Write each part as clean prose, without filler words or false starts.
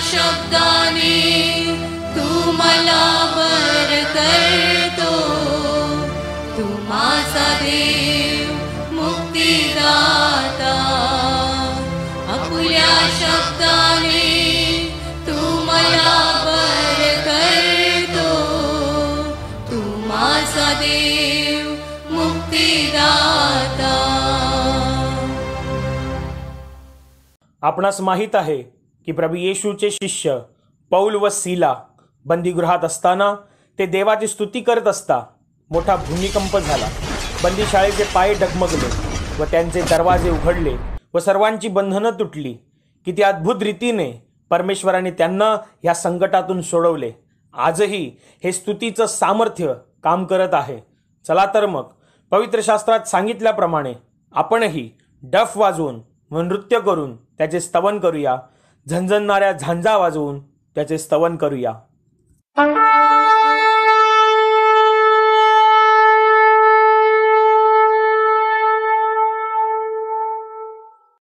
शब्दाने तू मला बर करतो, तू माझा देव मुक्तिदाता. आपुल्या शब्दाने तू मला बर करतो, तू माझा देव मुक्तिदाता. आपणास माहीत आहे की प्रभू येशूचे शिष्य पौल व सीला बंदीगृहात असताना ते देवाची स्तुती करत असता मोठा भूमिकंप झाला. बंदीशाळेचे पाय डगमगले व त्यांचे दरवाजे उघडले व सर्वांची बंधनं तुटली. किती अद्भुत रीतीने परमेश्वराने त्यांना ह्या संकटातून सोडवले. आजही हे स्तुतीचं सामर्थ्य काम करत आहे. चला तर मग पवित्र शास्त्रात सांगितल्याप्रमाणे आपणही डफ वाजवून व नृत्य करून त्याचे स्तवन करूया. झणझणणाऱ्या झांजा वाजवून त्याचे स्तवन करूया.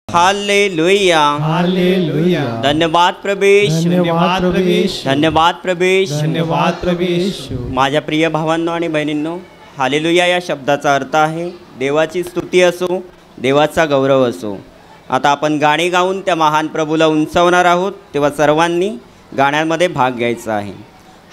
हालेलुया हालेलुया. धन्यवाद प्रभेश, धन्यवाद प्रभेश, धन्यवाद प्रभेश, धन्यवाद प्रभेश. माझ्या प्रिय भावांनो आणि बहिणींनो, हालेलुया या शब्दाचा अर्थ आहे देवाची स्तुती असो, देवाचा गौरव असो. आता आपण गाणी गाऊन त्या महान प्रभूला उंचावणार आहोत, तेव्हा सर्वांनी गाण्यांमध्ये भाग घ्यायचा आहे.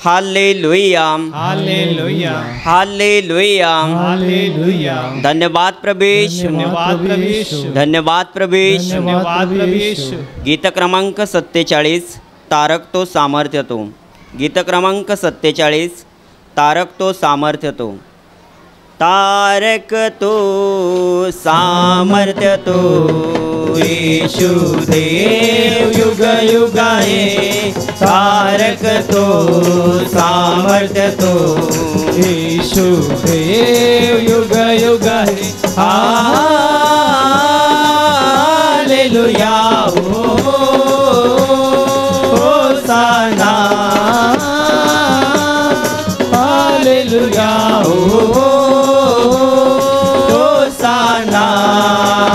हालेलुया हालेलुया हालेलुया हालेलुया. धन्यवाद प्रभेश, धन्यवाद प्रभेश, धन्यवाद प्रभेश. धन्यवाद प्रभेश. गीत क्रमांक 47 तारक तो सामर्थ्य तो. गीत क्रमांक 47 तारक तो सामर्थ्य तो. तारक तो सामर्थ्य तो येशू देव युग युग आहे. तारक तो सामर्थ्य तो येशू देव युग युग आहे. हालेलुया होसाना. हालेलुया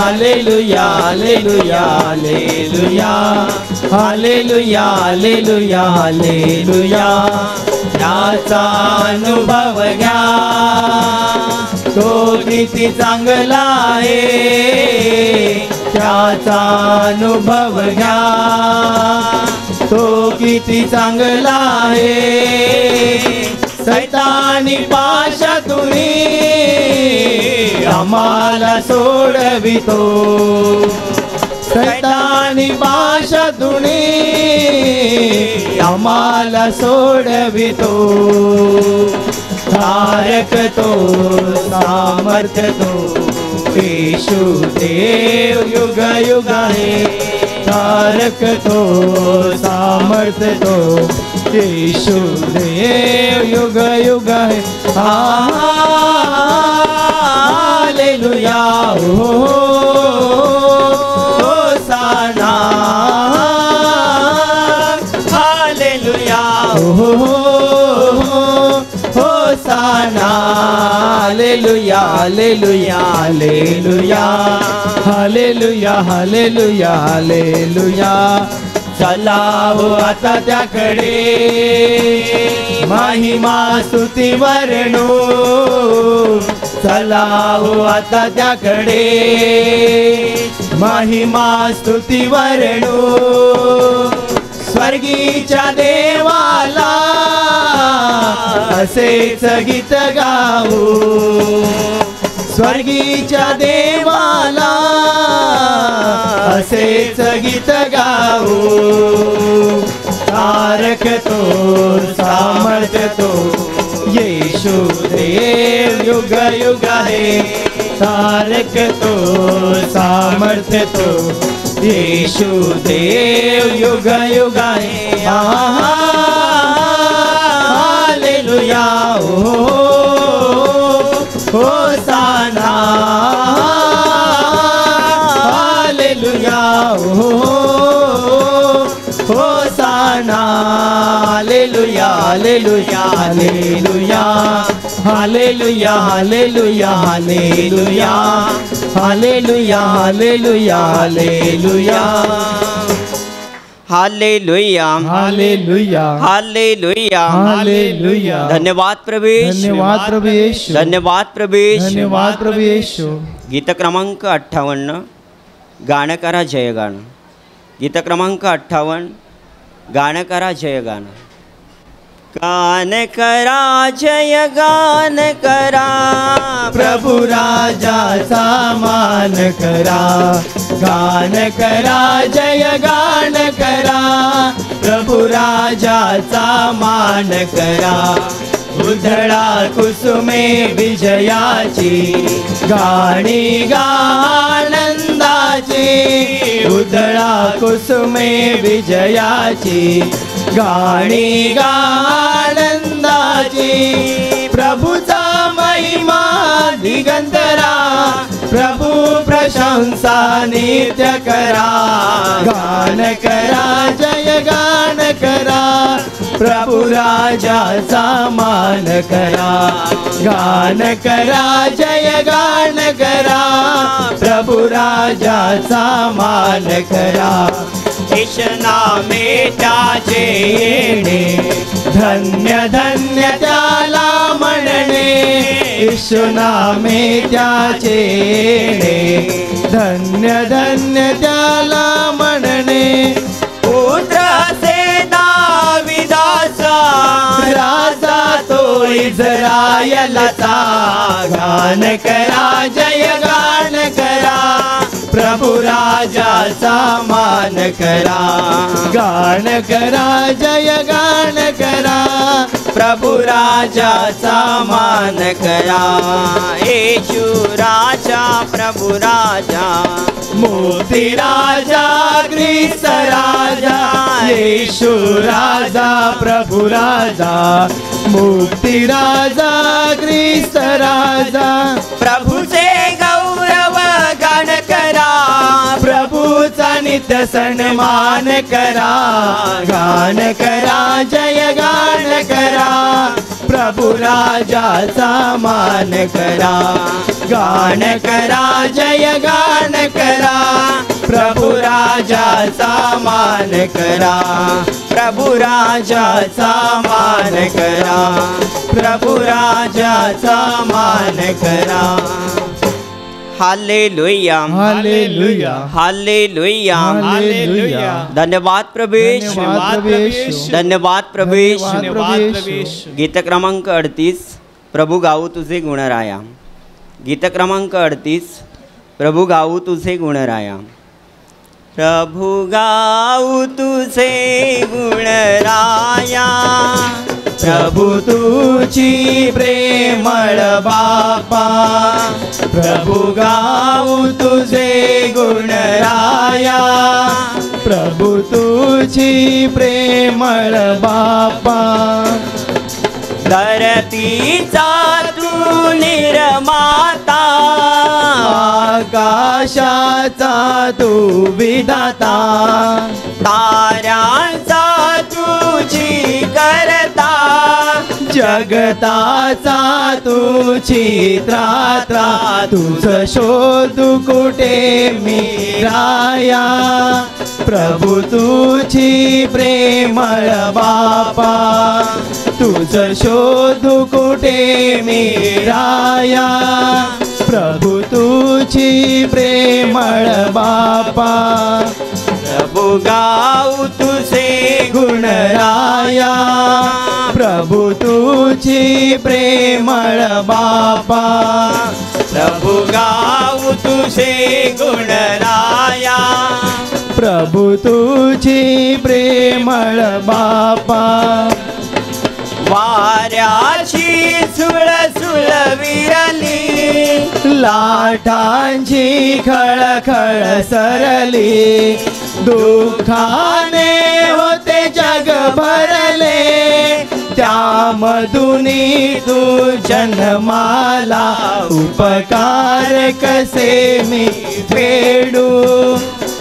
हालेलुया हालेलुया हालेलुया हालेलुया हालेलुया हालेलुया. याचा अनुभव घ्या तो किती चांगला आहे. त्याचा अनुभव घ्या तो किती चांगला आहे. सैतानी पाशातून आम्हाला सोडवितो. सैतानी पाशातून आम्हाला सोडवितो. तारक तो सामर्थ्य तो येशू देव युग युग आहे. तारक तो सामर्थ्य तो येशू देव युग युग आहे. हालेलुया होसाना. हालेलुया होसाना. हालेलुया हालेलुया हालेलुया हालेलुया हालेलुया हालेलुया. चलाओ आता त्याकडे महिमा स्तुती वर्णू. चलाओ आता त्याकडे महिमा स्तुती वर्णू. स्वर्गीच्या देवाला असेच गीत गाऊ. स्वर्गीच्या देवाला असेच गीत गाऊ. तारक तो सामर्थ्य तो येशू देव युग युग आहे. तारक तो सामर्थ्य तो येशू देव युग युग आहे. हालेलुया होसाना. हालेलुया होसाना. हालेलुया हालेलुया हालेलुया हालेलुया हालेलुया हालेलुया हालेलुया हालेलुया हालेलुया हालेलुया हालेलुया हालेलुया हालेलुया धन्यवाद प्रभू येशू धन्यवाद प्रभू येशू धन्यवाद प्रभू येशू धन्यवाद प्रभू येशू गीत क्रमांक 58 गाणं करा जयगान गीत क्रमांक 58 गाणं करा जयगान गान करा जयगान करा प्रभु राजाचा मान करा गान करा जय गान करा प्रभु राजाचा मान करा उधळा कुसुमे विजयाची गाणी गा आनंदाची उधळा कुसुमे विजयाची गाणी गा आनंदाची प्रभूचा महिमा दिगंतरा प्रभु प्रशंसा नित्य करा गान करा जय गान करा प्रभु राजाचा मान करा गान करा जय गान करा प्रभु राजाचा मान करा ईश नामे त्याचे येणे धन्य धन्य त्याला म्हणणे ईश नामे त्याचे येणे धन्य धन्य त्याला म्हणणे पुत्र दाविदाचा राजा तो इस्रायलचा गान करा जय गान करा प्रभु राजाचा मान करा गान करा जय गान करा प्रभु राजाचा मान करा येशू राजा प्रभु राजा मोती राजा ग्रीस राजा येशू राजा प्रभु राजा मुक्ती राजा ग्रीस राजा प्रभूचे गौरव गान करा प्रभूचा नित्य सन्मान करा गान करा जय गान करा प्रभु राजाचा मान करा गान करा जय गान करा प्रभु राजाचा मान करा प्रभु राजाचा मान करा प्रभु राजाचा मान करा हालेलुया हालेलुया हालेलुया हालेलुया धन्यवाद प्रभु येशू धन्यवाद प्रभु येशू गीत क्रमांक 38 प्रभु गाऊ तुझे गुणराया गीत क्रमांक 38 प्रभु गाऊ तुझे गुणराया प्रभु गाऊ तुझे गुणराया प्रभु तुझी प्रेमळ बापा प्रभु गाऊ तुझे गुणराया प्रभु तुझी प्रेमळ बापा धरतीचा तू निर्माता आकाशाचा तू विधाता ताऱ्यांचा तुझी करता जगताचा तुझी त्रात्रा तुझ शोधू कुठे मी राया प्रभु तुझी प्रेमळ बापा तुझ शोधू कुठे मी राया प्रभु तुझी प्रेमळ बापा प्रभु गाऊ तुझे गुणराया प्रभु तुझी प्रेमळ बापा प्रभु गाऊ तुझे गुणराया प्रभु तुझी प्रेमळ बापा वाऱ्याची सुळसुळ विरली लाटांची खळखळ सरली दुःखाने होते जग भरले त्यामधुनी तू जन्माला उपकार कसे मी फेडू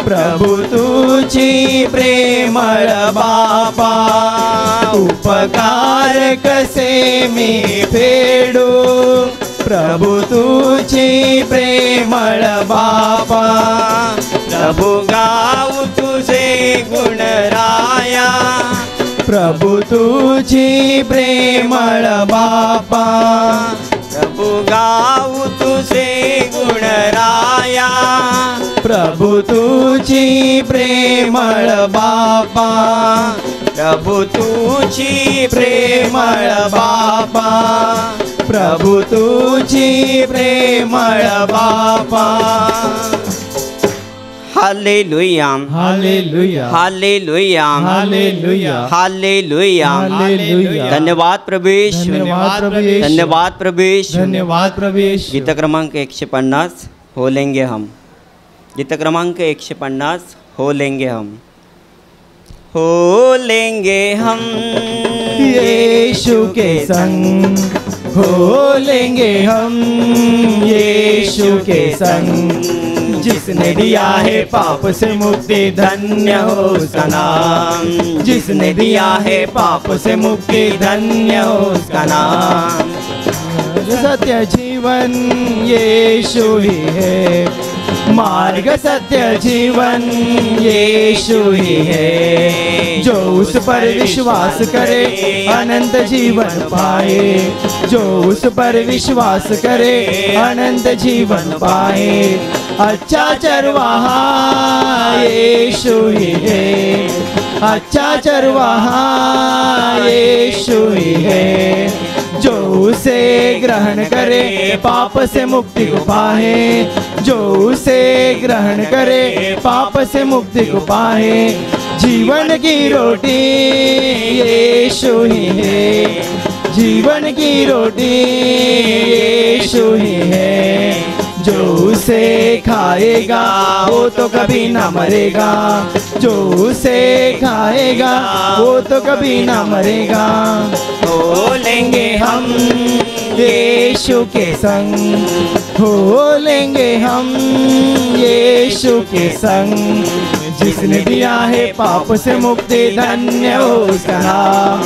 प्रभु तुझी प्रेमळ बापा उपकार कसे मी फेडू प्रभु तुझी तुझी प्रेमळ बापा, प्रभु गाऊ तुझे गुण राया, प्रभु तुझी प्रेमळ बापा, प्रभु गाऊ तुझे गुण राया, प्रभु तुझी प्रेमळ बापा, प्रभु तुझी प्रेमळ बापा, प्रभु तुझी प्रेमळ बापा. हालेलुया, हालेलुया, हालेलुया, हालेलुया, हालेलुया, हालेलुया. धन्यवाद प्रभेश, धन्यवाद प्रभेश, धन्यवाद प्रभेश, धन्यवाद प्रभेश. गीत क्रमांक 150 हो लेंगे हम. गीत क्रमांक 150 हो लेंगे हम, हो लेंगे हम यीशु के संग, हो लेंगे हम यीशु के संग. जिसने दिया है पाप से मुक्ति, धन्य हो उसका नाम. जिसने दिया है पाप से मुक्ति, धन्य हो उसका नाम. सत्य जीवन यीशु ही है, मार्ग सत्य जीवन यीशु ही है. जो उस पर विश्वास करे अनंत जीवन पाए, जो उस पर विश्वास करे अनंत जीवन पाए. अच्छा चरवाहा यीशु ही है, अच्छा चरवाहा यीशु ही है. जो उसे ग्रहण करे पाप से मुक्ति को पाए, जो उसे ग्रहण करे पाप से मुक्ति को पाए. जीवन की रोटी यीशु ही है, जीवन की रोटी यीशु ही है. जो उसे खाएगा वो तो कभी ना मरेगा, जो उसे खाएगा वो तो कभी ना मरेगा. हो लेंगे हम यीशु के संग, हो लेंगे हम यीशु के संग. जिसने दिया है पाप से मुक्ति, धन्य हो उसका नाम.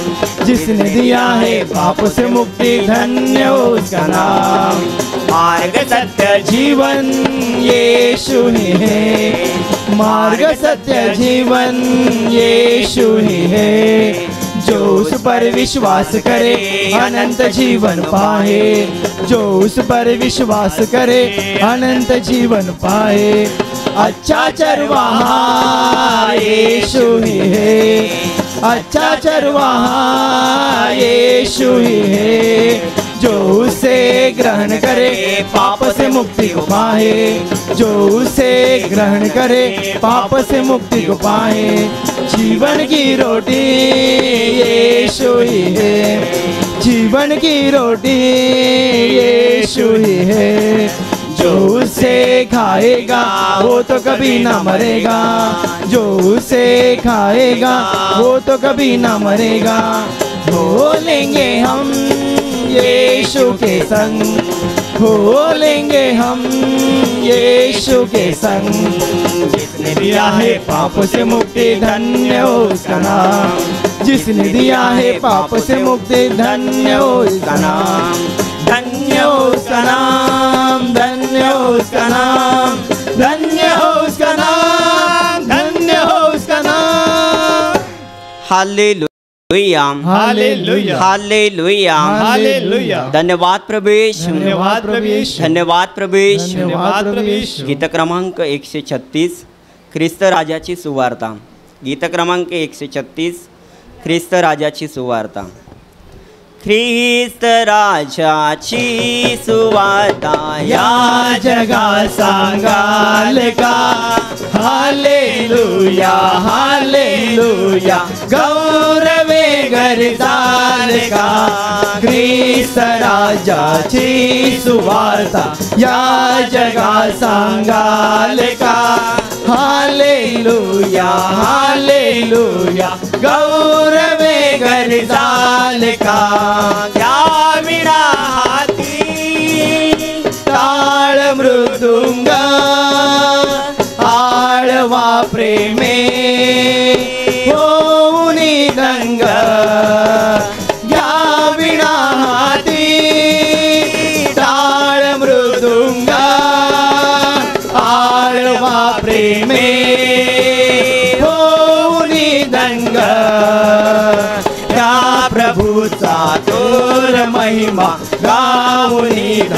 जिसने दिया है पाप से मुक्ति, धन्य हो उसका नाम. मार्ग सत्य जीवन यीशु ही है, मार्ग सत्य जीवन यीशु ही है. जो उस पर विश्वास करे अनंत जीवन पाए, जो उस पर विश्वास करे अनंत जीवन पाए. अच्छा चरवाहा यीशु ही है, अच्छा चरवाहा यीशु ही है. जो उसे ग्रहण करे पाप से मुक्ति को पाए, जो उसे ग्रहण करे पाप से मुक्ति को पाए. जीवन की रोटी यीशु ही है, जीवन की रोटी यीशु ही है. जो उसे खाएगा वो तो कभी ना मरेगा, जो उसे खाएगा वो तो कभी ना मरेगा. हो लेंगे हम यीशु के संग, हो लेंगे हम यीशु के संग. जिसने दिया है पाप से मुक्ति, धन्य हो उसका नाम. जिसने दिया है पाप से मुक्ति, धन्य हो उसका नाम. धन्य हो उसका नाम, धन्य हो उसका नाम, धन्य हो उसका नाम, धन्य हो उसका नाम. हालेलुया, हालेलुया, हालेलुया, हालेलुया. धन्यवाद प्रभेश, धन्यवाद प्रभेश, धन्यवाद प्रभेश. धन्यवाद प्रभेश. गीत क्रमांक 136 ख्रिस्त राजाची सुवार्ता. गीत क्रमांक 136 ख्रिस्त राजाची सुवार्ता. ख्रिस्त राजाची सुवार्ता या जगा सांगाल का. हालेलुया, हालेलुया, गौरवे गरजाल का. ख्रिस्त राजाची सुवार्ता या जगा सांगाल का. हालेलुया, हालेलुया, गौरवे गरजाल का. घ्याविणा हाती टाळ मृदुंग, आळवा प्रेमे होऊनी गंग. घ्याविणा हाती टाळ मृदुंग,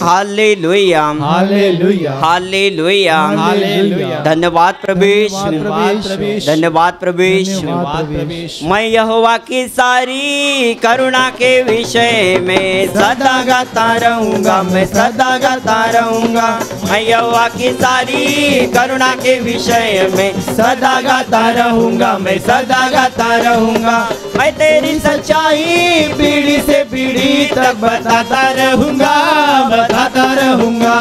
हालेलुया हालेलुया हालेलुया हालेलुया। धन्यवाद प्रभु यीशु, धन्यवाद प्रभु यीशु। मैं यहोवा की सारी करुणा के विषय में सदा गाता रहूंगा, मैं सदा गाता रहूंगा। मैं यहोवा की सारी करुणा के विषय में सदा गाता रहूंगा, मैं सदा गाता रहूंगा। मैं तेरी सच्चाई पीढ़ी से पीढ़ी तक बताता रहूंगा, बताता रहूंगा।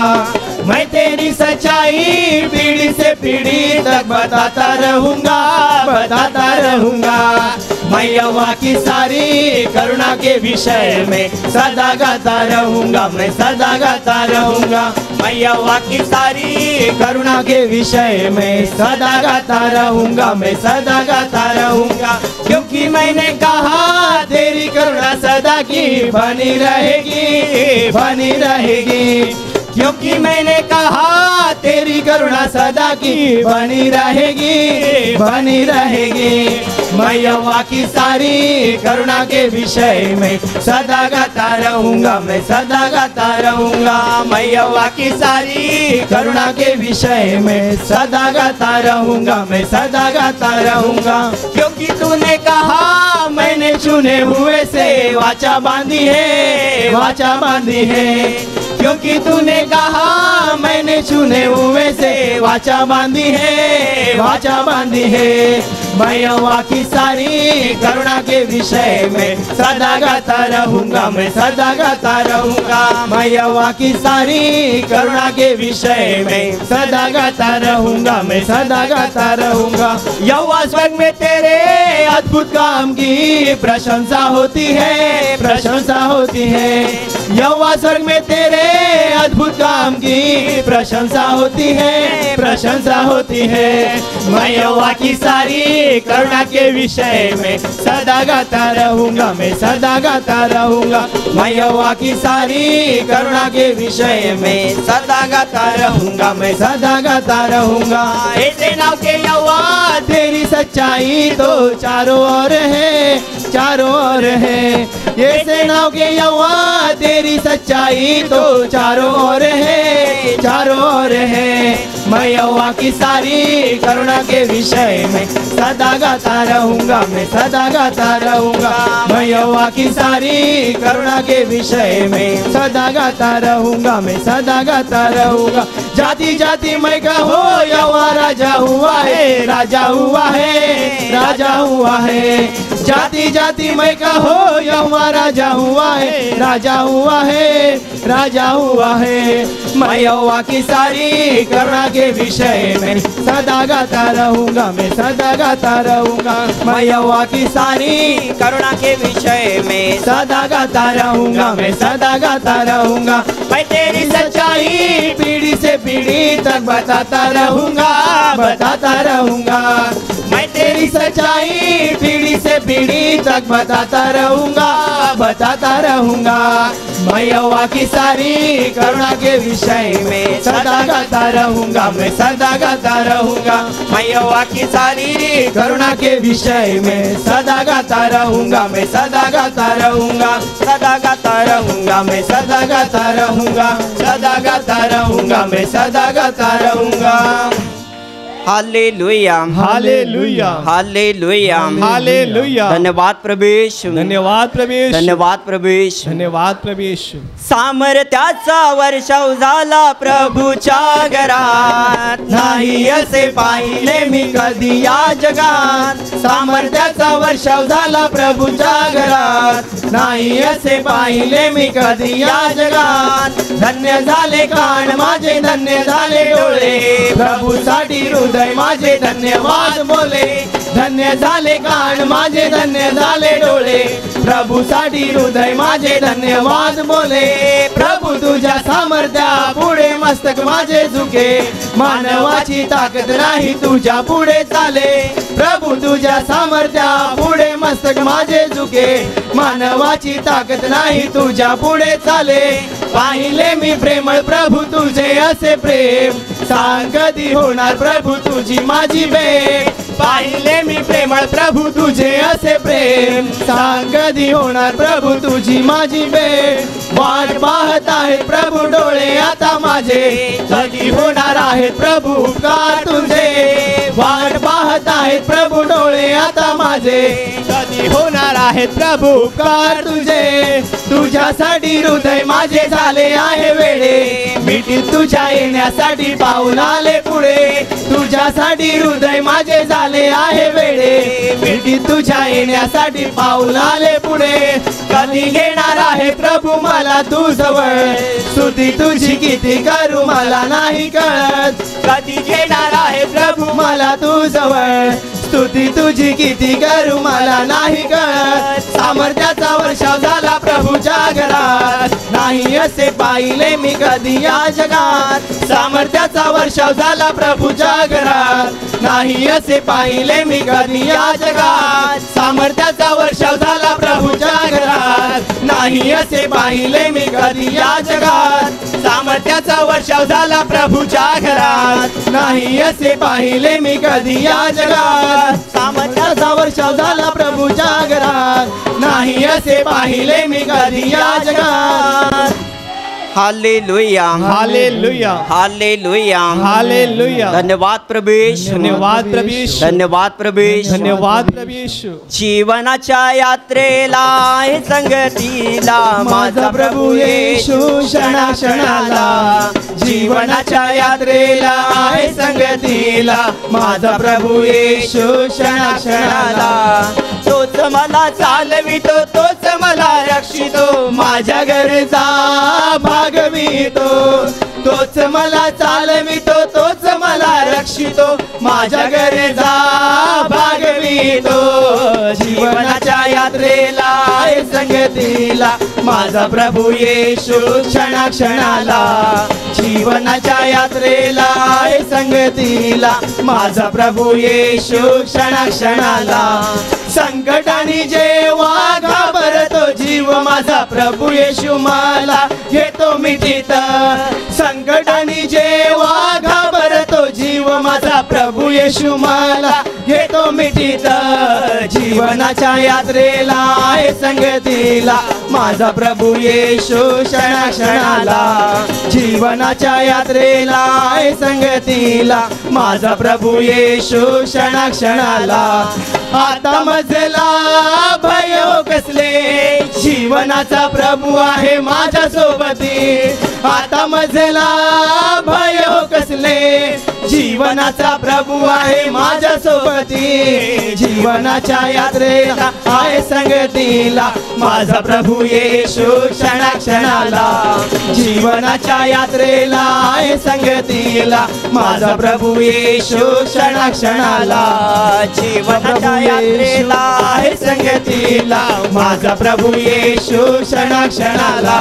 मैं तेरी सच्चाई पीढ़ी से पीढ़ी तक बताता रहूंगा, बताता रहूंगा। मैं यहोवा की सारी करुणा के विषय में सदा गाता रहूंगा, मैं सदा गाता रहूंगा। मैं यहोवा की सारी करुणा के विषय में सदा गाता रहूंगा, मैं सदा गाता रहूंगा। क्योंकि मैंने कहा तेरी करुणा सदा की बनी रहेगी, बनी रहेगी। क्योंकि मैंने कहा तेरी करुणा सदा की बनी रहेगी, बनी रहेगी। मैं यहोवा की सारी करुणा के विषय में सदा गाता रहूंगा, मैं सदा गाता रहूंगा। मैं यहोवा की सारी करुणा के विषय में सदा गाता रहूंगा, मैं सदा गाता रहूंगा। क्योंकि तूने कहा मैंने चुने हुए से वाचा बांधी है, वाचा बांधी है। क्योंकि तूने कहा मैंने चुने हुए से वाचा बांधी है, वाचा बांधी है। मैं यहोवा की सारी करुणा के विषय में सदा गाता रहूंगा, मैं सदा गाता रहूंगा। मैं यहोवा की सारी करुणा के विषय में सदा गाता रहूंगा, मैं सदा गाता रहूंगा। यहोवा स्वर्ग में तेरे अद्भुत काम की प्रशंसा होती है, प्रशंसा होती है। यहोवा स्वर्ग में तेरे अद्भुत काम की प्रशंसा होती है, प्रशंसा होती है। मैं यहोवा की सारी करुणा के विषय में सदा गाता रहूंगा, मैं सदा गाता रहूंगा। मैं यहोवा की सारी करुणा के विषय में सदा गाता रहूंगा, मैं सदा गाता रहूंगा। ऐसे नाव के यहोवा तेरी सच्चाई तो चारों ओर है, चारों ओर है। ऐसे नाव के यहोवा तेरी सच्चाई तो चारों ओर है, चारों ओर है। मैं यहोवा की सारी करुणा के विषय में सदा गाता रहूंगा, मैं सदा गाता रहूंगा। मैं यहोवा की सारी करुणा के विषय में सदा गाता रहूंगा, मैं सदा गाता रहूंगा। जाति जाति मैं कहो यहोवा राजा हुआ है, राजा हुआ है, राजा हुआ है। जाति जाति मैं कहो यहोवा राजा हुआ है, राजा हुआ है, राजा हुआ है। मैं यहोवा की सारी करुणा के विषय में सदा गाता रहूंगा, मैं सदा गाता रहूंगा। मैं यहोवा की सारी करुणा के विषय में सदा गाता रहूंगा, मैं सदा गाता रहूंगा। मैं तेरी सच्चाई पीढ़ी से पीढ़ी तक बताता रहूंगा, बताता रहूंगा। मैं तेरी सच्चाई पीढ़ी से पीढ़ी तक बताता रहूंगा, बताता रहूंगा। मैं यहोवा की सारी करुणा के विषय में सदा गाता रहूंगा, मैं सदा गाता रहूंगा। मैं यहोवा की सारी करुणा के विषय में सदा गाता रहूंगा, मैं सदा गाता रहूंगा, सदा गाता रहूंगा, मैं सदा गाता रहूंगा, सदा गाता रहूंगा, मैं सदा गाता रहूंगा। हालेलुया हालेलुया हालेलुया हालेलुया। धन्यवाद प्रभु यीशु, धन्यवाद प्रभु यीशु, धन्यवाद प्रभु यीशु, धन्यवाद प्रभु यीशु। सामर्थ्याचा वर्षाव झाला प्रभूच्या घरात, नाही असे पाहिले मी कधी या जगात। सामर्थ्याचा वर्षाव झाला प्रभूच्या घरात, नाही असे पाहिले मी कधी या जगात। धन्य झाले कान माझे, धन्य झाले डोळे, प्रभूसाठी हृदय माझे धन्यवाद बोले। धन्य झाले कान माझे, धन्य झाले डोळे, प्रभूसाठी हृदय माझे धन्यवाद बोले। प्रभू तुझ्या सामर्थ्या पुढे मस्तक माझे झुके, मानवाची ताकद नाही तुझ्या पुढे चाले। प्रभू तुझ्या सामर्थ्या पुढे मस्तक माझे झुके, मानवाची ताकद नाही तुझ्या पुढे चाले। पाहिले मी प्रेमळ प्रभू तुझे असे प्रेम, सांग कधी होणार प्रभू तुझी माझी भेट। पाहिले मी प्रेमळ प्रभू तुझे असे प्रेम, सांग कधी होणार प्रभू तुझी माझी भेट, वाट पाहत आहेत प्रभू डोळे आता माझे, कधी होणार आहेत प्रभू उपकार तुझे, वाट पाहत आहेत प्रभू डोळे आता माझे, कधी होणार आहेत प्रभू उपकार तुझे, तुझ्यासाठी हृदय माझे झाले आहे वेडे, मिठीत तुझ्या येण्यासाठी पाऊल आले पुढे, तुझ्यासाठी हृदय माझे झाले आहे वेडे, मिठीत तुझ्या येण्यासाठी पाऊल आले पुढे, कधी घेणार आहे प्रभू मला तू जवळ, स्तुती तुझी किती करू मला नाही कळत, कधी घेणार आहे प्रभू मला तू जवळ, स्तुती तुझी किती करू मला नाही कळत, सामर्थ्याचा वर्षाव झाला प्रभूच्या घरात, नाही असे पाहिले मी कधी या जगात, सामर्थ्याचा वर्षाव झाला प्रभूच्या घरात, नाही असे पाहिले मी कधी या जगात, सामर्थ्याचा वर्षाव झाला प्रभूच्या घरात, नाही असे पाहिले मी कधी या जगात, सामर्थ्याचा वर्षाव झाला प्रभूच्या घरात, नाही असे पाहिले मी कधी या जगात, सामर्थ्याचा वर्षाव झाला प्रभूच्या घरात, नाही असे पाहिले मी कधी या जगात. हालेलुया हालेलुया हालेलुया हालेलुया. धन्यवाद प्रभू येशू, धन्यवाद प्रभू येशू, धन्यवाद प्रभू येशू, धन्यवाद प्रभू येशू. जीवनाच्या यात्रेला आहे संगतीला माझा प्रभू येशू क्षणा क्षणाला, जीवनाच्या यात्रेला आहे संगतीला, माझा प्रभू येशू क्षणा क्षणाला, तोच मला चालवितो, तोच मला रक्षितो, माझ्या घरचा भागवितो, तोच मला चालवितो, तोच मला रक्षितो, माझ्या घरचा भागवितो, जीवनाच्या यात्रेला आहे संगतीला, माझा प्रभू येशू क्षणा क्षणाला, जीवनाच्या यात्रेला आहे संगतीला, माझा प्रभू येशू क्षणा क्षणाला, संकटाने जेव्हा घाबरतो जीव माझा प्रभू येशू मला घेतो मिठीत, संकटाने जेव्हा घाबरतो जीव माझा प्रभू येशू मला घेतो मिठीत, जीवनाच्या यात्रेला आहे संगतीला, माझा प्रभू येशू क्षणा क्षणाला, जीवनाच्या यात्रेला आहे संगतीला, माझा प्रभू येशू क्षणा क्षणाला, आता मजला भय हो कसले, जीवनाचा प्रभू आहे माझ्या सोबती, आता मजला भय हो कसले, जीवनाचा प्रभू आहे माझ्या सोबती, जीवनाच्या यात्रेला आहे संगतीला, माझा प्रभू येशू क्षणा क्षणाला, जीवनाच्या यात्रेला आहे संगतीला, माझा प्रभू येशू क्षणा क्षणाला, जीवनाच्या यात्रेला आहे संगतीला, माझा प्रभू येशू क्षणा क्षणाला,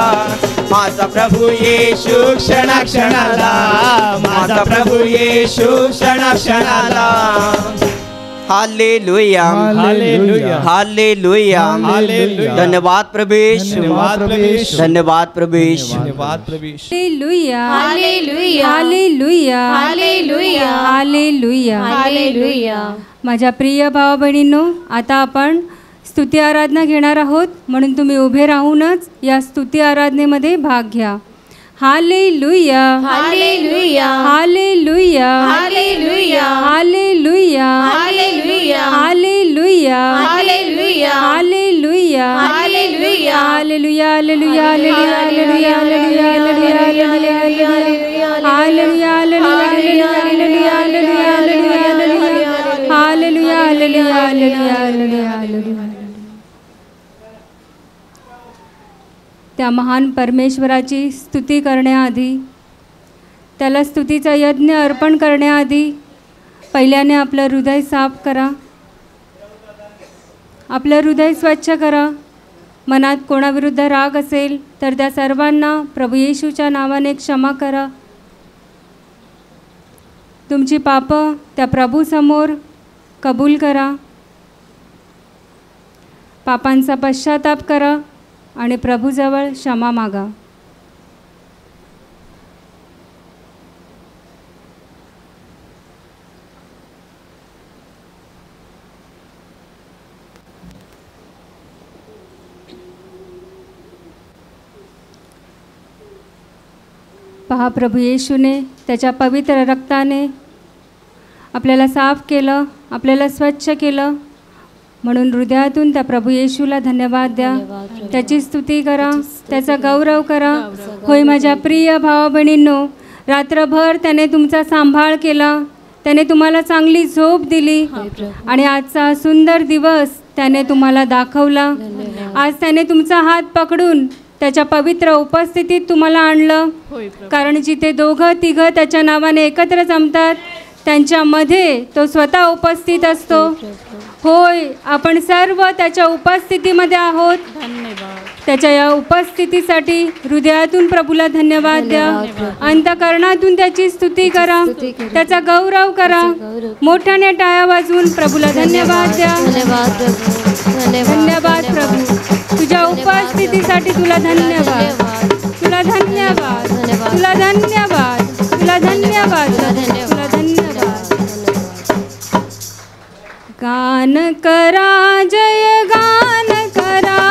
माझा प्रभू येशू क्षणा क्षणाला, माझा प्रभू येशू क्षणा क्षणाला. हालेलुया हालेलुया हालेलुया हालेलुया. धन्यवाद प्रभू येशू, धन्यवाद प्रभू येशू, धन्यवाद प्रभू येशू. धन्यवाद प्रभू येशू. हालेलुया हालेलुया हालेलुया हालेलुया हालेलुया. हालेलुया. माझ्या प्रिय भावा बहिणींनो, आता आपण स्तुती आराधना घेणार आहोत, म्हणून तुम्ही उभे राहूनच या स्तुती आराधनेमध्ये भाग घ्या. हालेलुया हालेलुया हालेलुया हालेलुया हालेलुया हालेलुया हालेलुया हालेलुया हालेलुया हालेलुया हालेलुया हालेलुया हालेलुया हालेलुया. त्या महान परमेश्वराची स्तुती करण्याआधी, त्याला स्तुतीचा यज्ञ अर्पण करण्याआधी पहिल्याने आपलं हृदय साफ करा, आपलं हृदय स्वच्छ करा. मनात कोणाविरुद्ध राग असेल तर त्या सर्वांना प्रभू येशूच्या नावाने क्षमा करा. तुमची पापं त्या प्रभूसमोर कबूल करा, पापांचा पश्चाताप करा आणि प्रभूजवळ क्षमा मागा. पहा, प्रभू येशूने त्याच्या पवित्र रक्ताने आपल्याला साफ केलं, आपल्याला स्वच्छ केलं. म्हणून हृदयातून त्या प्रभू येशूला धन्यवाद द्या, त्याची स्तुती करा, त्याचा गौरव करा. होय माझ्या प्रिय भावा बहिणींनो, रात्रभर त्याने तुमचा सांभाळ केला, त्याने तुम्हाला चांगली झोप दिली आणि आजचा सुंदर दिवस त्याने तुम्हाला दाखवला. आज त्याने तुमचा हात पकडून त्याच्या पवित्र उपस्थितीत तुम्हाला आणलं. कारण जिथे दोघं तिघं त्याच्या नावाने एकत्र जमतात त्यांच्यामध्ये तो स्वतः उपस्थित असतो. होय, आपण सर्व त्याच्या उपस्थितीमध्ये आहोत. त्याच्या या उपस्थितीसाठी हृदयातून प्रभूला धन्यवाद द्या, अंतःकरणातून त्याची स्तुती करा, त्याचा गौरव करा. मोठ्याने टाळ्या वाजवून प्रभूला धन्यवाद द्या. धन्यवाद प्रभू, तुझ्या उपस्थितीसाठी तुला धन्यवाद, तुला धन्यवाद, तुला धन्यवाद, तुला धन्यवाद, तुला धन्यवाद. गान करा, जय गान करा,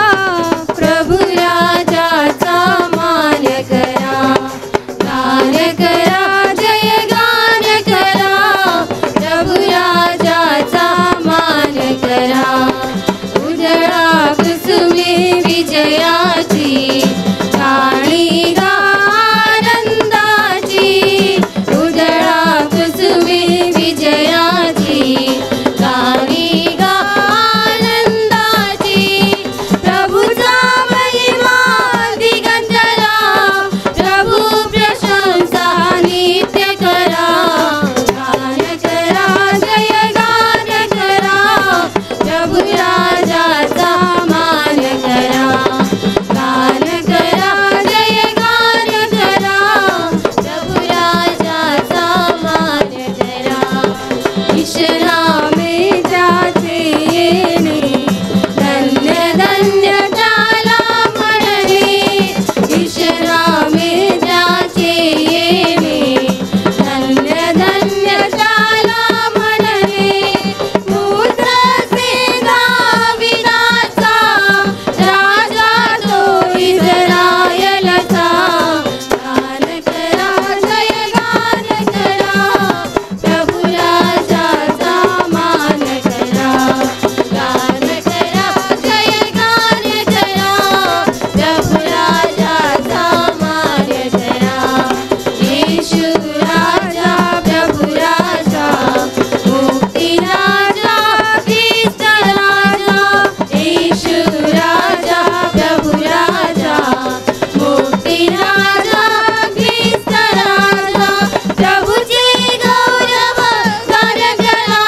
प्रभू राजाचा मान करा. गान करा, जय गान करा, प्रभू राजाचा मान करा. उजळा कुसुमे विजयाची गाणी गा आनंदाची. उजळा कुसुमे विजयाची गाणी गा आनंदाची. प्रभूचा महिमा दिगंजरा, प्रभू प्रशंसा नित्य करा. गान करा, जय गान करा, प्रभू राजाचा मान करा. गान करा, जय गान करा, प्रभू राजाचा मान करा. विश्रामे जाते येणे, धन्य धन्य त्याला म्हणणे. विश्रामे जाते येणे, धन्य धन्य त्याला म्हणणे. पुत्र सेना विनाचा, राजा तो इस्रायलचा. गान करा, जय गान करा, प्रभू राजाचा मान करा. गान करा, जय गान करा, प्रभू राजाचा मान करा. येशू राजा, प्रभू राजा, मुक्ती राजा, ख्रिस्त राजा. येशू राजा, प्रभू राजा, मुक्ती राजा, ख्रिस्त राजा. प्रभूचे गौरव गान करा,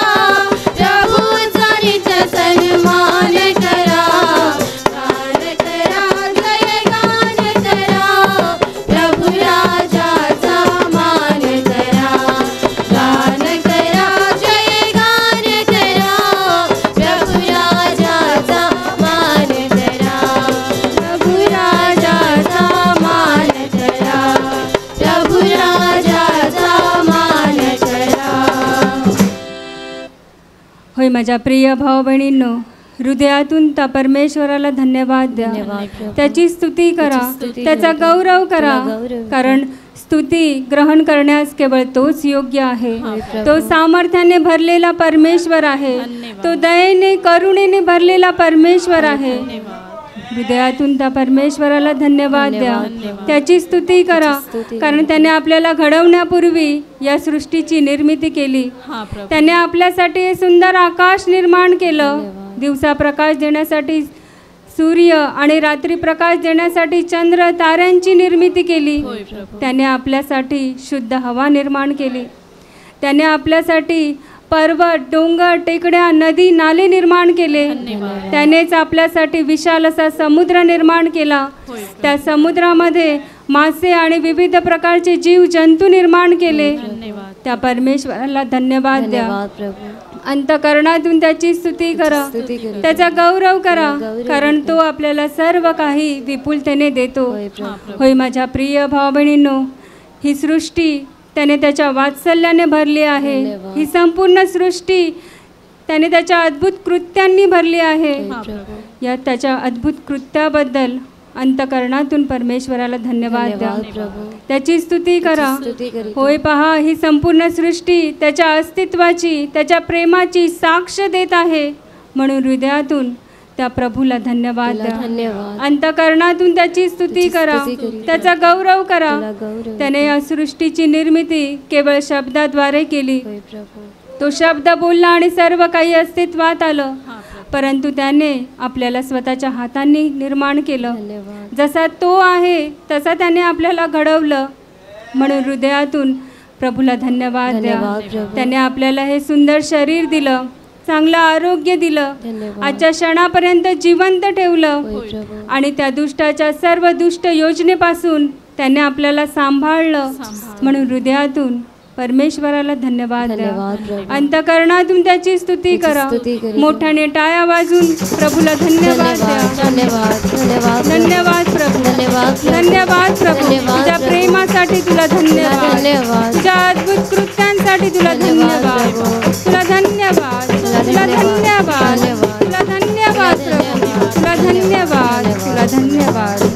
प्रभूचा नित्य सन्मान करा. गान करा, जय गान करा, प्रभू राजाचा मान करा. गान करा, जय गान करा, प्रभू राजाचा मान करा. प्रभू राजाचा मान करा, प्रभू राजाचा मान करा. होय माझ्या प्रिय भाऊ बहिणींनो, हृदयातून त्या परमेश्वराला धन्यवाद द्या, त्याची स्तुती करा, त्याचा गौरव करा. कारण स्तुती ग्रहण करण्यास केवळ तोच योग्य आहे. तो सामर्थ्याने भरलेला परमेश्वर आहे, तो दयेने करुणेने भरलेला परमेश्वर आहे. हृदयातून त्या परमेश्वराला धन्यवाद द्या, त्याची स्तुती करा. कारण त्याने आपल्याला घडवण्यापूर्वी या सृष्टीची निर्मिती केली. त्याने आपल्यासाठी हे सुंदर आकाश निर्माण केलं, दिवसा प्रकाश देण्यासाठी सूर्य आणि रात्री प्रकाश देण्यासाठी चंद्र ताऱ्यांची निर्मिती केली. त्याने आपल्यासाठी शुद्ध हवा निर्माण केली. त्याने आपल्यासाठी पर्वत, डोंगर, टेकड्या, नदी, नाले निर्माण केले. त्यानेच आपल्यासाठी विशाल असा समुद्र निर्माण केला. त्या समुद्रामध्ये मासे आणि विविध प्रकारचे जीव जंतू निर्माण केले. त्या परमेश्वराला धन्यवाद द्या, अंतःकरणातून त्याची स्तुती करा, त्याचा गौरव करा. कारण तो आपल्याला सर्व काही विपुलतेने देतो. होय माझ्या प्रिय भाऊ बहिणींनो, ही सृष्टी त्याने त्याच्या वात्सल्याने भरली आहे. ही संपूर्ण सृष्टी त्याने त्याच्या अद्भुत कृत्यांनी भरली आहे. या त्याच्या अद्भुत कृत्याबद्दल अंतकरणातून परमेश्वराला धन्यवाद द्या. धन्यवाद प्रभू. त्याची स्तुती करा. स्तुती करीतो. होय पहा, ही संपूर्ण सृष्टी त्याच्या अस्तित्वाची, त्याच्या प्रेमाची साक्ष देत आहे. म्हणून हृदयातून त्या प्रभूला धन्यवाद तुला द्या. धन्यवाद. अंतकरणातून त्याची स्तुती करा. स्तुती करीतो. त्याचा गौरव करा. तुला गौरव. त्याने या सृष्टीची निर्मिती केवळ शब्दाद्वारे केली. होय प्रभू. तो शब्द बोलला आणि सर्व काही अस्तित्वात आलं. परंतु त्याने आपल्याला स्वतःच्या हातांनी निर्माण केलं. धन्यवाद. जसा तो आहे तसा त्याने आपल्याला घडवलं. म्हणून हृदयातून प्रभूला धन्यवाद द्या. धन्यवाद प्रभू. त्याने आपल्याला हे सुंदर शरीर दिलं, चांगलं आरोग्य दिलं, धन्यवाद. आजच्या क्षणापर्यंत जिवंत ठेवलं. होय प्रभू. आणि त्या दुष्टाच्या सर्व दुष्ट योजनेपासून त्याने आपल्याला सांभाळलं. म्हणून हृदयातून परमेश्वराला धन्यवाद द्या. धन्यवाद प्रभू. अंतकरणातून त्याची स्तुती करा. स्तुती करीतो. मोठ्याने टाळ्या वाजून प्रभूला धन्यवाद द्या. धन्यवाद. धन्यवाद. धन्यवाद प्रभू. धन्यवाद. धन्यवाद प्रभू. धन्यवाद तुझ्या प्रभू. प्रेमासाठी तुला धन्यवाद. धन्यवाद. तुझ्या अद्भुत कृत्यांसाठी तुला धन्यवाद धन्यवाद. प्रभू. तुला धन्यवाद. तुला तुला धन्यवाद. धन्यवाद. तुला धन्यवाद प्रभू. तुला धन्यवाद. तुला धन्यवाद.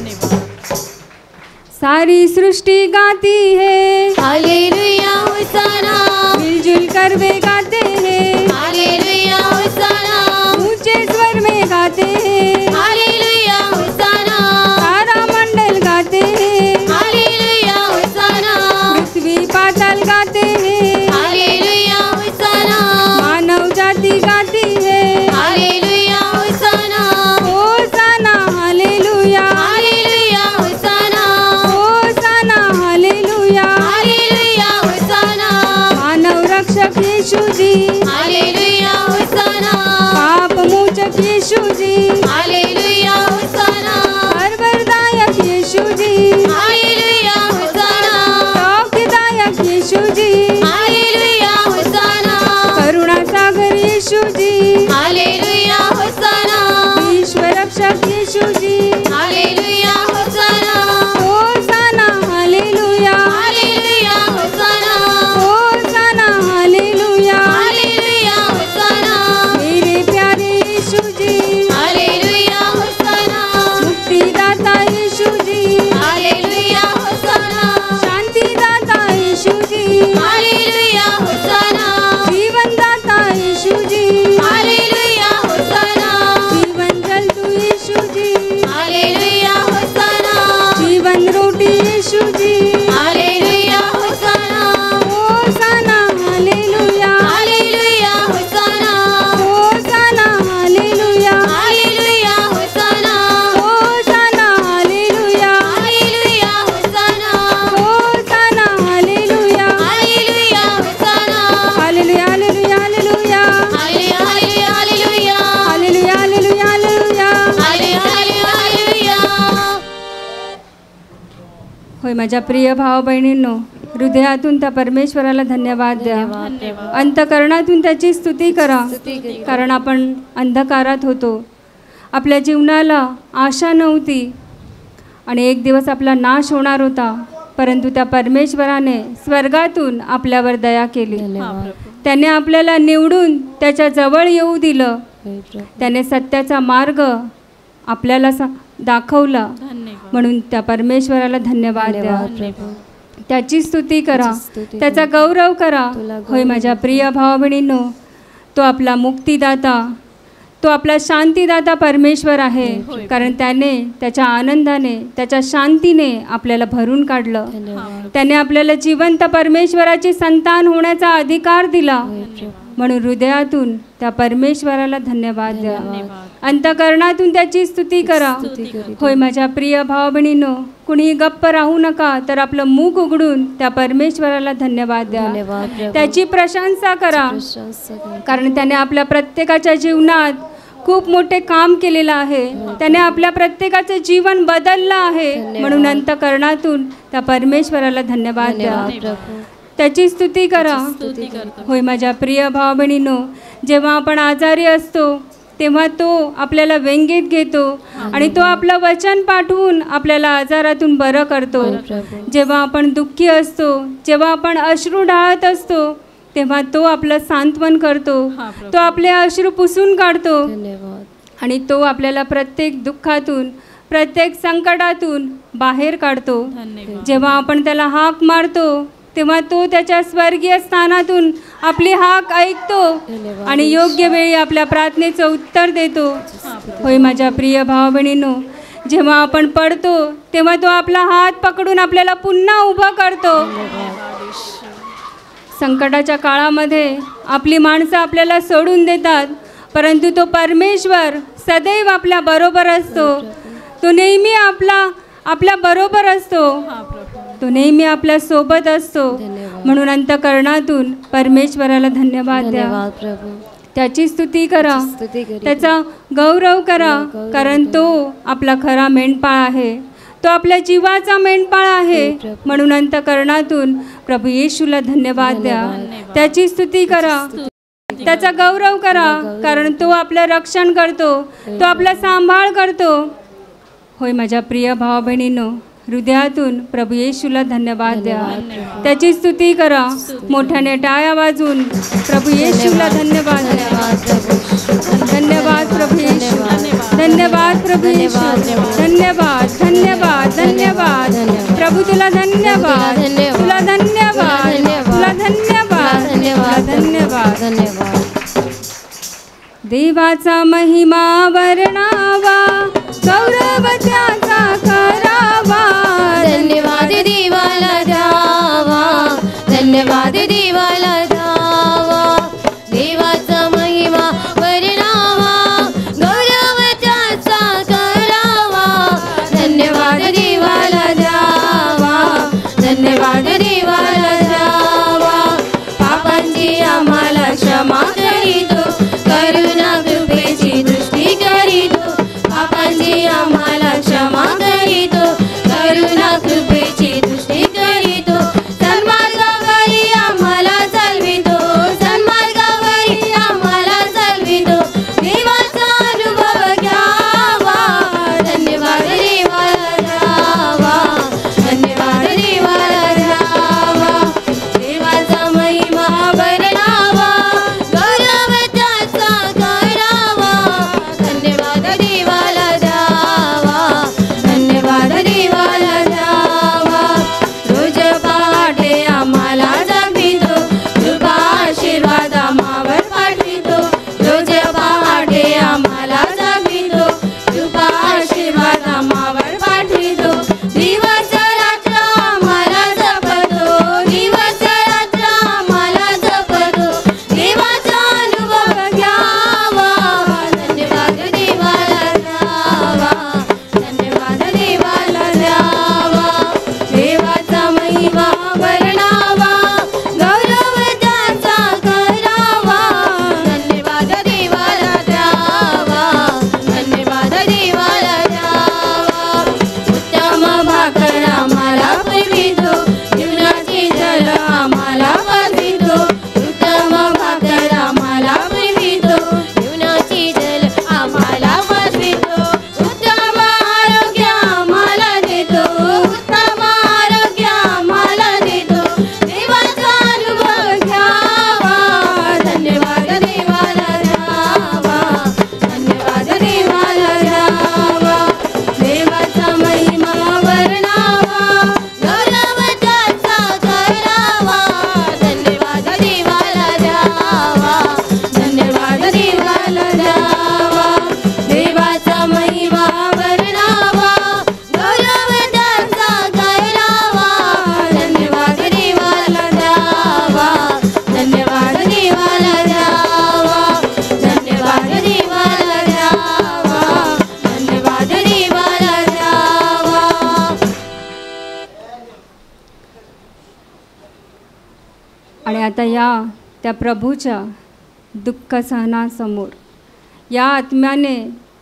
सारी सृष्टि गाती है हालेलुया होसाना. मिलजुल कर वे गाते हैं. हालेलुया होसाना. ऊंचे स्वर में गाते हैं. हालेलुया होसाना. तारा मंडल गाते हैं. हालेलुया होसाना. पृथ्वी पाताल गाते हैं. हालेलुया होसाना. मानव जाति गाती है. हालेलुया होसाना. होसाना हालेलुया. हालेलुया होसाना. होसाना हालेलुया. हालेलुया होसाना. मानव रक्षक यीशु जी. हालेलुया होसाना. पाप मोचक यीशु जी. हालेलुया होसाना. वरदायक यीशु जी. हालेलुया होसाना. सौख्यदायक यीशु जी. हालेलुया होसाना. करुणा सागर यीशु जी. हालेलुया होसाना. विश्व रक्षक यीशु जी. हालेलुया होसाना. होसाना हालेलुया. हालेलुया होसाना. होसाना हालेलुया. हालेलुया होसाना. मेरे प्यारे यीशु जी. हालेलुया होसाना. मुक्तिदाता यीशु जी. हालेलुया होसाना. शांतिदाता यीशु जी. हालेलुया होसाना. जीवनदाता यीशु जी. हालेलुया होसाना. जीवन जल तू यीशु जी. हालेलुया होसाना. जीवन रोटी यीशु जी. हालेलुया होसाना. होसाना हालेलुया. हालेलुया होसाना. होसाना हालेलुया. हालेलुया होसाना. होसाना हालेलुया. हालेलुया होसाना. होसाना हालेलुया. हालेलुया होसाना. हालेलुया हालेलुया हालेलुया. हालेलुया हालेलुया. हालेलुया हालेलुया हालेलुया. हालेलुया हालेलुया. होय माझ्या प्रिय भाव बहिणींनो, हृदयातून त्या परमेश्वराला धन्यवाद द्या. अंतकरणातून त्याची स्तुती करा. कारण आपण अंधकारात होतो, आपल्या जीवनाला आशा नव्हती आणि एक दिवस आपला नाश होणार होता. परंतु त्या परमेश्वराने स्वर्गातून आपल्यावर दया केली. त्याने आपल्याला निवडून त्याच्या जवळ येऊ दिलं. त्याने सत्याचा मार्ग आपल्याला दाखवला. म्हणून त्या परमेश्वराला धन्यवाद द्या. त्याची स्तुती करा. त्याचा गौरव करा. होय माझ्या प्रिय भाव बहिणींनो, तो आपला मुक्तिदाता, तो आपला शांतीदाता परमेश्वर आहे. कारण त्याने त्याच्या आनंदाने, त्याच्या शांतीने आपल्याला भरून काढलं. त्याने आपल्याला जिवंत परमेश्वराची संतान होण्याचा अधिकार दिला. म्हणून हृदयातून त्या परमेश्वराला धन्यवाद द्या. अंतकरणातून त्याची स्तुती करा. होय माझ्या प्रिय भाव बहिणींनो, कुणीही गप्प राहू नका, तर आपलं मुख उघडून त्या परमेश्वराला धन्यवाद द्या. त्याची प्रशंसा करा. कारण त्याने आपल्या प्रत्येकाच्या जीवनात खूप मोठे काम केलेलं आहे. त्याने आपल्या प्रत्येकाचं जीवन बदललं आहे. म्हणून अंतकरणातून त्या परमेश्वराला धन्यवाद द्या. त्याची स्तुती करा. होय माझ्या प्रिय भाव बहिणींनो, जेव्हा आपण आजारी असतो तेव्हा तो आपल्याला व्यंगेत घेतो आणि तो आपलं वचन पाठवून आपल्याला आजारातून बरं करतो. जेव्हा आपण दुःखी असतो, जेव्हा आपण अश्रू ढाळत असतो, तेव्हा तो आपलं सांत्वन करतो. तो आपले अश्रू पुसून काढतो आणि तो आपल्याला प्रत्येक दुःखातून प्रत्येक संकटातून बाहेर काढतो. जेव्हा आपण त्याला हाक मारतो तेव्हा तो त्याच्या स्वर्गीय स्थानातून आपली हाक ऐकतो आणि योग्य वेळी आपल्या प्रार्थनेचं उत्तर देतो. होय माझ्या प्रिय भावा बहिणींनो, जेव्हा आपण पडतो तेव्हा तो आपला हात पकडून आपल्याला पुन्हा उभं करतो. संकटाच्या काळामध्ये आपली माणसं आपल्याला सोडून देतात, परंतु तो परमेश्वर सदैव आपल्या बरोबर असतो. तो नेहमी आपल्या बरोबर असतो. तो नेहमी आपल्या सोबत असतो. म्हणून अंतःकरणातून परमेश्वराला धन्यवाद द्या. त्याची स्तुती करा, त्याचा गौरव करा, कारण तो आपला खरा मेंढपाळ आहे. तो आपल्या जीवाचा मेंढपाळ आहे. म्हणून अंतःकरणातून प्रभू येशूला धन्यवाद द्या. त्याची स्तुती करा, त्याचा गौरव करा, कारण तो आपलं रक्षण करतो, तो आपला सांभाळ करतो. होय माझ्या प्रिय भावा बहिणींनो, हृदयातून प्रभू येशूला धन्यवाद द्या. त्याची स्तुती करा, मोठ्याने टाळ्या वाजून प्रभू येशूला धन्यवाद द्या. धन्यवाद प्रभू येशू, धन्यवाद प्रभू येशू, धन्यवाद धन्यवाद धन्यवाद प्रभू, तुला धन्यवाद, तुला धन्यवाद, तुला धन्यवाद, धन्यवाद धन्यवाद. देवाचा महिमा वर्णावा, गौरव त्याचा करावा. धन्यवाद देवाला द्यावा, धन्यवाद देवाला द्यावा. देवाचा महिमा वर्णावा, गौरव त्याचा करावा. धन्यवाद देवाला द्यावा, धन्यवाद देवाला द्यावा. पापांची आम्हाला क्षमा करीतो, करुणा कृपेची दृष्टी करीतो. पापांची आम्हाला क्षमा करीतो, करुणा कृपेची दृष्टी करीतो. सन्मार्गावरी आम्हाला चालवितो, सन्मार्गावरी आम्हाला चालवितो. देवाचा अनुभव घ्यावा, धन्यवाद देवाला द्यावा, धन्यवाद देवाला द्यावा. देवाचा महिमा वर्णावा, गौरव त्याचा करावा. धन्यवाद देवाला द्यावा, धन्यवाद देवाला द्यावा. रोज पहाटे आम्हाला जागवितो, कृपा आशीर्वाद आम्हावर पाठवितो. रोज पहाटे आम्हाला जागवितो, कृपा आशीर्वाद आम्हावर पाठवितो. दिवस रात्र आम्हाला जपतो, दिवस रात्र आम्हाला जपतो. देवाचा अनुभव घ्यावा, धन्यवाद देवाला द्यावा, धन्यवाद देवाला द्यावा. देवाचा महिमा वर्णावा, गौरव त्याचा करावा. धन्यवाद देवाला द्यावा, धन्यवाद देवाला द्यावा. उत्तम भाकर आम्हाला पुरवितो, जीवनाची जल आम्हाला पाजवितो. उत्तम भाकर आम्हाला पुरवितो, जीवनाची जल आम्हाला पाजवितो. उत्तम आरोग्य आम्हाला देतो, उत्तम आरोग्य आम्हाला देतो. देवाचा अनुभव घ्यावा, धन्यवाद देवाला द्यावा, धन्यवाद देवाला द्यावा. देवाचा महिमा वर्णावा, गौरव त्याचा करावा. धन्यवाद देवाला द्यावा, धन्यवाद देवाला द्यावा. देवाचा महिमा वर्णावा, गौरव त्याचा करावा. धन्यवाद देवाला द्यावा, धन्यवाद देवाला द्यावा, धन्यवाद देवाला द्यावा, धन्यवाद देवाला द्यावा. आणि आता या त्या प्रभूच्या दुःख सहनासमोर, या आत्म्याने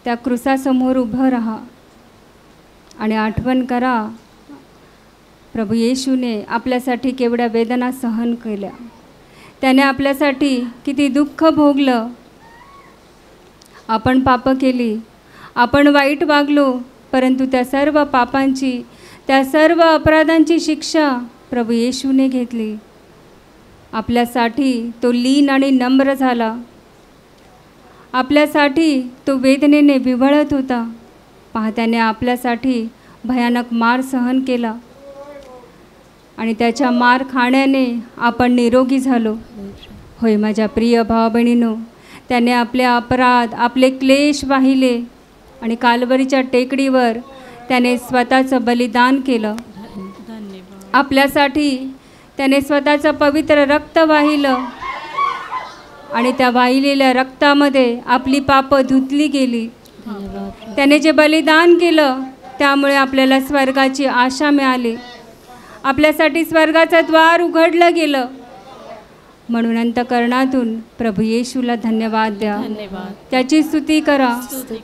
त्या क्रूसासमोर उभं राहा आणि आठवण करा, प्रभू येशूने आपल्यासाठी केवढ्या वेदना सहन केल्या. त्याने आपल्यासाठी किती दुःख भोगलं. आपण पापं केली, आपण वाईट वागलो, परंतु त्या सर्व पापांची, त्या सर्व अपराधांची शिक्षा प्रभू येशूने घेतली. आपल्यासाठी तो लीन आणि नम्र झाला. आपल्यासाठी तो वेदनेने विव्हळत होता. पहा त्याने आपल्यासाठी भयानक मार सहन केला आणि त्याच्या मार खाण्याने आपण निरोगी झालो. होय माझ्या प्रिय भावा बहिणींनो, त्याने आपले अपराध आपले क्लेश वाहिले आणि काल्वरीच्या टेकडीवर त्याने स्वतःचं बलिदान केलं. आपल्यासाठी त्याने स्वतःचं पवित्र रक्त वाहिलं आणि त्या वाहिलेल्या रक्तामध्ये आपली पापं धुतली गेली. त्याने जे बलिदान केलं त्यामुळे आपल्याला स्वर्गाची आशा मिळाली. आपल्यासाठी स्वर्गाचं द्वार उघडलं गेलं. म्हणून अंतःकरणातून प्रभू येशूला धन्यवाद द्या, त्याची स्तुती करा,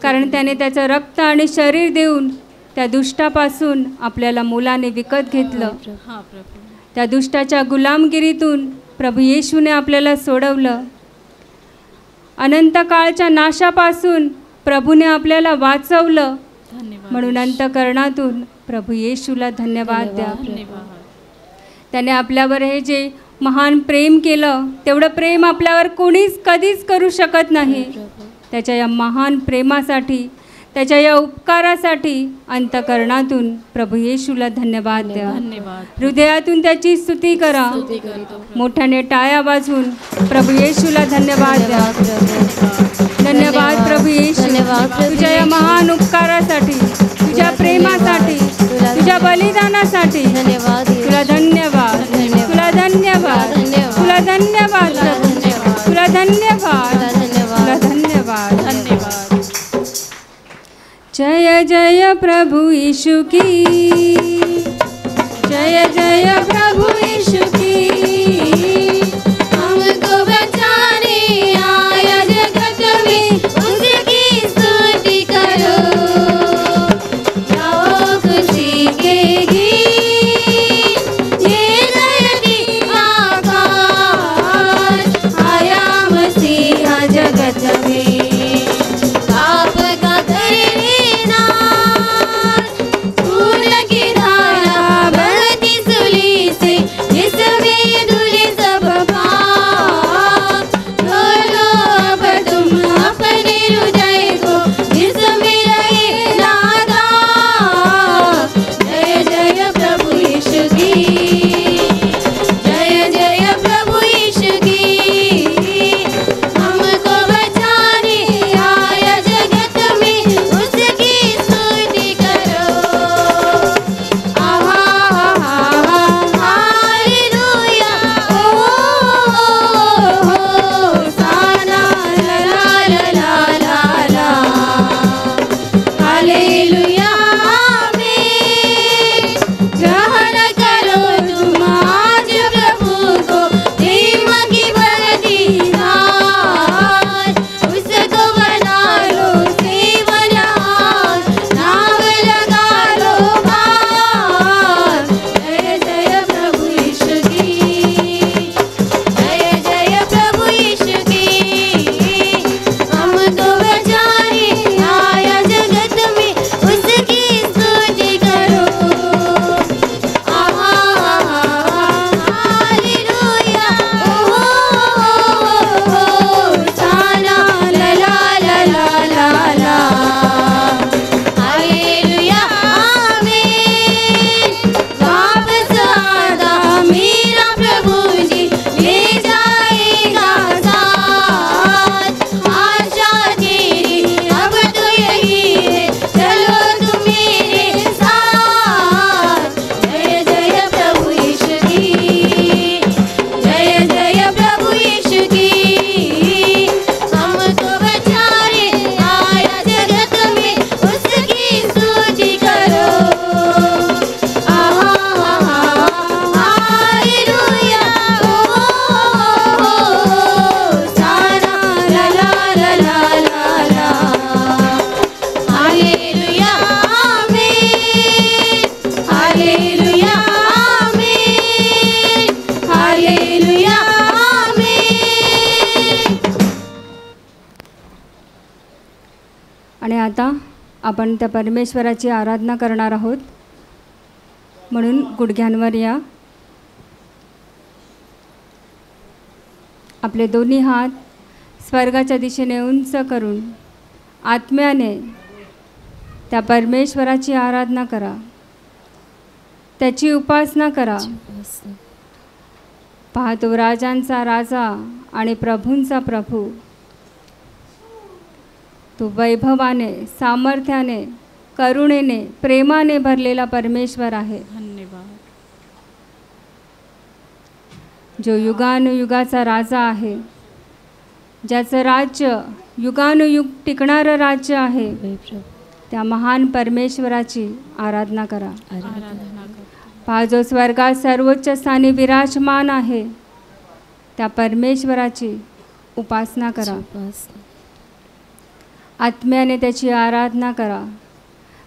कारण त्याने त्याचं रक्त आणि शरीर देऊन त्या दुष्टापासून आपल्याला मुलाने विकत घेतलं. त्या दुष्टाच्या गुलामगिरीतून प्रभू येशूने आपल्याला सोडवलं. अनंत काळच्या नाशापासून प्रभूने आपल्याला वाचवलं. म्हणून अंतःकरणातून प्रभू येशूला धन्यवाद द्या. त्याने आपल्यावर हे जे महान प्रेम केलं तेवढं प्रेम आपल्यावर कोणीच कधीच करू शकत नाही. त्याच्या या महान प्रेमासाठी, त्याच्या या उपकारासाठी अंतःकरणातून प्रभू येशूला धन्यवाद द्या. हृदयातून त्याची स्तुती करा. मोठ्याने टाळ्या वाजवून प्रभू येशूला धन्यवाद द्या. धन्यवाद प्रभू येशू, तुझ्या या महान उपकारासाठी, तुझ्या प्रेमासाठी, तुझ्या बलिदानासाठी तुला धन्यवाद, तुला धन्यवाद, तुला धन्यवाद, तुला धन्यवाद, तुला धन्यवाद. जय जय प्रभु यीशु की, जय जय प्रभु यीशु की. हमको बचाने आया जगत में, उसकी स्तुति करो. गाओ खुशी के गीत, ये नदी आकाश, आया मसीहा जगत में. पाप का करे नाश, खून की धारा बहती सूली से, जिसमें धुले सब पाप. ढोलो अब तुम अपने हृदय को, जिसमें रहे नादाब. जय जय प्रभु यीशु की, जय जय प्रभु यीशु की. हमको बचाने आया जगत में, उसकी स्तुति करो. आहा हालेलुया, होसाना ला ला ला ला ला. हालेलुया आमीन. ग्रहण करो तुम आज प्रभु को, प्रेम की बढ़ती धार. उसको बना लो सेवनहार, नाम लगा लो पार. जय जय प्रभु यीशु की, जय जय प्रभु यीशु की. हमको बचाने आया जगत में, उसकी स्तुति करो. आहा हालेलुया, होसाना ला ला ला ला ला. हालेलुया आमीन. वापस आता मेरा प्रभु जी, ले जाएगा साथ. आशा तेरी अब तो यही है, चलो तुम मेरे साथ. जय जय प्रभु यीशु की, जय जय प्रभु यीशु की. हमको बचाने आया जगत में, उसकी स्तुति करो. आहा हालेलुया, होसाना ला ला ला ला ला. हालेलुया आमीन. हालेलुया आमीन. हालेलुया आमीन. आणि आता आपण त्या परमेश्वराची आराधना करणार आहोत. म्हणून गुडघ्यांवर या. आपले दोन्ही हात स्वर्गाच्या दिशेने उंच करून आत्म्याने त्या परमेश्वराची आराधना करा, त्याची उपासना करा. पहा, तो राजांचा राजा आणि प्रभूंचा प्रभू, तो वैभवाने, सामर्थ्याने, करुणेने, प्रेमाने भरलेला परमेश्वर आहे. जो युगानुयुगाचा राजा आहे, ज्याचं राज्य युगानुयुग टिकणारं राज्य आहे, त्या महान परमेश्वराची आराधना करा. पहा, जो स्वर्गात सर्वोच्च स्थानी विराजमान आहे, त्या परमेश्वराची उपासना करा. आत्म्याने त्याची आराधना करा,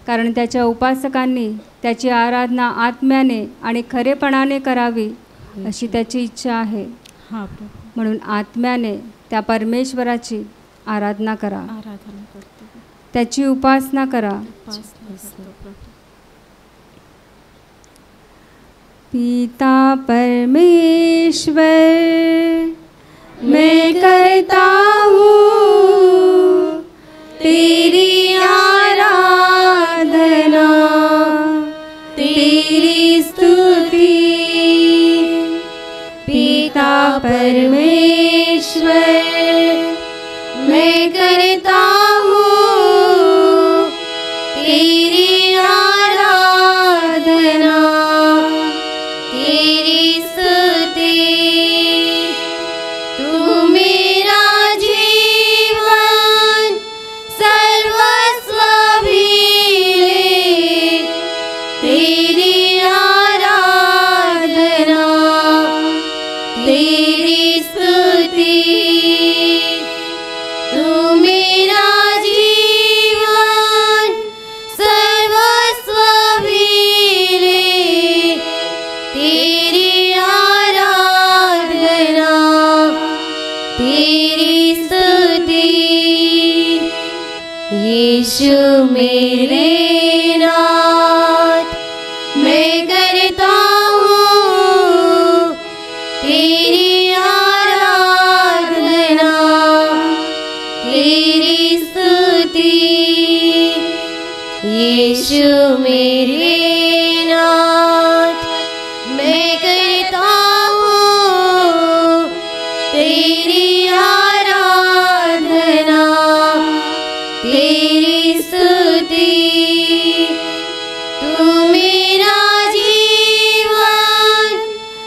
कारण त्याच्या उपासकांनी त्याची आराधना आत्म्याने आणि खरेपणाने करावी अशी त्याची इच्छा आहे. म्हणून आत्म्याने त्या परमेश्वराची आराधना करा, त्याची उपासना करा. पिता परमेश्वर, मैं करता हूँ तेरी आराधना, तेरी स्तुति. पिता परमेश्वर, मैं करता हूँ तेरी आराधना, तेरी स्तुति. तू मेरा जीवन सर्वस्व भी ले, तेरी आराधना, तेरी स्तुति. तू मेरा जीवन सर्वस्व भी ले, तेरी आराधना, तेरी स्तुति. यीशु मेरे नाथ, मैं करता हूँ तेरी आराधना, तेरी स्तुति. यीशु मेरे नाथ, मैं करता हूँ तेरी आराधना, तेरी स्तुति. तू मेरा जीवन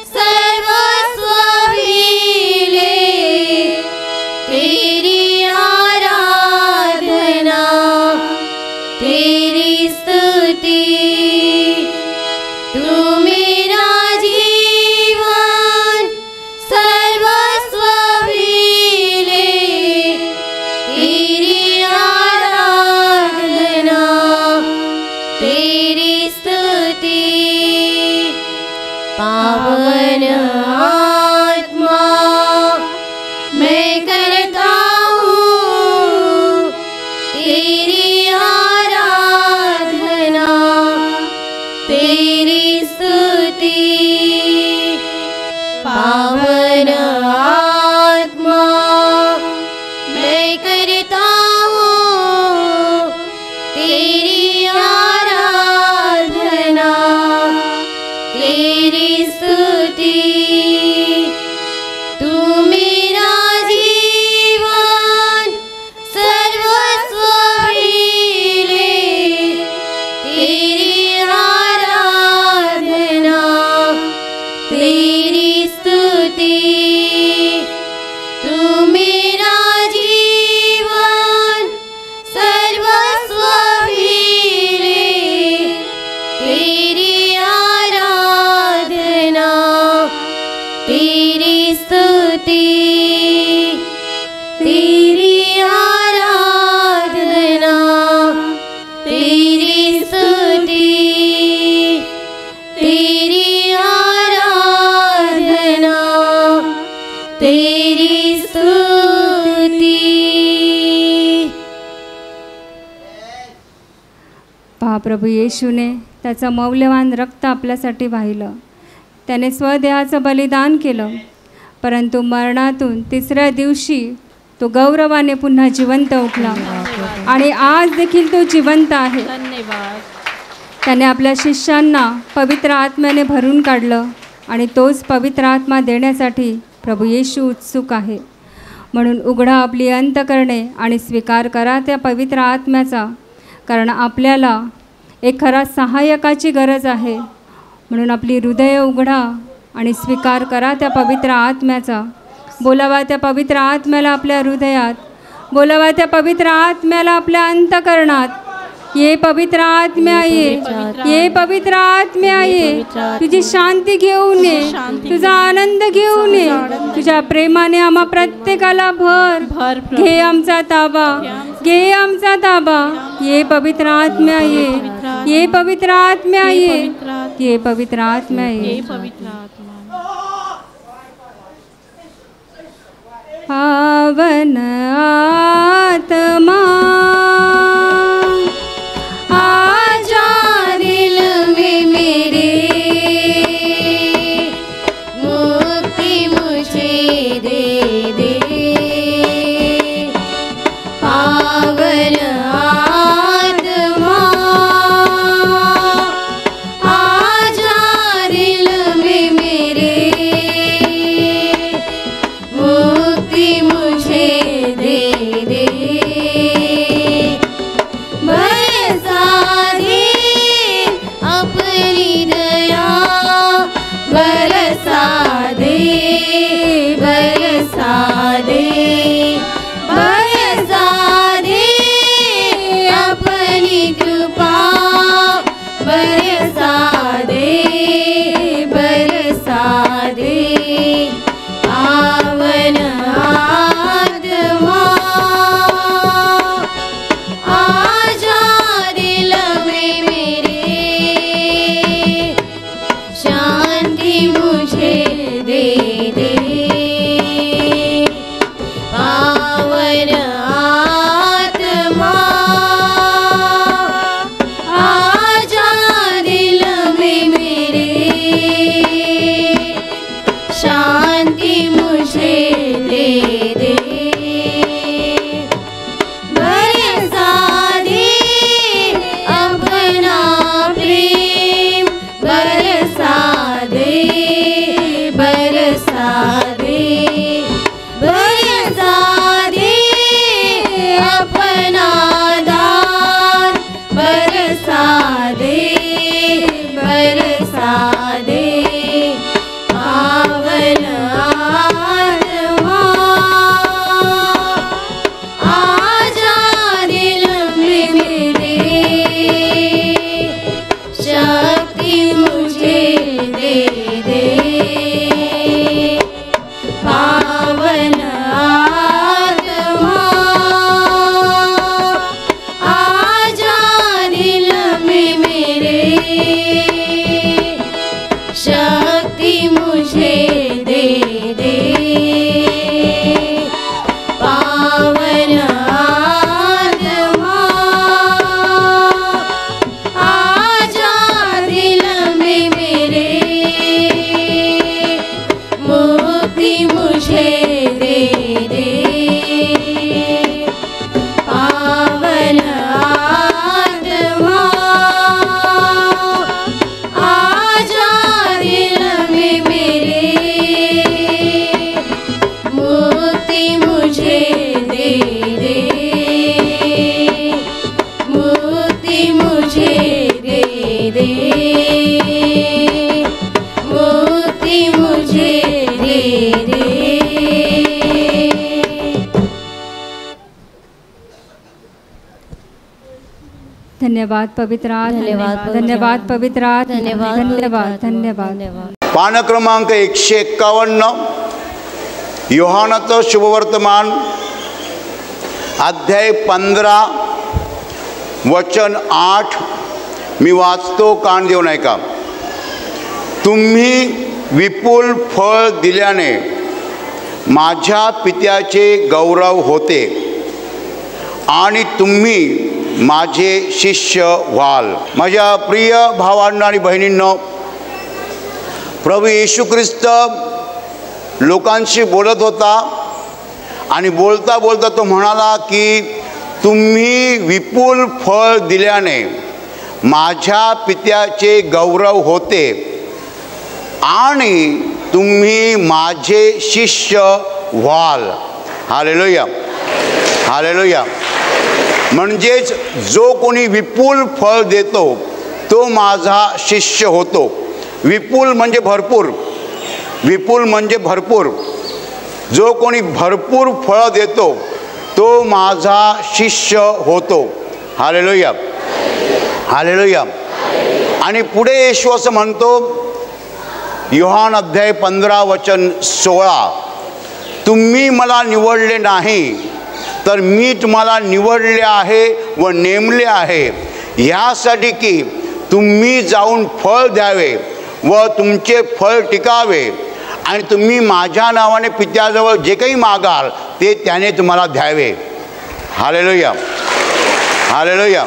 सर्वस्व भी ले, तेरी आराधना, तेरी स्तुति. तू मेरा जीवन सर्वस्व भी ले, तेरी आराधना, तेरी स्तुति. पावन आत्मा, मैं करता हूँ तेरी आराधना, तेरी स्तुति. पावन आत्मा, मैं करता हूँ तेरी आराधना, तेरी स्तुति. तू मेरा जीवन सर्वस्व भी ले, तेरी आराधना, तेरी स्तुति. तू मेरा जीवन सर्वस्व भी ले, तेरी आराधना, तेरी स्तुति. तेरी आराधना, तेरी स्तुति. तेरी आराधना, तेरी स्तुति. पहा, प्रभू येशूने त्याचं मौल्यवान रक्त आपल्यासाठी वाहिलं. त्याने स्वदेहाचं बलिदान केलं, परंतु मरणातून तिसऱ्या दिवशी तो गौरवाने पुन्हा जिवंत उठला आणि आज देखील तो जिवंत आहे. त्याने आपल्या शिष्यांना पवित्र आत्म्याने भरून काढलं आणि तोच पवित्र आत्मा देण्यासाठी प्रभू येशू उत्सुक आहे. म्हणून उघडा आपली अंतकरणे आणि स्वीकार करा त्या पवित्र आत्म्याचा, कारण आपल्याला एक खरा सहाय्यकाची गरज आहे. म्हणून आपली हृदय उघडा आणि स्वीकार करा त्या पवित्र आत्म्याचा. बोलावा त्या पवित्र आत्म्याला आपल्या हृदयात, बोलावा त्या पवित्र आत्म्याला आपल्या अंतकरणात. ये पवित्र आत्म्या ये पवित्र आत्म्या ये, तुझी शांती घेऊन ये, तुझा आनंद घेऊन ये, तुझ्या प्रेमाने आम्हा प्रत्येकाला भर. घे आमचा ताबा, घे आमचा ताबा. ये पवित्र आत्म्या ये पवित्र आत्म्या ये पवित्र आत्म्या ये. पावन आत्मा आजा दिल में मेरे, मुक्ति मुझे दे दे. पावन आत्मा आजा दिल में मेरे, मुक्ति मुझे दे दे. बरसा दे अपनी दया, बरसा दे, बरसा दे, बरसा दे अपनी कृपा, बरसा दे, बरसा दे. पावन आत्मा आजा दिल में मेरे, शांति मुझे दे दे. पावन आत्मा आजा दिल में मेरे, शांति मुझे दे दे. बरसा दे अपना प्रेम, बरसा दे, बरसा दे, बरसा दे अपना दान, बरसा दे, बरसा दे. पावन आत्मा आजा दिल में मेरे, शक्ति मुझे दे दे. पावन आत्मा आजा दिल में मेरे, शक्ति मुझे दे दे. पावन आत्मा आजा दिल में मेरे, मुक्ति मुझे दे दे. पावन आत्मा आजा दिल में मेरे, मुक्ति मुझे दे दे. मुक्ति मुझे दे दे. मुक्ति मुझे दे दे. धन्यवाद पवित्र आत्मा, धन्यवाद पवित्र आत्मा, धन्यवाद धन्यवाद. पान क्रमांक 151, योहानाचं शुभवर्तमान अध्याय 15 वचन 8. मी वाचतो, कान देऊन ऐका. तुम्ही विपुल फळ दिल्याने माझ्या पित्याचे गौरव होते आणि तुम्ही माझे शिष्य व्हाल. माझ्या प्रिय भावांनो आणि बहिणींनो, प्रभू येशू ख्रिस्त लोकांशी बोलत होता आणि बोलता बोलता तो म्हणाला की तुम्ही विपुल फळ दिल्याने माझ्या पित्याचे गौरव होते आणि तुम्ही माझे शिष्य व्हाल. Hallelujah, hallelujah. म्हणजेच जो कोणी विपुल फळ देतो तो माझा शिष्य होतो. विपुल म्हणजे भरपूर, विपुल म्हणजे भरपूर. जो कोणी भरपूर फळ देतो तो माझा शिष्य होतो. हालेलुया, हालेलुया. आणि पुढे येशू असं म्हणतो, योहान अध्याय 15 वचन 16, तुम्ही मला निवडले नाही तर मी तुम्हाला निवडले आहे व नेमले आहे ह्यासाठी की तुम्ही जाऊन फळ द्यावे व तुमचे फळ टिकावे आणि तुम्ही माझ्या नावाने पित्याजवळ जे काही मागाल ते त्याने तुम्हाला द्यावे. Hallelujah, hallelujah.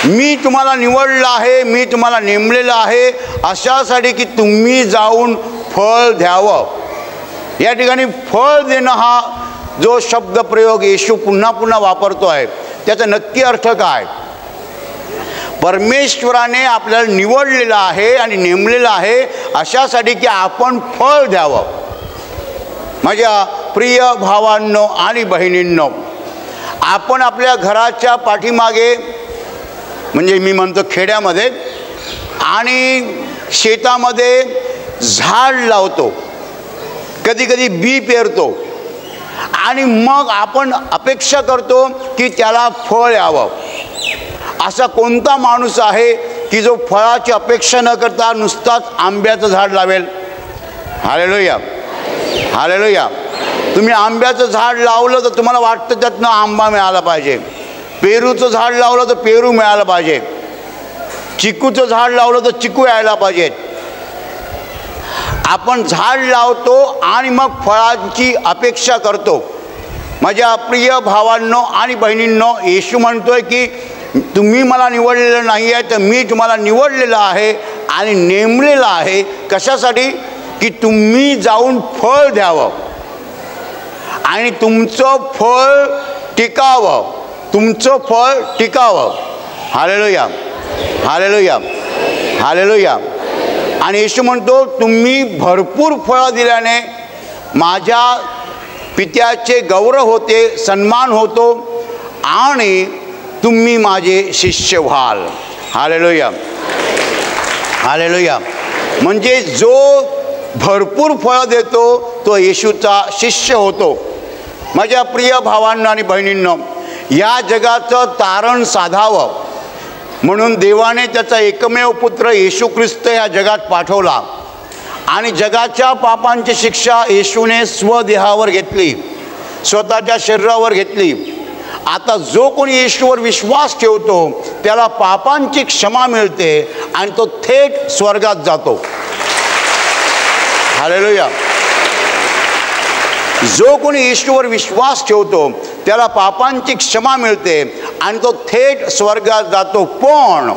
मी तुम्हाला निवडलं आहे, मी तुम्हाला नेमलेलं आहे अशासाठी की तुम्ही जाऊन फळ द्यावं. या ठिकाणी फळ देणं हा जो शब्दप्रयोग येशू पुन्हा पुन्हा वापरतो आहे त्याचा नक्की अर्थ काय? परमेश्वराने आपल्याला निवडलेलं आहे आणि नेमलेलं आहे अशासाठी की आपण फळ द्यावं. माझ्या प्रिय भावांनो आणि बहिणींनो, आपण आपल्या घराच्या पाठीमागे म्हणजे मी म्हणतो खेड्यामध्ये आणि शेतामध्ये झाड लावतो, कधी कधी बी पेरतो आणि मग आपण अपेक्षा करतो की त्याला फळ यावं. असा कोणता माणूस आहे की जो फळाची अपेक्षा न करता नुसताच आंब्याचं झाड लावेल? Hallelujah, hallelujah. तुम्ही आंब्याचं झाड लावलं तर तुम्हाला वाटतं त्यातनं आंबा मिळाला पाहिजे. पेरूचं झाड लावलं तर पेरू मिळालं पाहिजे. चिकूचं झाड लावलं तर चिकू यायला पाहिजेत. आपण झाड लावतो आणि मग फळांची अपेक्षा करतो. माझ्या प्रिय भावांनो आणि बहिणींनो, येशू म्हणतोय की तुम्ही मला निवडलेलं नाही आहे तर मी तुम्हाला निवडलेलं आहे आणि नेमलेलं आहे. कशासाठी? की तुम्ही जाऊन फळ द्यावं आणि तुमचं फळ टिकावं, तुमचं फळ टिकावं. हालेलुया, हालेलुया, हालेलुया. आणि येशू म्हणतो तुम्ही भरपूर फळं दिल्याने माझ्या पित्याचे गौरव होते, सन्मान होतो आणि तुम्ही माझे शिष्य व्हाल. Hallelujah, hallelujah. म्हणजे जो भरपूर फळं देतो तो येशूचा शिष्य होतो. माझ्या प्रिय भावांनो आणि बहिणींनो, या जगाचं तारण साधावं म्हणून देवाने त्याचा एकमेव पुत्र येशू ख्रिस्त या जगात पाठवला आणि जगाच्या पापांची शिक्षा येशूने स्वदेहावर घेतली, स्वतःच्या शरीरावर घेतली. आता जो कोणी येशूवर विश्वास ठेवतो त्याला पापांची क्षमा मिळते आणि तो थेट स्वर्गात जातो. हालेलुया. जो कोणी येशूवर विश्वास ठेवतो त्याला पापांची क्षमा मिळते आणि तो थेट स्वर्गात जातो. पण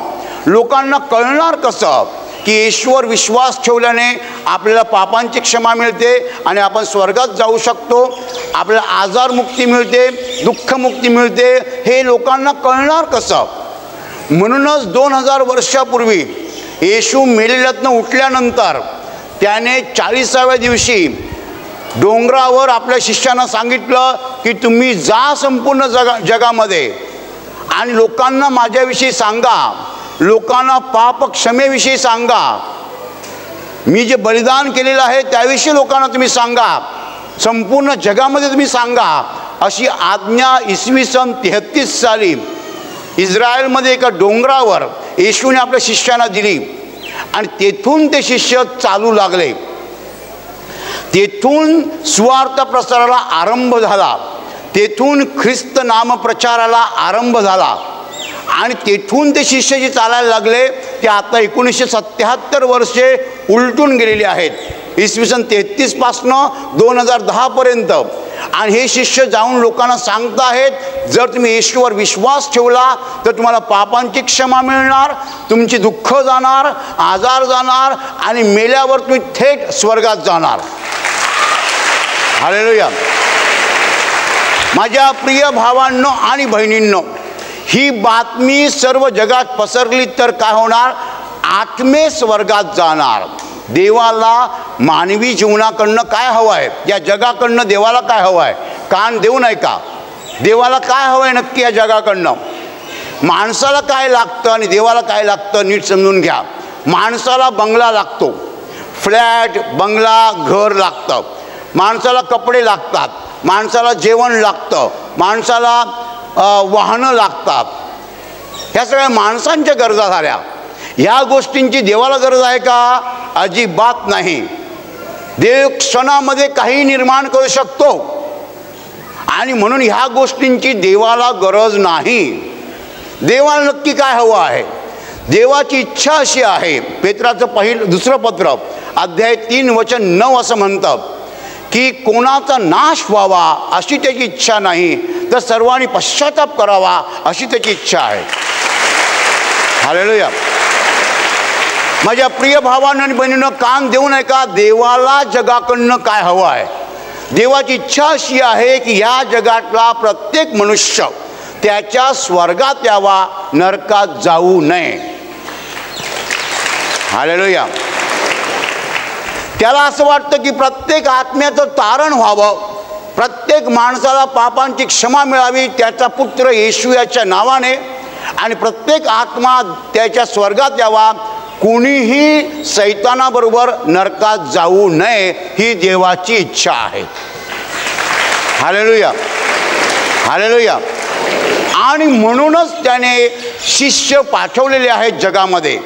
लोकांना कळणार कसं की येशूवर विश्वास ठेवल्याने आपल्याला पापांची क्षमा मिळते आणि आपण स्वर्गात जाऊ शकतो, आपल्याला आजारमुक्ती मिळते, दुःखमुक्ती मिळते, हे लोकांना कळणार कसं? म्हणूनच 2000 वर्षापूर्वी येशू मेलेल्यातनं उठल्यानंतर त्याने 40व्या दिवशी डोंगरावर आपल्या शिष्यांना सांगितलं की तुम्ही जा संपूर्ण जगामध्ये आणि लोकांना माझ्याविषयी सांगा, लोकांना पाप क्षमेविषयी सांगा, मी जे बलिदान केलेलं आहे त्याविषयी लोकांना तुम्ही सांगा, संपूर्ण जगामध्ये तुम्ही सांगा. अशी आज्ञा इसवी सन 33 साली इस्रायलमध्ये एका डोंगरावर येशूने आपल्या शिष्यांना दिली आणि तेथून ते शिष्य चालू लागले. तेथून सुवार्थ प्रसाराला आरंभ झाला, तेथून ख्रिस्त नाम प्रचाराला आरंभ झाला आणि तेथून ते शिष्य जे चालायला लागले ते आता 1977 वर्षे उलटून गेलेली आहेत, इसवी सन 33 पासनं 2010 पर्यंत. आणि हे शिष्य जाऊन लोकांना सांगत आहेत, जर तुम्ही येशूवर विश्वास ठेवला तर तुम्हाला पापांची क्षमा मिळणार, तुमची दुःख जाणार, आजार जाणार आणि मेल्यावर तुम्ही थेट स्वर्गात जाणार. हालेलुया. माझ्या प्रिय भावांनो आणि बहिणींनो, ही बातमी सर्व जगात पसरली तर काय होणार? आत्मे स्वर्गात जाणार. देवाला मानवी जीवनाकडनं काय हवं आहे? या जगाकडनं देवाला काय हवं आहे? कान देऊ नये का? देवाला काय हवं आहे नक्की या जगाकडनं? माणसाला काय लागतं आणि देवाला काय लागतं नीट समजून घ्या. माणसाला बंगला लागतो, फ्लॅट बंगला घर लागतं. माणसाला कपडे लागतात, माणसाला जेवण लागतं, माणसाला वाहनं लागतात. ह्या सगळ्या माणसांच्या गरजा झाल्या. ह्या गोष्टींची देवाला गरज आहे का? अजिबात नाही. देव क्षणामध्ये काही निर्माण करू शकतो आणि म्हणून ह्या गोष्टींची देवाला गरज नाही. देवाला नक्की काय हवं आहे? देवाची इच्छा अशी आहे. पेत्राचं दुसरं पत्र अध्याय 3 वचन 9 असं म्हणतं की कोणाचा नाश व्हावा अशी त्याची इच्छा नाही, तर सर्वांनी पश्चाताप करावा अशी त्याची इच्छा आहे. हालेलुया. माझ्या प्रिय भावांनो आणि बहिणींनो, कान देऊ नये का? देवाला जगाकडनं काय हवं आहे? देवाची इच्छा अशी आहे की या जगातला प्रत्येक मनुष्य त्याच्या स्वर्गात यावा, नरकात जाऊ नये. हालेलुया. त्याला असं वाटतं की प्रत्येक आत्म्याचं तारण व्हावं, प्रत्येक माणसाला पापांची क्षमा मिळावी त्याचा पुत्र येशू याच्या नावाने, आणि प्रत्येक आत्मा त्याच्या स्वर्गात यावा. कुणीही सैतानाबरोबर नरकात जाऊ नये ही देवाची इच्छा आहे. हालेलुया. हालेलुया. आणि म्हणूनच त्याने शिष्य पाठवलेले आहेत जगामध्ये.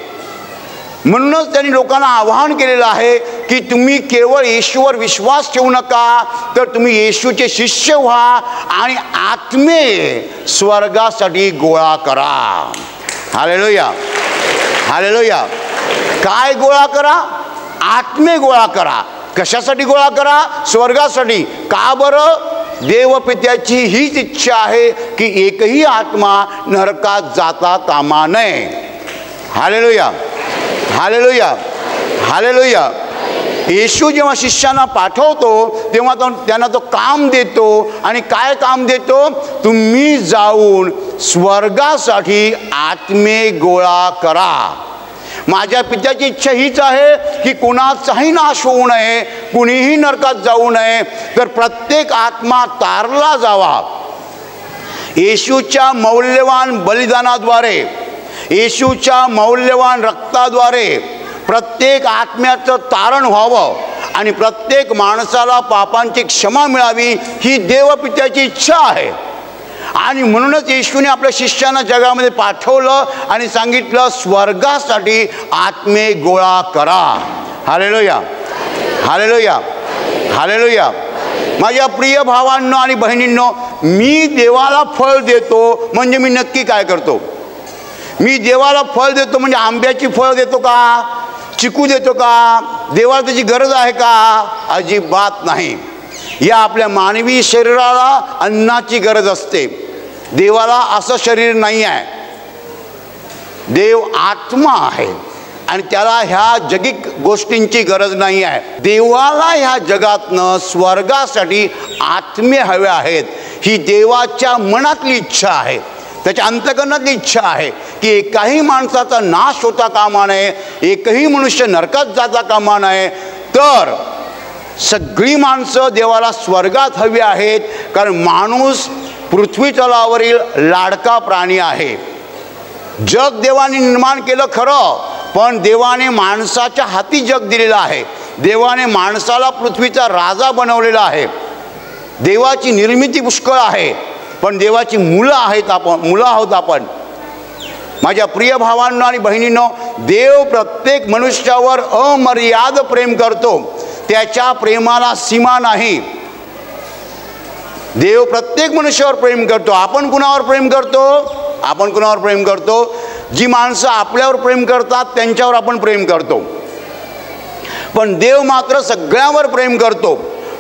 म्हणूनच त्यांनी लोकांना आवाहन केलेलं आहे की तुम्ही केवळ येशूवर विश्वास ठेवू नका, तर तुम्ही येशूचे शिष्य व्हा आणि आत्मे स्वर्गासाठी गोळा करा. हालेलुया. हालेलुया. काय गोळा करा? आत्मे गोळा करा. कशासाठी गोळा करा? स्वर्गासाठी. का बरं? देवपित्याची हीच इच्छा आहे की एकही आत्मा नरकात जाता कामा नये. हालेलुया. हालेलुया. हालेलुया. येशू जेव्हा शिष्यांना पाठवतो तेव्हा त्यांना तो काम देतो. आणि काय काम देतो? तुम्ही जाऊन स्वर्गासाठी आत्मे गोळा करा. माझ्या पित्याची इच्छा हीच आहे की कुणाचाही नाश होऊ नये, कुणीही नरकात जाऊ नये, तर प्रत्येक आत्मा तारला जावा. येशूच्या मौल्यवान बलिदानाद्वारे, येशूच्या मौल्यवान रक्ताद्वारे प्रत्येक आत्म्याचं तारण व्हावं आणि प्रत्येक माणसाला पापांची क्षमा मिळावी ही देवपित्याची इच्छा आहे. आणि म्हणूनच येशूने आपल्या शिष्यांना जगामध्ये पाठवलं आणि सांगितलं स्वर्गासाठी आत्मे गोळा करा. हालेलुया. हालेलुया. हालेलुया. माझ्या प्रिय भावांनो आणि बहिणींनो, मी देवाला फळ देतो म्हणजे मी नक्की काय करतो? मी देवाला फळ देतो म्हणजे आंब्याची फळ देतो का? चिकू देतो का? देवाला त्याची गरज आहे का? अजिबात नाही. या आपल्या मानवी शरीराला अन्नाची गरज असते. देवाला असं शरीर नाही आहे. देव आत्मा आहे आणि त्याला ह्या जगिक गोष्टींची गरज नाही आहे. देवाला ह्या जगातनं स्वर्गासाठी आत्मे हवे आहेत. ही देवाच्या मनातली इच्छा आहे, त्याच्या अंतःकरणातली इच्छा आहे की एकाही माणसाचा नाश होता कामा नये, एकही मनुष्य नरकात जाता कामा नये, तर सगळी माणसं देवाला स्वर्गात हवी आहेत. कारण माणूस पृथ्वी तलावरील लाडका प्राणी आहे. जग देवाने निर्माण केलं खरं, पण देवाने माणसाच्या हाती जग दिलेलं आहे. देवाने माणसाला पृथ्वीचा राजा बनवलेला आहे. देवाची निर्मिती पुष्कळ आहे, पण देवाची मुलं आहोत आपण. माझ्या प्रिय भावांनो आणि बहिणींनो, देव प्रत्येक मनुष्यावर अमर्याद प्रेम करतो. त्याच्या प्रेमाला सीमा नाही. देव प्रत्येक मनुष्यावर प्रेम करतो. आपण कुणावर प्रेम करतो? आपण कुणावर प्रेम करतो? जी माणसं आपल्यावर प्रेम करतात त्यांच्यावर आपण प्रेम करतो. पण देव मात्र सगळ्यावर प्रेम करतो.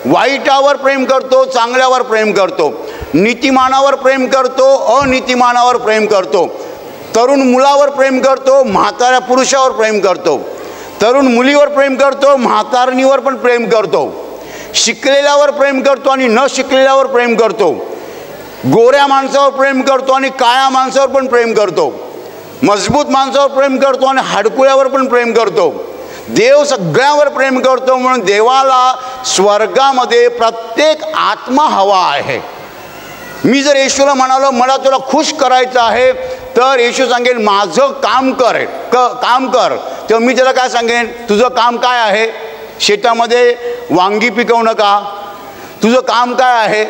वाईटावर प्रेम करतो, चांगल्यावर प्रेम करतो, नीतिमानावर प्रेम करतो, अनीतिमानावर प्रेम करतो, तरुण मुलावर प्रेम करतो, म्हाताऱ्या पुरुषावर प्रेम करतो, तरुण मुलीवर प्रेम करतो, म्हातारणीवर पण प्रेम करतो, शिकलेल्यावर प्रेम करतो आणि न शिकलेल्यावर प्रेम करतो. गोऱ्या माणसावर प्रेम करतो आणि काळ्या माणसावर पण प्रेम करतो, मजबूत माणसावर प्रेम करतो आणि हाडकुळ्यावर पण प्रेम करतो. देव सगळ्यावर प्रेम करतो. म्हणून देवाला स्वर्गामध्ये प्रत्येक आत्मा हवा आहे. मी जर येशूला म्हणालो मला तुला खुश करायचं आहे, तर येशू सांगेल माझं काम कर काम कर. तेव्हा मी त्याला काय सांगेन, तुझं काम काय आहे? शेतामध्ये वांगी पिकवणं का? तुझं काम काय आहे?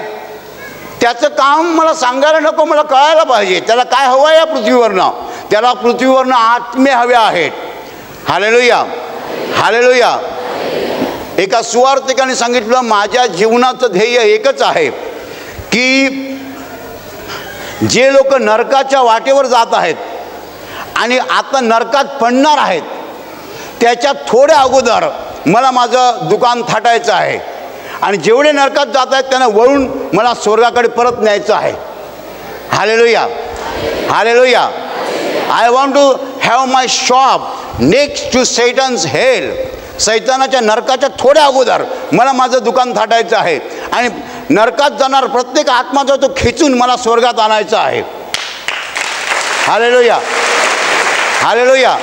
त्याचं काम मला सांगायला नको, मला कळायला पाहिजे त्याला काय हवं आहे या पृथ्वीवरनं. त्याला पृथ्वीवरनं आत्मे हव्या आहेत. Hallelujah, hallelujah. एका सुवार्तिकाने सांगितलं माझ्या जीवनाचं ध्येय एकच आहे की जे लोक नरकाच्या वाटेवर जात आहेत आणि आता नरकात पडणार आहेत, त्याच्या थोड्या अगोदर मला माझं दुकान थाटायचं आहे आणि जेवढे नरकात जात आहेत त्यांना वळून मला स्वर्गाकडे परत न्यायचं आहे. हालेलुया, हालेलुया. I want to have my shop next to Satan's hell. सैतानाच्या नरकाच्या थोड्या अगोदर मला माझं दुकान थाटायचं आहे आणि नरकात जाणार प्रत्येक आत्मा जो तो खेचून मला स्वर्गात आणायचा आहे. हालेलुया, हालेलुया.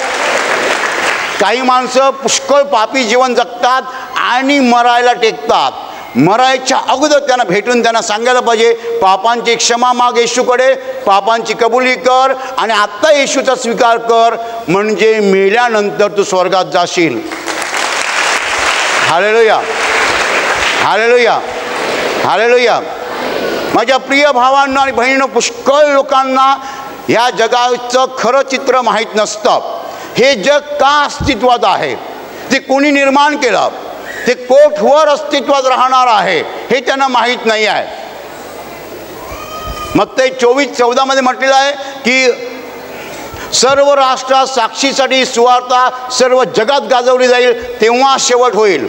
काही माणसं पुष्कळ पापी जीवन जगतात आणि मरायला टेकतात. मरायच्या अगोदर त्यांना भेटून त्यांना सांगायला पाहिजे पापांची क्षमा माग येशूकडे, पापांची कबुली कर आणि आत्ता येशूचा स्वीकार कर, म्हणजे मेल्यानंतर तू स्वर्गात जाशील. हालेलुया, हालेलुया, हालेलुया. माझ्या प्रिय भावांना आणि बहिणींनो, पुष्कळ लोकांना ह्या जगाचं खरं चित्र माहीत नसतं. हे जग का अस्तित्वात आहे, ते कोणी निर्माण केलं, ते कोठवर अस्तित्वात राहणार आहे हे त्यांना माहीत नाही आहे. मत्ती 24:14 म्हटलेलं आहे की सर्व राष्ट्रात साक्षीसाठी सुवार्ता सर्व जगात गाजवली जाईल, तेव्हा शेवट होईल.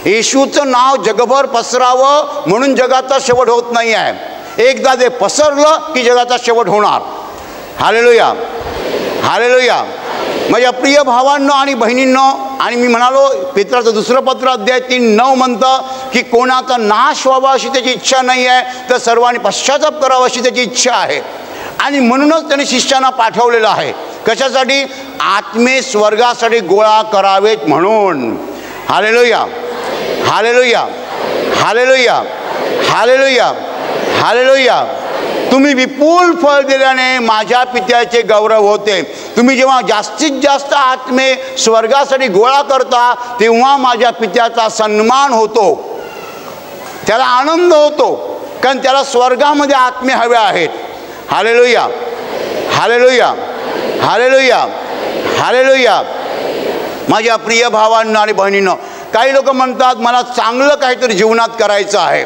येशूचं नाव जगभर पसरावं म्हणून जगाचा शेवट होत नाही आहे. एकदा ते पसरलं की जगाचा शेवट होणार. हालेलुया, हालेलुया. माझ्या प्रिय भावांनो आणि बहिणींनो, आणि मी म्हणालो पेत्राचं 2 पत्र अध्याय 3:9 म्हणतं की कोणाचा नाश व्हावा अशी त्याची इच्छा नाही आहे, तर सर्वांनी पश्चाताप करावा अशी त्याची इच्छा आहे. आणि म्हणूनच त्याने शिष्यांना पाठवलेलं आहे. कशासाठी? आत्मे स्वर्गासाठी गोळा करावेत म्हणून. हालेलुया, हालेलुया, हालेलुया, हालेलुया, हालेलुया. तुम्ही विपुल फळ दिल्याने माझ्या पित्याचे गौरव होते. तुम्ही जेव्हा जास्तीत जास्त आत्मे स्वर्गासाठी गोळा करता तेव्हा माझ्या पित्याचा सन्मान होतो, त्याला आनंद होतो, कारण त्याला स्वर्गामध्ये आत्मे हव्या आहेत. हालेलुया, हालेलुया, हालेलुया, हालेलुया. माझ्या प्रिय भावांना आणि बहिणींनो, काही लोक म्हणतात मला चांगलं काहीतरी जीवनात करायचं आहे.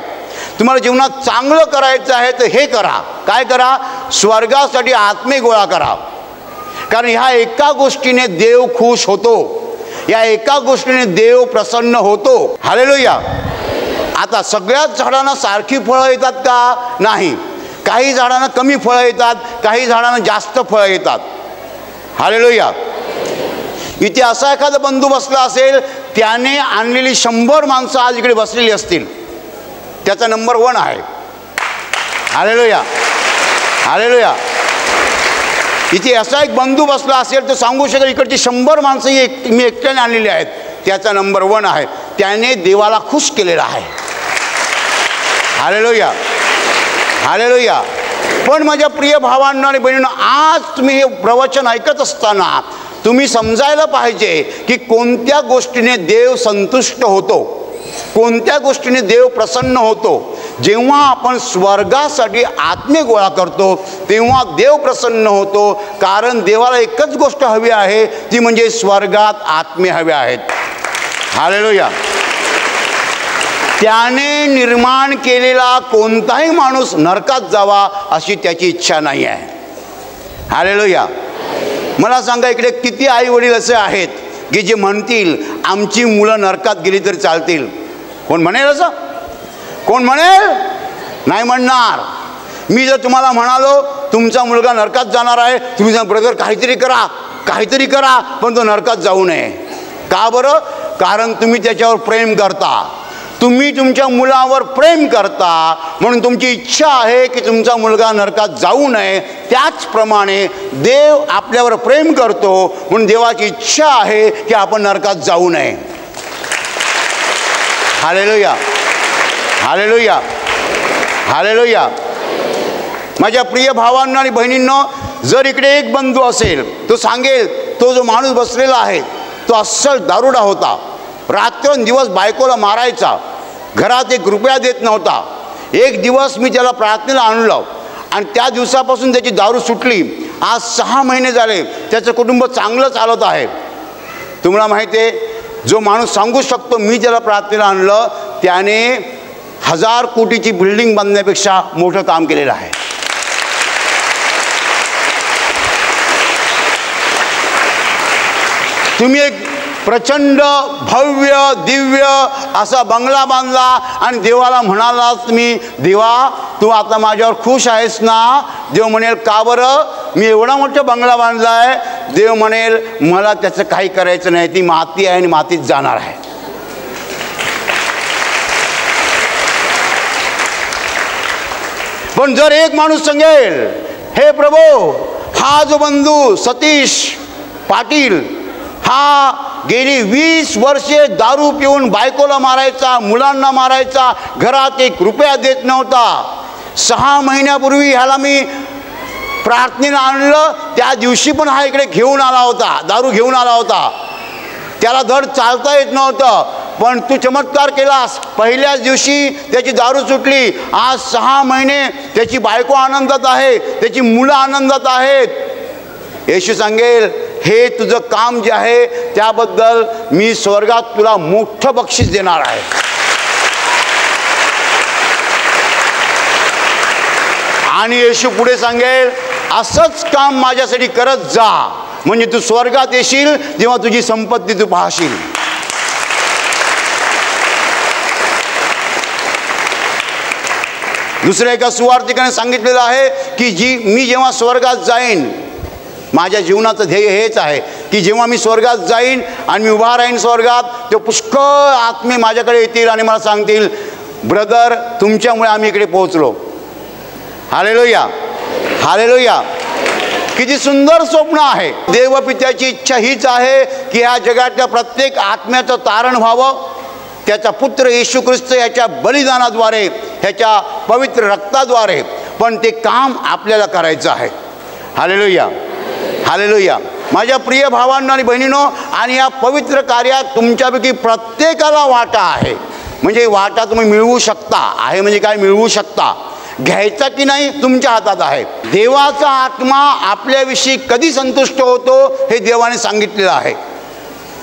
तुम्हाला जीवनात चांगलं करायचं आहे तर हे करा. काय करा? स्वर्गासाठी आत्मे गोळा करा. कारण ह्या एका गोष्टीने देव खुश होतो, या एका गोष्टीने देव प्रसन्न होतो. हालेलुया. आता सगळ्याच झाडांना सारखी फळं येतात का? नाही. काही झाडांना कमी फळं येतात, काही झाडांना जास्त फळं येतात. हालेलुया. इथे असा एखादा बंधू बसला असेल, त्याने आणलेली 100 माणसं आज इकडे बसलेली असतील, त्याचा नंबर 1 आहे. हालेलुया, हालेलुया. इथे असा एक बंधू बसला असेल तर सांगू शकेल इकडची 100 माणसं मी एकट्याने आणलेली आहेत, त्याचा नंबर 1 आहे. त्याने देवाला खुश केलेला आहे. हालेलुया, हालेलुया. पण माझ्या प्रिय भावांना आणि बहिणींना, आज तुम्ही हे प्रवचन ऐकत असताना तुम्ही समजायला पाहिजे की कोणत्या गोष्टीने देव संतुष्ट होतो, कोणत्या गोष्टीने देव प्रसन्न होतो. जेव्हा आपण स्वर्गासाठी आत्मे गोळा करतो तेव्हा देव प्रसन्न होतो, कारण देवाला एकच गोष्ट हवी आहे, ती म्हणजे स्वर्गात आत्मे हवे आहेत. हालेलुया. त्याने निर्माण केलेला कोणताही माणूस नरकात जावा अशी त्याची इच्छा नाही आहे. हालेलुया. मला सांगा, इकडे किती आई वडील असे आहेत की जे म्हणतील आमची मुलं नरकात गेली तरी चालतील? कोण म्हणेल असं? कोण म्हणेल? नाही म्हणणार. मी जर तुम्हाला म्हणालो तुमचा मुलगा नरकात जाणार आहे, तुम्ही जा ब्रदर काहीतरी करा, काहीतरी करा, पण तो नरकात जाऊ नये. का बरं? कारण तुम्ही त्याच्यावर प्रेम करता, तुम्ही तुमच्या मुलावर प्रेम करता म्हणून तुमची इच्छा आहे की तुमचा मुलगा नरकात जाऊ नये. त्याचप्रमाणे देव आपल्यावर प्रेम करतो म्हणून देवाची इच्छा आहे की आपण नरकात जाऊ नये. हालेलुया, हालेलुया, हालेलुया. माझ्या प्रिय भावांना आणि बहिणींनो, जर इकडे एक बंधू असेल तो सांगेल, तो जो माणूस बसलेला आहे तो अस्सल दारुडा होता, रात्रंदिवस बायकोला मारायचा, घरात 1 रुपया देत नव्हता. एक दिवस मी त्याला प्रार्थनेला आणलं आणि त्या दिवसापासून त्याची दारू सुटली. आज 6 महिने झाले त्याचं कुटुंब चांगलं चालत आहे. तुम्हाला माहिती आहे, जो माणूस सांगू शकतो मी त्याला प्रार्थनेला आणलं, त्याने 1000 कोटीची बिल्डिंग बांधण्यापेक्षा मोठं काम केलेलं आहे. तुम्ही एक प्रचंड भव्य दिव्य असा बंगला बांधला आणि देवाला म्हणालात, मी देवा तू आता माझ्यावर खुश आहेस ना? देव म्हणेल, का बरं? मी एवढा मोठा बंगला बांधला आहे. देव म्हणेल, मला त्याचं काही करायचं नाही, ती माती आहे आणि मातीत जाणार आहे. पण जर एक माणूस सांगेल, हे प्रभू, हा जो बंधू सतीश पाटील हा गेली 20 वर्षे दारू पिऊन बायकोला मारायचा, मुलांना मारायचा, घरात 1 रुपया देत नव्हता. 6 महिन्यापूर्वी ह्याला मी प्रार्थनेला आणलं, त्या दिवशी पण हा इकडे घेऊन आला होता, दारू घेऊन आला होता. त्याला धड चालता येत नव्हतं, पण तू चमत्कार केलास. पहिल्याच दिवशी त्याची दारू सुटली. आज 6 महिने त्याची बायको आनंदात आहे, त्याची मुलं आनंदात आहेत. येशू सांगेल, हे तुझं काम जे आहे त्याबद्दल मी स्वर्गात तुला मोठं बक्षीस देणार आहे. आणि येशू पुढे सांगेल, असंच काम माझ्यासाठी करत जा, म्हणजे तू स्वर्गात येशील जेव्हा तुझी संपत्ती तू पाहशील. दुसऱ्या एका सुवार्तिकाने सांगितलेलं आहे की मी जेव्हा स्वर्गात जाईन, माझ्या जीवनाचं ध्येय हेच आहे की जेव्हा मी स्वर्गात जाईन आणि मी उभा राहीन स्वर्गात, ते पुष्कळ आत्मे माझ्याकडे येतील आणि मला सांगतील, ब्रदर तुमच्यामुळे आम्ही इकडे पोहोचलो. Hallelujah, hallelujah. किती सुंदर स्वप्न आहे. देवपित्याची इच्छा हीच आहे की ह्या जगातल्या प्रत्येक आत्म्याचं तारण व्हावं. त्याचा पुत्र येशू ख्रिस्त याच्या बलिदानाद्वारे, ह्याच्या पवित्र रक्ताद्वारे. पण ते काम आपल्याला करायचं आहे. हालेलुया, हालेलुया. माझ्या प्रिय भावांनो आणि बहिणींनो, आणि या पवित्र कार्यात तुमच्यापैकी प्रत्येकाला वाटा आहे. म्हणजे वाटा तुम्ही मिळवू शकता. आहे म्हणजे काय? मिळवू शकता. घ्यायचा की नाही तुमच्या हातात आहे. देवाचा आत्मा आपल्याविषयी कधी संतुष्ट होतो हे देवाने सांगितलेलं आहे.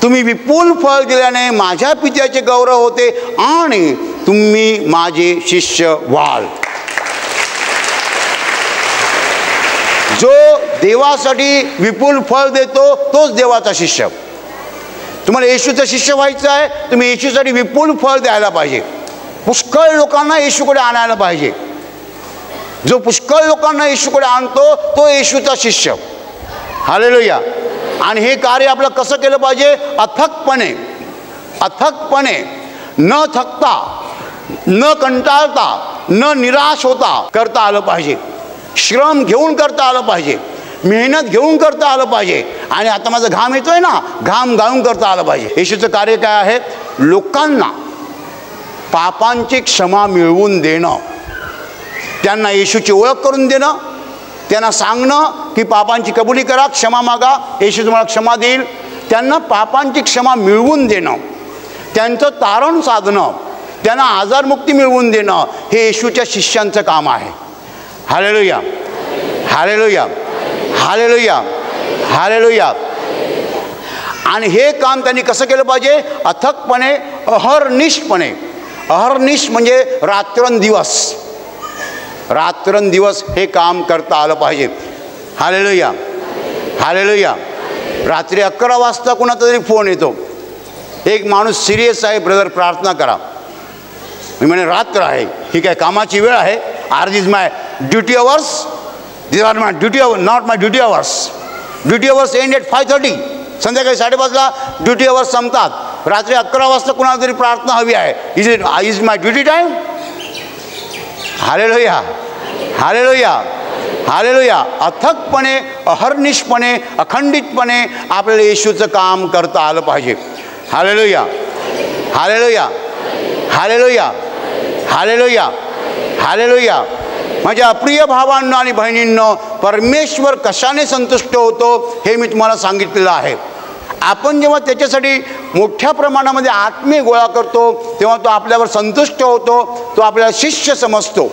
तुम्ही विपुल फळ दिल्याने माझ्या पित्याचे गौरव होते आणि तुम्ही माझे शिष्य व्हाल. जो देवासाठी विपुल फळ देतो तोच देवाचा शिष्य. तुम्हाला येशूचं शिष्य व्हायचं आहे, तुम्ही येशूसाठी विपुल फळ द्यायला पाहिजे. पुष्कळ लोकांना येशूकडे आणायला पाहिजे. जो पुष्कळ लोकांना येशूकडे आणतो तो येशूचा शिष्य. हालेलुया. आणि हे कार्य आपलं कसं केलं पाहिजे? अथकपणे, अथकपणे, न थकता, न कंटाळता, न निराश होता करता आलं पाहिजे. श्रम घेऊन करता आलं पाहिजे, मेहनत घेऊन करता आलं पाहिजे. आणि आता माझा घाम येतोय ना, घाम गाळून करता आलं पाहिजे. येशूचं कार्य काय आहे? लोकांना पापांची क्षमा मिळवून देणं, त्यांना येशूची ओळख करून देणं, त्यांना सांगणं की पापांची कबुली करा, क्षमा मागा, येशू तुम्हाला क्षमा देईल. त्यांना पापांची क्षमा मिळवून देणं, त्यांचं तारण साधणं, त्यांना आजारमुक्ती मिळवून देणं, हे येशूच्या शिष्यांचं काम आहे. हालेलुया, हालेलुया, हालेलुया, हालेलुया. आणि हे काम त्यांनी कसं केलं पाहिजे? अथकपणे, अहर्निशपणे. अहर्निश म्हणजे रात्रंदिवस, रात्रंदिवस हे काम करता आलं पाहिजे. Hallelujah, hallelujah. रात्री 11 वाजता कुणाचा तरी फोन येतो, एक माणूस सिरियस आहे, ब्रदर प्रार्थना करा. मी म्हणे रात्र आहे, ही काय कामाची वेळ आहे? Are this my duty hours? This are my duty hours, not my duty hours. Duty hours end at 5:30. संध्याकाळी 5:30ला ड्युटी अवर्स संपतात. रात्री 11 वाजता कुणाला तरी प्रार्थना हवी आहे. Is my duty time? Hallelujah, हालेलुया, हालेलुया. अथकपणे, अहर्निशपणे, अखंडितपणे आपल्याला येशूचं काम करता आलं पाहिजे. हालेलुया, हालेलुया, हालेलुया, हालेलुया, हालेलुया. माझ्या अप्रिय भावांनो आणि बहिणींनो, परमेश्वर कशाने संतुष्ट होतो हे मी तुम्हाला सांगितलेलं आहे. आपण जेव्हा त्याच्यासाठी मोठ्या प्रमाणामध्ये आत्मे गोळा करतो तेव्हा तो आपल्यावर संतुष्ट होतो, तो आपल्याला शिष्य समजतो.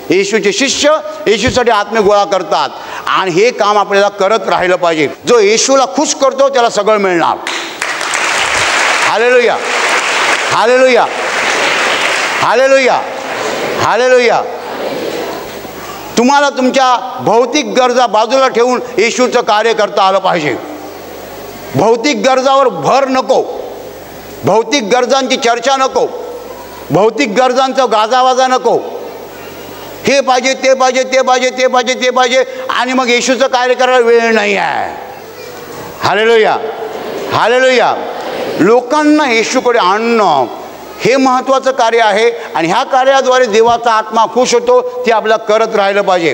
येशूचे शिष्य येशूसाठी आत्मे गोळा करतात आणि हे काम आपल्याला करत राहिलं पाहिजे. जो येशूला खुश करतो त्याला सगळं मिळणार. हालेलुया, हालेलुया, हालेलुया, हालेलुया. तुम्हाला तुमच्या भौतिक गरजा बाजूला ठेवून येशूचं कार्य करता आलं पाहिजे. भौतिक गरजावर भर नको, भौतिक गरजांची चर्चा नको, भौतिक गरजांचा गाजावाजा नको. हे पाहिजे, ते पाहिजे, ते पाहिजे, ते पाहिजे, ते पाहिजे आणि मग येशूचं कार्य करायला वेळ नाही आहे. हालेलुया, हालेलुया. लोकांना येशूकडे आणणं हे महत्त्वाचं कार्य आहे आणि ह्या कार्याद्वारे देवाचा आत्मा खुश होतो. ते आपल्याला करत राहिलं पाहिजे.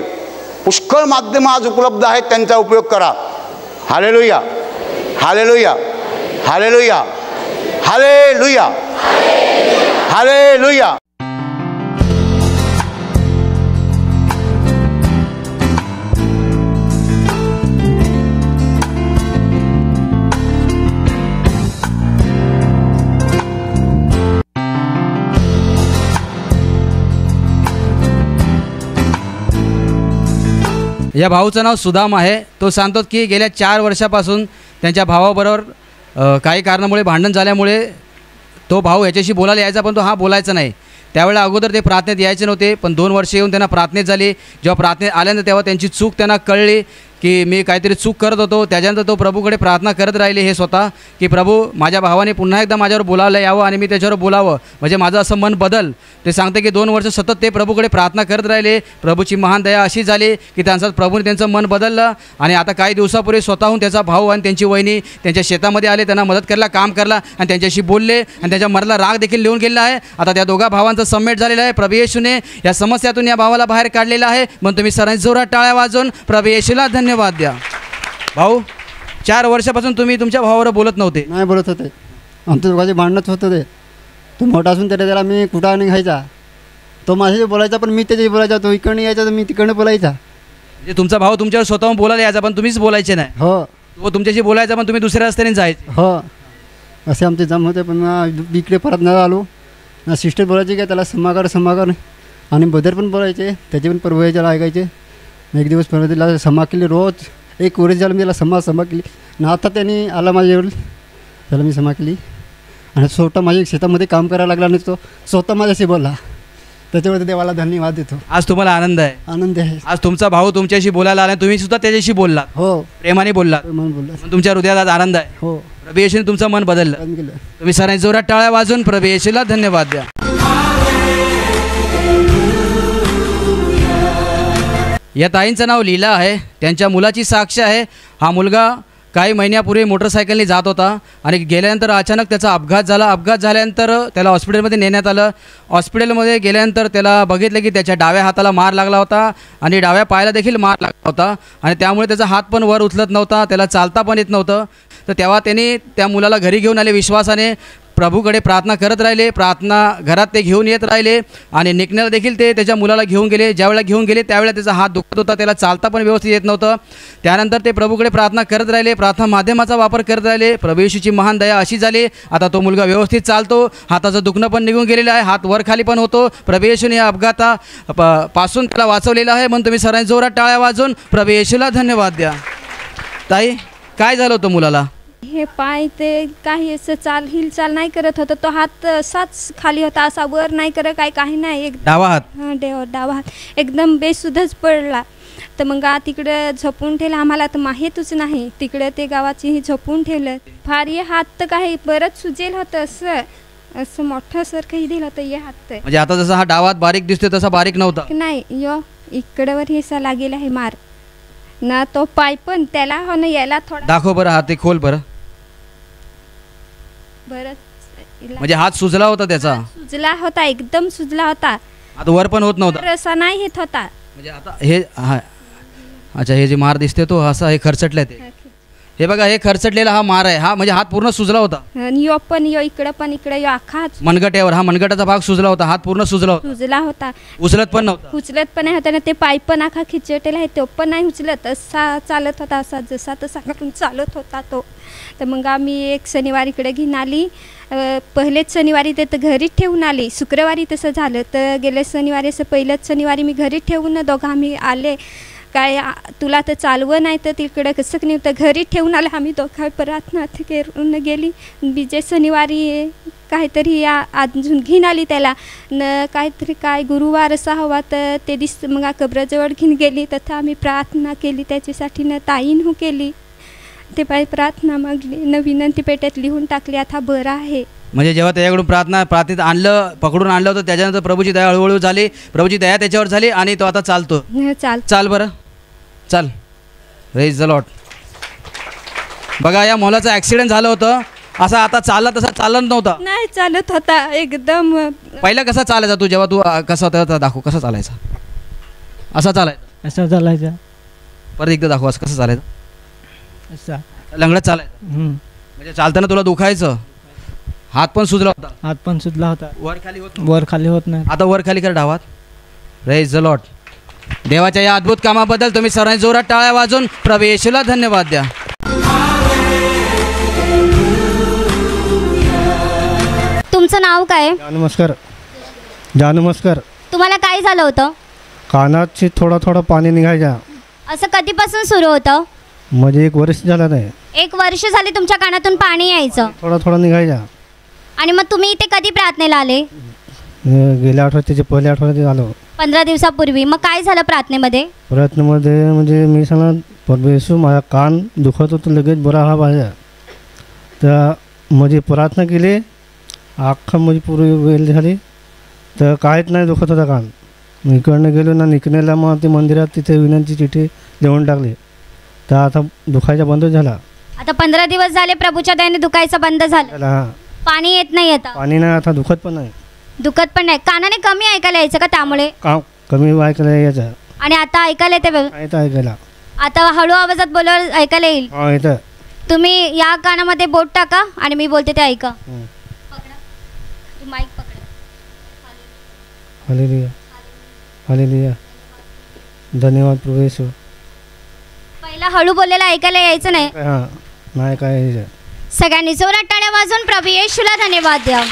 पुष्कळ माध्यमं आज उपलब्ध आहेत, त्यांचा उपयोग करा. हालेलुया, हालेलुया, हालेलुया, हालेलुया, हालेलुया. या भाऊचं नाव सुदाम आहे. तो सांगतो की गेल्या 4 वर्षापासून त्यांच्या भावाबरोबर काही कारणामुळे भांडण झाल्यामुळे तो भाऊ याच्याशी बोलायला यायचा पण तो हा बोलायचा नाही. त्यावेळेला अगोदर ते प्रार्थनेत यायचे नव्हते, पण 2 वर्ष येऊन त्यांना प्रार्थनेत झाली. जेव्हा प्रार्थनेत आल्यानंतर तेव्हा त्यांची चूक त्यांना कळली की मी काहीतरी चूक करत होतो. त्याच्यानंतर तो प्रभूकडे प्रार्थना करत राहिले हे स्वतः की प्रभू माझ्या भावाने पुन्हा एकदा माझ्यावर बोलायला यावं आणि मी त्याच्यावर बोलावं, म्हणजे माझं असं मन बदल. ते सांगते की 2 वर्ष सतत ते प्रभूकडे प्रार्थना करत राहिले. प्रभूची महान दया अशी झाली की त्यांचं प्रभूने त्यांचं मन बदललं आणि आता काही दिवसापूर्वी स्वतःहून त्याचा भाऊ आणि त्यांची वहिनी त्यांच्या शेतामध्ये आले, त्यांना मदत करायला, काम करला आणि त्यांच्याशी बोलले आणि त्यांच्या मनाला राग देखील लिहून गेलेला आहे. आता त्या दोघा भावांचं समेट झालेलं आहे. प्रभू येशूने या समस्यातून या भावाला बाहेर काढलेलं आहे. म्हणून तुम्ही सर्वांनी जोरात टाळ्या वाजवून प्रभू येशूला धन्यवाद द्या. भाऊ 4 वर्षापासून तुम्ही तुमच्या भावावर बोलत नव्हते? नाही बोलत होते. आमच्या दोघांचे भांडणच होतं. ते तो मोठा असून त्याला मी कुठं निघायचा, तो माझ्याशी बोलायचा पण मी त्याच्याशी बोलायचा. तो इकडनं यायचा तर मी तिकडनं बोलायचा. म्हणजे तुमचा भाऊ तुमच्यावर स्वतःहून बोलायला यायचा पण तुम्हीच बोलायचे नाही? हो. तो तुमच्याशी बोलायचा पण तुम्ही दुसऱ्या रस्त्याने जायचे? हो, असे आमचे जम होते. पण इकडे परत न आलो ना. सिस्टर बोलायचे का त्याला समाकार आणि बदर पण बोलायचे, त्याचे पण प्रभूला ऐकायचे. एक दिवस परत तिला समा केली. रोज 1 वर्ष झालं मी त्याला समा केली ना. आता त्यांनी आला माझ्यावर, त्याला मी समा केली आणि स्वतः माझ्या शेतामध्ये काम करायला लागला आणि तो स्वतः माझ्याशी बोलला. त्याच्यावरती देवाला धन्यवाद देतो. आज तुम्हाला आनंद आहे? आनंद आहे. आज तुमचा भाऊ तुमच्याशी बोलायला आला, तुम्ही सुद्धा त्याच्याशी बोलला? हो, प्रेमाने बोलला. तुमच्या हृदयात आज आनंद आहे? हो. प्रभू येशूने तुमचं मन बदललं. तुम्ही सर्वांनी जोरात टाळ्या वाजवून प्रभू येशूला धन्यवाद द्या. या ताईंचं नाव लीला आहे. त्यांच्या मुलाची साक्ष आहे. हा मुलगा काही महिन्यापूर्वी मोटरसायकलने जात होता आणि गेल्यानंतर अचानक त्याचा अपघात झाला. अपघात झाल्यानंतर त्याला हॉस्पिटलमध्ये नेण्यात आलं. हॉस्पिटलमध्ये गेल्यानंतर त्याला बघितलं की त्याच्या डाव्या हाताला मार लागला होता आणि डाव्या पायाला देखील मार लागला होता आणि त्यामुळे त्याचा हात पण वर उचलत नव्हता, त्याला चालता पण येत नव्हतं. तर तेव्हा त्यांनी त्या मुलाला घरी घेऊन आले. विश्वासाने प्रभूकडे प्रार्थना करत राहिले. प्रार्थना घरात ते घेऊन येत राहिले आणि निघण्याला देखील ते त्याच्या मुलाला घेऊन गेले. ज्यावेळेला घेऊन गेले त्यावेळेला त्याचा हात दुखत होता, त्याला चालता पण व्यवस्थित येत नव्हतं. त्यानंतर ते प्रभूकडे प्रार्थना करत राहिले, प्रार्थना माध्यमाचा वापर करत राहिले. प्रभू येशूची महान दया अशी झाली, आता तो मुलगा व्यवस्थित चालतो. हाताचं दुखणं पण निघून गेलेलं आहे, हात वर खाली पण होतो. प्रभू येशूने या अपघातापासून त्याला वाचवलेलं आहे. म्हणून तुम्ही सर्वांनी जोरात टाळ्या वाजवून प्रभू येशूला धन्यवाद द्या. ताई, काय झालं होतं मुलाला? हे पाय ते काही असं हिलचाल नाही करत होतं. तो हात असाच खाली होता, असा वर नाही करत, काही नाही. एक डावा हात? हां, डावा हात एकदम बेसुद्धच पडला. तर मग तिकडं झोपून ठेवलं. आम्हाला तर माहीतच नाही. तिकडं ते गावाचीही झोपून ठेवलं. फार हे हात तर काही बरंच सुजेल होतं, असं मोठं सारखं दिलं होतं हे हात. म्हणजे आता जसा हा डावा हात बारीक दिसतोय तसा बारीक नव्हता? नाही, इकडवर हे लागेल आहे मार ना. तो पाय पण त्याला हो ना यायला थोडा. दाखव बरं हात, ते खोल बरं. बरं म्हणजे हात सुजला होता त्याचा, सुजला होता, एकदम सुजला होता, आता वर पण होत नव्हता. रसा नाही येत होता. म्हणजे आता हे अच्छा, हे जे मार दिसते तो असा हे खरचटलं ते, हे बघा हे खरचटलेला हा मार आहे, हा म्हणजे हात पूर्ण सुजला होता. यो पण यो इकडं पण इकडं यो अख्खा हात मनगट्यावर, हा मनगटाचा भाग सुजला होता, हात पूर्ण सुजला होता, सुजला होता, उचलत पण नव्हता. उचलत पण नाही होता ना, ते पाय पण अख्खा खिचटेला आहे, तो पण नाही उचलत, असा चालत होता, असा जसा तसा चालत होता तो. तर मग आम्ही एक शनिवार इकडे घेऊन आली, पहिलेच शनिवारी ते तर घरीच ठेवून आली. शुक्रवारी तसं झालं, तर गेल्या शनिवारी असं पहिल्याच शनिवारी मी घरीच ठेवून दोघं आम्ही आले. काय तुला तर चालवं नाही तर तिकडं कसं नाही, तर घरी ठेवून आले आम्ही दोघं. प्रार्थना करून गेली. बीजे शनिवारी काहीतरी अजून घेऊन आली त्याला न, काहीतरी काय गुरुवार असा हवा, तर ते दिवस मग कबराजवळ घेऊन गेली. तथा आम्ही प्रार्थना केली त्याच्यासाठी न, ताईन केली. ते पाय प्रार्थना मागली न, विनंती पेट्यात लिहून टाकली, आता बरं आहे. म्हणजे जेव्हा त्याच्याकडून प्रार्थनेत आणलं, पकडून आणलं होतं, त्याच्यानंतर प्रभूची दया हळूहळू झाली, प्रभूची दया त्याच्यावर झाली आणि तो आता चालतो. चाल बरं, चाल. Praise the Lord. बघा या मुलाचं ॲक्सिडेंट झालं होतं, असा आता चालला तसा चालत नव्हता, नाही चालत होता एकदम. पहिला कसा चालायचा तू, जेव्हा तू कसा होता दाखव, कसा चालायचा, असा चालायचा, असं चालायचा, परत एकदा दाखव असं कसं चालायचं, असा लंगडत चालायचं. म्हणजे चालताना तुला दुखायचं, हात पण सुजला होता, हात पण सुजला होता, वर खाली होत नाही, आता वर खाली कर डावात. Praise the Lord. देवाच्या या अद्भुत कामाबद्दल तुम्ही सर्वांनी जोरात टाळ्या वाजून प्रभू येशूला धन्यवाद द्या. तुमचं नाव काय? नमस्कार. नमस्कार. तुम्हाला काय झालं होतं? कानाची थोडा पाणी निघायचा. असं कधीपासून सुरू होतं? म्हणजे 1 वर्ष झालं नाही. 1 वर्ष झाले तुमच्या कानातून पाणी यायचं, थोडा निघायचा. आणि मग तुम्ही इथे कधी प्रार्थनेला आले? गेल्या आठवड्यात, त्याच्या पहिल्या आठवड्यात आलो, 15 दिवसापूर्वी. मग काय झालं प्रार्थनेमध्ये? म्हणजे मी सांगा प्रभू येशू, माझा कान दुखत होतं, लगेच बरा हा पाहिजे. तर म्हणजे प्रार्थना केली, अख्खा म्हणजे पूर्वी वेळ झाली, तर काहीच नाही दुखत होता कान. इकडनं गेलो ना, निघण्याला मग ते मंदिरात तिथे विनंती चिठ्ठी लिहून टाकली, तर आता दुखायचा बंद झाला. आता 15 दिवस झाले प्रभूच्या दयेने दुखायचं बंद झालं, पाणी येत नाही, आता पाणी नाही, आता दुखत पण नाही, दुखत पण नाही. कानाने कमी ऐकायला यायचं का त्यामुळे? कमी ऐकायला यायचं. आणि आता ऐकायला येते? ऐकायला आता हळू आवाजात बोलल्यावर ऐकायला येईल. येतं. तुम्ही या कानामध्ये बोट टाका आणि मी बोलते ते ऐका. माईक पकडा. हालेलुया, हालेलुया, धन्यवाद प्रभू येशू. पहिला हळू बोललेला ऐकायला यायचं नाही. नाही काय यायचं. सगळ्यांनी जोरात टाळ्या वाजवून प्रभू येशूला धन्यवाद द्या.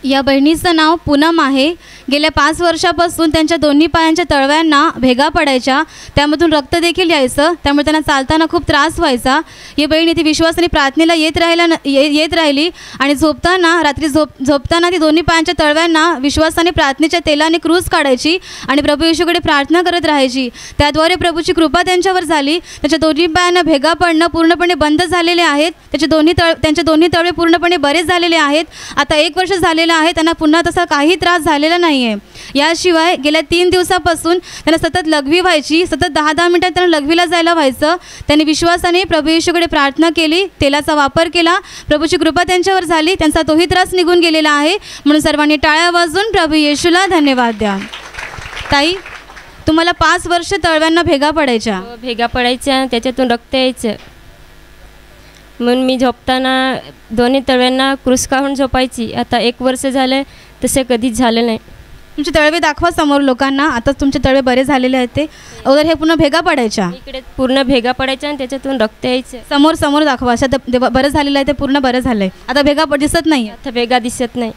या बहिणीचं नाव पूनम आहे. गेल्या 5 वर्षापासून त्यांच्या दोन्ही पायांच्या तळव्यांना भेगा पडायच्या, त्यामधून रक्त देखील यायचं, त्यामुळे त्यांना चालताना खूप त्रास व्हायचा. ही बहीण इथे विश्वासाने प्रार्थनेला येत राहिली आणि रात्री झोपताना ती दोन्ही पायांच्या तळव्यांना विश्वासाने प्रार्थनेच्या तेलाने क्रूस काढायची आणि प्रभू येशूकडे प्रार्थना करत राहायची. त्याद्वारे प्रभूची कृपा त्यांच्यावर झाली. त्याच्या दोन्ही पायांना भेगा पडणं पूर्णपणे बंद झालेले आहेत. त्यांचे दोन्ही तळवे पूर्णपणे बरे झालेले आहेत. आता 1 वर्ष झालेलं आहे, त्यांना पुन्हा तसा काही त्रास झालेला नाही आहे. याशिवाय गेल्या 3 दिवसापासून त्यांना सतत लघवी व्हायची, सतत 10-10 मिनिटात त्यांना लघवीला जायला व्हायचं. त्यांनी विश्वासाने प्रभू येशूकडे प्रार्थना केली, तेलाचा वापर केला, प्रभूची कृपा त्यांच्यावर झाली, त्यांचा तोही त्रास निघून गेलेला आहे. म्हणून सर्वांनी टाळ्या वाजवून प्रभू येशूला धन्यवाद द्या. ताई, तुम्हाला 5 वर्ष तळव्यांना भेगा पडायच्या? भेगा पडायच्या, त्याच्यातून रक्त यायचं, म्हणून मी झोपताना दोन्ही तळव्यांना क्रूस काढून झोपायची. आता 1 वर्ष झालं, तसं कधीच झालं नाही. तुमचे तळवे दाखवा समोर लोकांना. आता तुमचे तळवे बरे झालेले आहेत. ते अगोदर हे पूर्ण भेगा पडायच्या, इकडे पूर्ण भेगा पडायच्या आणि त्याच्यातून रक्त यायचं. समोर दाखवा. अशा बरं झालेलं आहे, ते पूर्ण बरं झालंय. आता भेगा दिसत नाही, आता भेगा दिसत नाही.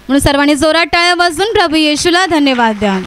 म्हणून सर्वांनी जोरात टाळ्या वाजवून प्रभू येशूला धन्यवाद द्या.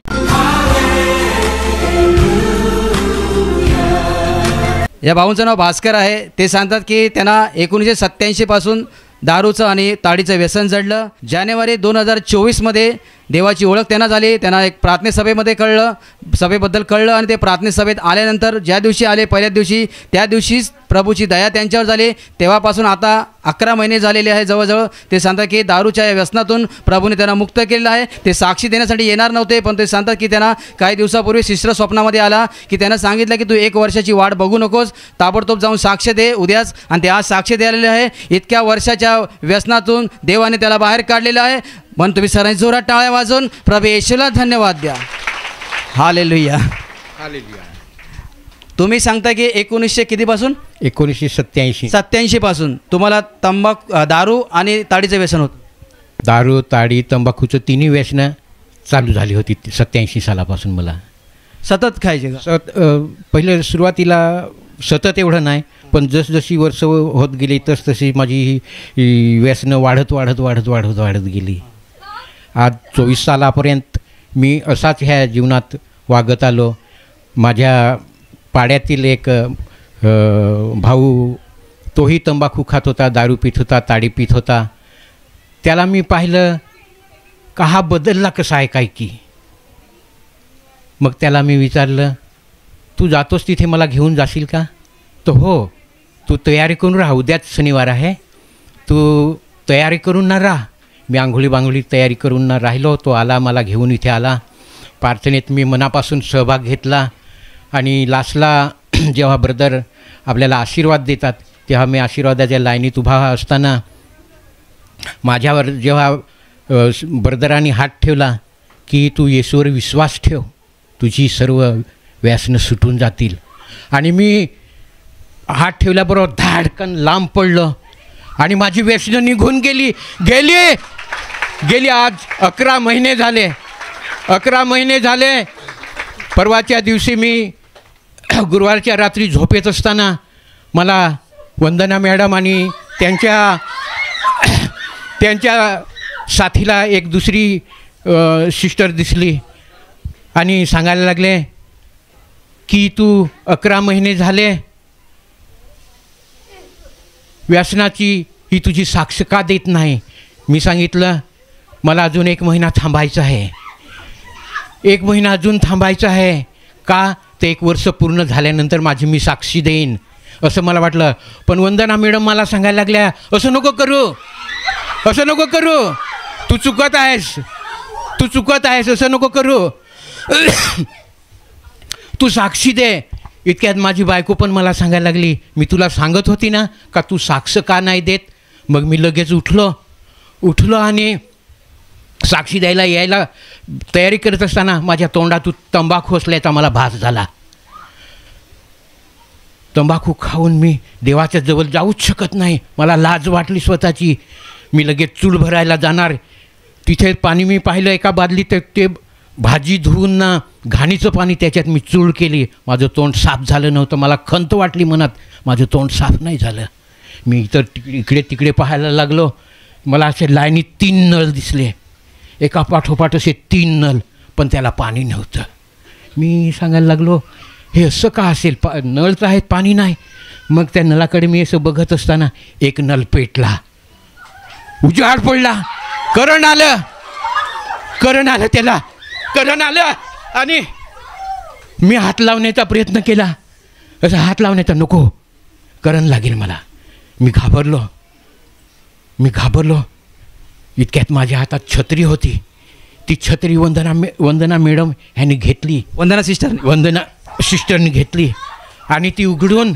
या भाऊंचं नाव भास्कर आहे. ते सांगतात की त्यांना 1987 पासून दारूचं आणि ताडीचं व्यसन जडलं. जानेवारी 2024मध्ये देवाची ओळख त्यांना झाली. त्यांना एक प्रार्थनेसभेमध्ये कळलं, सभेबद्दल कळलं आणि ते प्रार्थनेसभेत आल्यानंतर ज्या दिवशी आले पहिल्याच दिवशी, त्या दिवशीच प्रभूची दया त्यांच्यावर झाली. तेव्हापासून आता 11 महिने झालेले आहे जवळजवळ. ते सांगतात की दारूच्या या व्यसनातून प्रभूने त्यांना मुक्त केलेलं आहे. ते साक्षी देण्यासाठी येणार नव्हते, पण ते सांगतात की त्यांना काही दिवसापूर्वी शिष्य स्वप्नामध्ये आला की त्यांना सांगितलं की तू 1 वर्षाची वाट बघू नकोस, ताबडतोब जाऊन साक्ष दे उद्याच. आणि ते आज साक्ष द्यायलेले आहे. इतक्या वर्षाच्या व्यसनातून देवाने त्याला बाहेर काढलेलं आहे. म्हणून तुम्ही सर्वांनी जोरात टाळ्या वाजवून प्रभू येशूला धन्यवाद द्या. हालेलुया. तुम्ही सांगता की 1900 कितीपासून? 1987 पासून तुम्हाला दारू आणि ताडीचं व्यसन होतं. दारू, ताडी, तंबाखूचं तिन्ही व्यसनं चालू झाली होती 87 सालापासून. मला सतत खायचे का? पहिलं सुरुवातीला सतत एवढं नाही, पण जसजशी वर्ष होत गेली तसतशी माझी ही व्यसनं वाढत गेली. आज 24 सालापर्यंत मी असाच ह्या जीवनात वागत आलो. माझ्या पाड्यातील एक भाऊ, तोही तंबाखू खात होता, दारू पित होता, ताडी पित होता. त्याला मी पाहिलं का हा बदलला कसा आहे काय की. मग त्याला मी विचारलं, तू जातोस तिथे मला घेऊन जाशील का? तो हो, तू तयारी करून राहा, उद्याच शनिवार आहे, तू तयारी करून ना राहा. मी आंघोळी तयारी करून ना राहिलो. तो आला, मला घेऊन इथे आला. प्रार्थनेत मी मनापासून सहभाग घेतला. आणि लास्टला जेव्हा ब्रदर आपल्याला आशीर्वाद देतात तेव्हा मी आशीर्वादाच्या लाईनीत उभा असताना माझ्यावर जेव्हा ब्रदरांनी हात ठेवला की तू येशूवर विश्वास ठेव, तुझी सर्व व्यसनं सुटून जातील. आणि मी हात ठेवल्याबरोबर धाडकन लांब पडलं आणि माझी व्यसनं निघून गेली. आज 11 महिने झाले. 11 महिने झाले. परवाच्या दिवशी मी गुरुवारच्या रात्री झोपेत असताना मला वंदना मॅडम आणि त्यांच्या साथीला एक दुसरी सिस्टर दिसली आणि सांगायला लागले की तू 11 महिने झाले व्यसनाची, ही तुझी साक्ष का देत नाही? मी सांगितलं मला अजून 1 महिना थांबायचं आहे. 1 महिना अजून थांबायचं आहे. का? ते 1 वर्ष पूर्ण झाल्यानंतर माझी मी साक्षी देईन असं मला वाटलं. पण वंदना मॅडम मला सांगायला लागल्या, असं नको करू, तू चुकत आहेस, असं नको करू, तू साक्षी दे. इतक्यात माझी बायको पण मला सांगायला लागली, मी तुला सांगत होती ना का तू साक्ष का नाही देत. मग मी लगेच उठलो आणि साक्षी द्यायला यायला तयारी करत असताना माझ्या तोंडातून तंबाखू असल्याचा मला भास झाला. तंबाखू खाऊन मी देवाच्या जवळ जाऊच शकत नाही. मला लाज वाटली स्वतःची. मी लगेच चूल भरायला जाणार. तिथे पाणी मी पाहिलं एका बादलीत, ते भाजी धुवून ना घाणीचं पाणी त्याच्यात मी चूळ केली. माझं तोंड साफ झालं नव्हतं. मला खंत वाटली मनात, माझं तोंड साफ नाही झालं. मी इकडे तिकडे पाहायला लागलो. मला असे लाईनीत 3 नळ दिसले, एका पाठोपाठ असे 3 नळ, पण त्याला पाणी नव्हतं. मी सांगायला लागलो हे असं का असेल, नळ तर आहेत पाणी नाही. मग त्या नळाकडे मी असं बघत असताना एक नळ पेटला, उजाड पडला, करंट आलं त्याला, करंट आलं. आणि मी हात लावण्याचा प्रयत्न केला, असं हात लावण्याचा नको, करंट लागेल मला. मी घाबरलो. इतक्यात माझ्या हातात छत्री होती. ती छत्री वंदना मॅडम ह्यांनी घेतली, वंदना सिस्टरनी घेतली आणि ती उघडून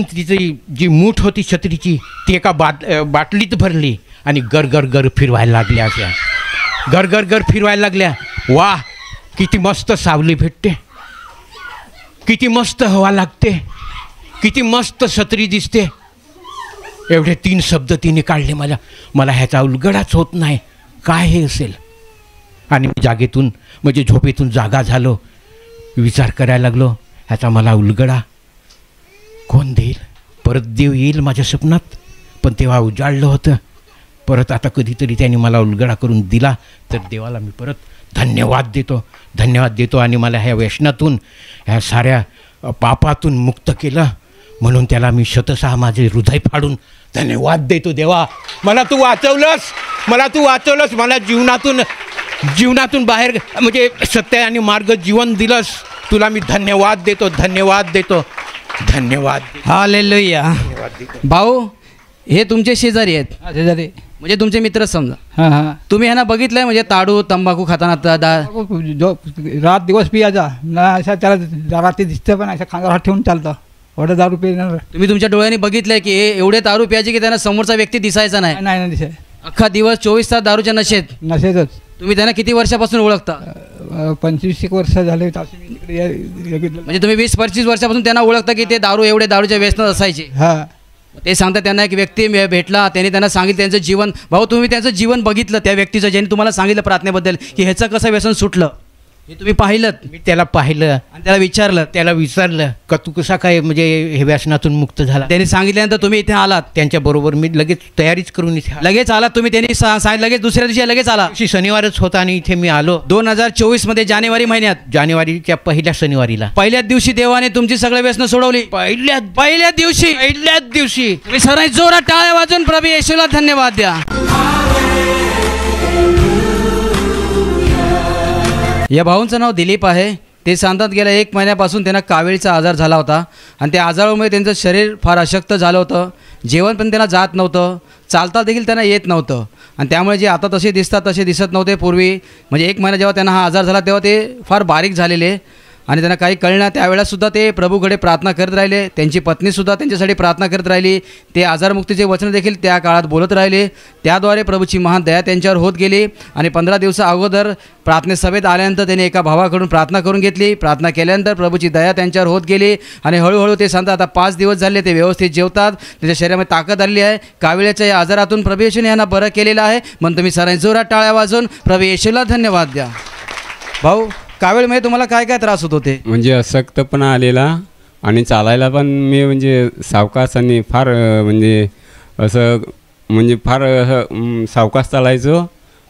तिची जी मूठ होती छत्रीची ती एका बाटलीत भरली आणि गर फिरवायला लागल्या. अशा गर फिरवायला लागल्या. वा, किती मस्त सावली भेटते, किती मस्त हवा लागते, किती मस्त छत्री दिसते. एवढे 3 शब्द तिने काढले. मला ह्याचा उलगडाच होत नाही, काय हे असेल. आणि मी जागेतून म्हणजे झोपेतून जागा झालो. विचार करायला लागलो, ह्याचा मला उलगडा कोण देईल? परत देव येईल माझ्या स्वप्नात, पण तेव्हा उजाडलं होतं. परत आता कधीतरी त्याने मला उलगडा करून दिला तर देवाला मी परत धन्यवाद देतो. आणि मला ह्या व्यसनातून, ह्या साऱ्या पापातून मुक्त केलं, म्हणून त्याला मी शतशः माझे हृदय फाडून धन्यवाद देतो. देवा, मला तू वाचवलंस, मला तू वाचवलंस, मला जीवनातून बाहेर म्हणजे सत्य आणि मार्ग जीवन दिलंस. तुला मी धन्यवाद देतो, धन्यवाद देतो, धन्यवाद. हालेलुया. भाऊ हे तुमचे शेजारी आहेत? शेजारी म्हणजे तुमचे मित्र समजा. हां हां. तुम्ही ह्यांना बघितलंय म्हणजे ताडू तंबाखू खाताना रात दिवस पियाचा ना, अशा त्याला रात्री दिसतं पण अशा खांद्यावर हात ठेवून चालतं. एवढं दारू पिणार. तुम्ही तुमच्या डोळ्यांनी बघितलंय की हे एवढे दारू प्यायचे की त्यांना समोरचा व्यक्ती दिसायचा नाही. नाही दिसाय. अख्खा दिवस 24 तास दारूच्या नशेत. नशेतच. तुम्ही त्यांना किती वर्षापासून ओळखता? 25 वर्ष झाले. म्हणजे तुम्ही 20-25 वर्षापासून त्यांना ओळखता की ते दारूच्या व्यसनात असायचे. हां. ते सांगतात त्यांना एक व्यक्ती भेटला, त्यांनी त्यांना सांगितलं त्यांचं जीवन. भाऊ तुम्ही त्यांचं जीवन बघितलं त्या व्यक्तीचं, ज्यांनी तुम्हाला सांगितलं प्रार्थनेबद्दल की ह्याचं कसं व्यसन सुटलं, हे तुम्ही पाहिलं. मी त्याला पाहिलं आणि त्याला विचारलं का तू कसा काय म्हणजे हे व्यसनातून मुक्त झाला. त्यांनी सांगितल्यानंतर तुम्ही इथे आलात. त्यांच्याबरोबर मी लगेच तयारीच करून इथे लगेच आलात तुम्ही. त्यांनी सांगितलं लगेच दुसऱ्या दिवशी लगेच आला. शनिवारच होता आणि इथे मी आलो. 2024 मध्ये जानेवारी महिन्यात, जानेवारीच्या पहिल्या शनिवारीला. पहिल्याच दिवशी देवाने तुमची सगळे व्यसन सोडवली. पहिल्याच दिवशी. तुम्ही सर्वांनी जोरात टाळ्या वाजून प्रभू येशूला धन्यवाद द्या. या भाऊंचं नाव दिलीप आहे. ते सांगतात गेल्या 1 महिन्यापासून त्यांना कावीळचा आजार झाला होता आणि त्या आजारामुळे त्यांचं शरीर फार अशक्त झालं होतं. जेवण पण त्यांना जात नव्हतं, चालता देखील त्यांना येत नव्हतं आणि त्यामुळे जे आता तसे दिसतात तसे दिसत नव्हते पूर्वी. म्हणजे 1 महिना जेव्हा त्यांना हा आजार झाला तेव्हा ते फार बारीक झालेले आणि त्यांना काही कळलं. त्यावेळेससुद्धा ते प्रभूकडे प्रार्थना करत राहिले. त्यांची पत्नीसुद्धा त्यांच्यासाठी प्रार्थना करत राहिली. ते आजारमुक्तीचे वचन देखील त्या काळात बोलत राहिले. त्याद्वारे प्रभूची महान दया त्यांच्यावर होत गेली आणि 15 दिवसा अगोदर प्रार्थनेसभेत आल्यानंतर त्यांनी एका भावाकडून प्रार्थना करून घेतली. प्रार्थना केल्यानंतर प्रभूची दया त्यांच्यावर होत गेली आणि हळूहळू ते सांगतात आता 5 दिवस झाले ते व्यवस्थित जेवतात. त्यांच्या शरीरामध्ये ताकद आलेली आहे. काविळ्याच्या या आजारातून प्रभू येशूने यांना बरं केलेलं आहे. म्हणून तुम्ही सर्वांनी जोरात टाळ्या वाजून प्रभू येशूला धन्यवाद द्या. भाऊ कावीळमध्ये तुम्हाला काय काय त्रास होत होते? म्हणजे अशक्तपणा आलेला आणि चालायला पण मी म्हणजे सावकाश आणि फार म्हणजे असं म्हणजे फार सावकाश चालायचो.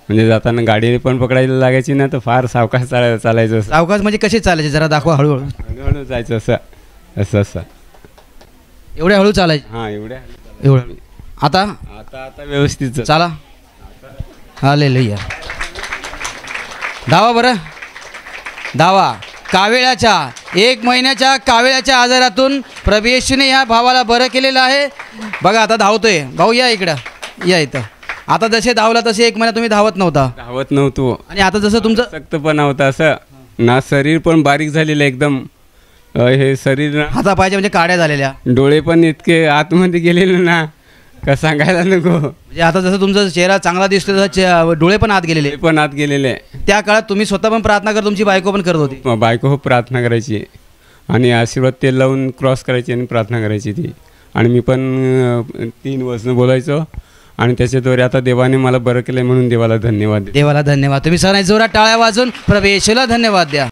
म्हणजे जाताना गाडी पण पकडायला लागायची ना, तर फार सावकाश चालायचं. सावकाश म्हणजे कसे चालायचे जरा दाखवा. हळूहळू जायचं असं एवढ्या हळू चालायचे? हां एवढं. आता व्यवस्थित चाला. हालेलुया. धावा बरं धावा. काविळ्याच्या 1 महिन्याच्या काविळ्याच्या आजारातून प्रभू येशूने ह्या भावाला बरं केलेलं आहे. बघा आता धावतोय. भाऊ या इकडं, या इथं. आता जसे धावला तसे 1 महिना तुम्ही धावत नव्हतो आणि आता जसं तुमचं शक्तपणा होता असं ना, शरीर पण बारीक झालेलं एकदम. हे शरीर हाता पायाच्या म्हणजे काड्या झालेल्या, डोळे पण इतके आतमध्ये गेलेले ना का सांगायला नको. म्हणजे आता जसं तुमचा चेहरा चांगला दिसतो तसं डोळे पण आत गेलेले. त्या काळात तुम्ही स्वतः पण प्रार्थना करत, तुमची बायको पण करत होती? बायको प्रार्थना करायची आणि आशीर्वाद तेल लावून क्रॉस करायची आणि प्रार्थना करायची ती. आणि मी पण 3 वचनं बोलायचो आणि त्याच्याद्वारे आता देवाने मला बरं केलं म्हणून देवाला धन्यवाद. देवाला धन्यवाद. तुम्ही सर्वांनी जोरात टाळ्या वाजून प्रभू येशूला धन्यवाद द्या.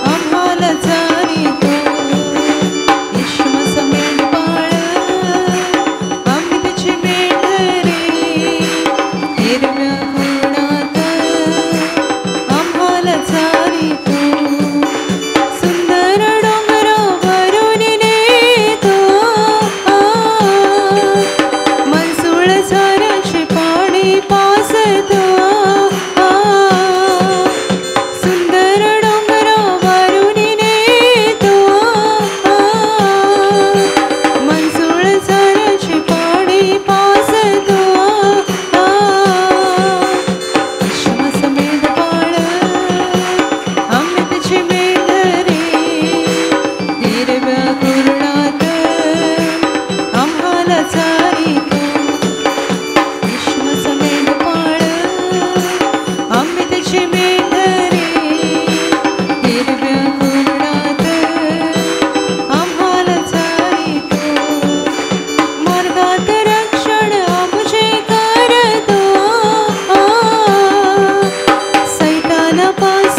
आम्हाला जाणी तो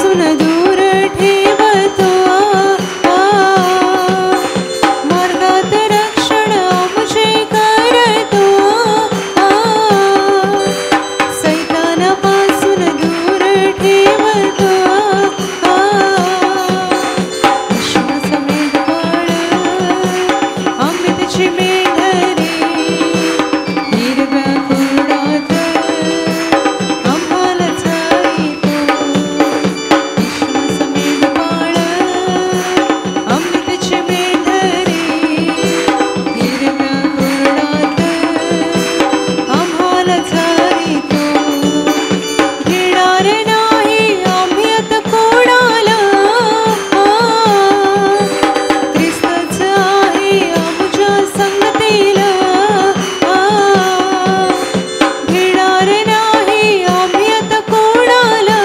पासून दूर ठेवतो मार्गात रक्षण आमचे करतो सैतानापासून दूर ठेवतो विश्वासमेध बाळ आम्ही त्याची मेंढरे हिरव्या कुरणात आम्हाला चालितो विश्वासमेध बाळ आम्ही त्याची मेंढरे हिरव्या कुरणात आम्हाला चालितो घेणार नाही आम्ही आता कोणाला ख्रिस्तच आहे आमच्या संगतीला घेणार नाही आम्ही आता कोणाला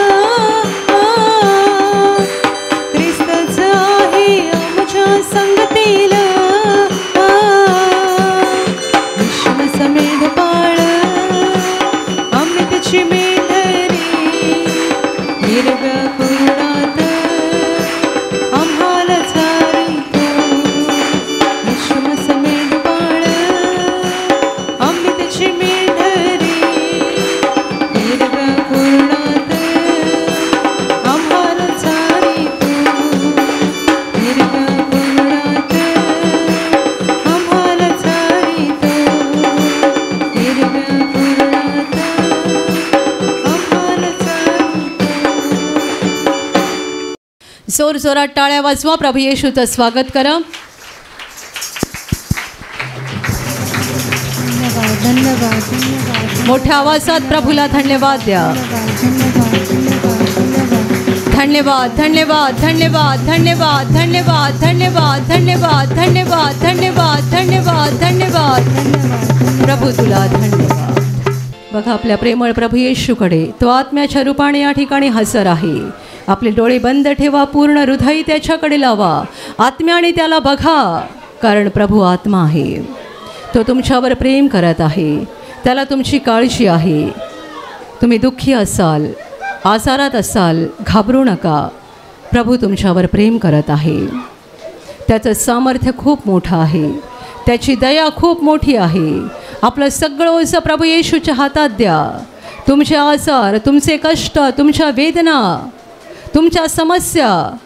ख्रिस्तच आहे आमच्या संगतीला विश्वासमेध बाळ आम्ही त्याची मेंढरे हिरव्या कुरणात आम्हाला चालितो विश्वासमेध बाळ आम्ही त्याची मेंढरे हिरव्या कुरणात आम्हाला चालितो हिरव्या कुरणात आम्हाला चालितो हिरव्या कुरणात आम्हाला चालितो. जोर जोरात टाळ्या वाजवा. प्रभू येशूचं स्वागत करा. मोठ्या आवाजात प्रभूला धन्यवाद द्या. धन्यवाद धन्यवाद धन्यवाद धन्यवाद धन्यवाद धन्यवाद धन्यवाद धन्यवाद धन्यवाद धन्यवाद धन्यवाद प्रभू तुला धन्यवाद. बघा आपल्या प्रेमळ प्रभू येशूकडे. तो आत्म्याच्या रूपाने या ठिकाणी हजर आहे. आपले डोळे बंद ठेवा. पूर्ण हृदय त्याच्याकडे लावा. आत्म्याने त्याला बघा, कारण प्रभू आत्मा आहे. तो तुमच्यावर प्रेम करत आहे. त्याला तुमची काळजी आहे. तुम्ही दुःखी असाल, आजारात असाल, घाबरू नका. प्रभू तुमच्यावर प्रेम करत आहे. त्याचं सामर्थ्य खूप मोठं आहे. त्याची दया खूप मोठी आहे. आपलं सगळं ओझं प्रभू येशूच्या हातात द्या. तुमचे आजार, तुमचे कष्ट, तुमच्या वेदना, तुमच्या समस्या,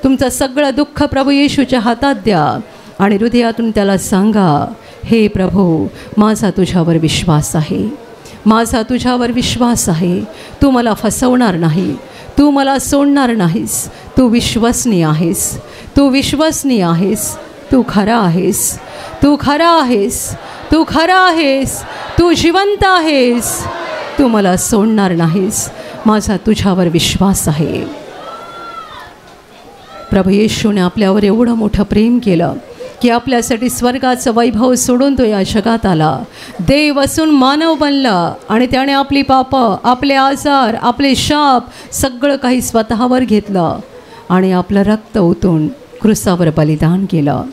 तुमचं सगळं दुःख प्रभू येशूच्या हातात द्या आणि हृदयातून त्याला सांगा, हे प्रभू, माझा तुझ्यावर विश्वास आहे. माझा तुझ्यावर विश्वास आहे. तू मला फसवणार नाही. तू मला सोडणार नाहीस. तू विश्वसनीय आहेस. तू विश्वसनीय आहेस. तू खरा आहेस. तू खरा आहेस. तू खरा आहेस. तू जिवंत आहेस. तू मला सोडणार नाहीस. माझा तुझ्यावर विश्वास आहे. प्रभू येशूने आपल्यावर एवढं मोठं प्रेम केलं की आपल्यासाठी स्वर्गाचं वैभव सोडून तो या जगात आला. देव असून मानव बनला आणि त्याने आपली पापं, आपले आजार, आपले शाप सगळं काही स्वतःवर घेतलं आणि आपलं रक्त ओतून क्रूसावर बलिदान केलं.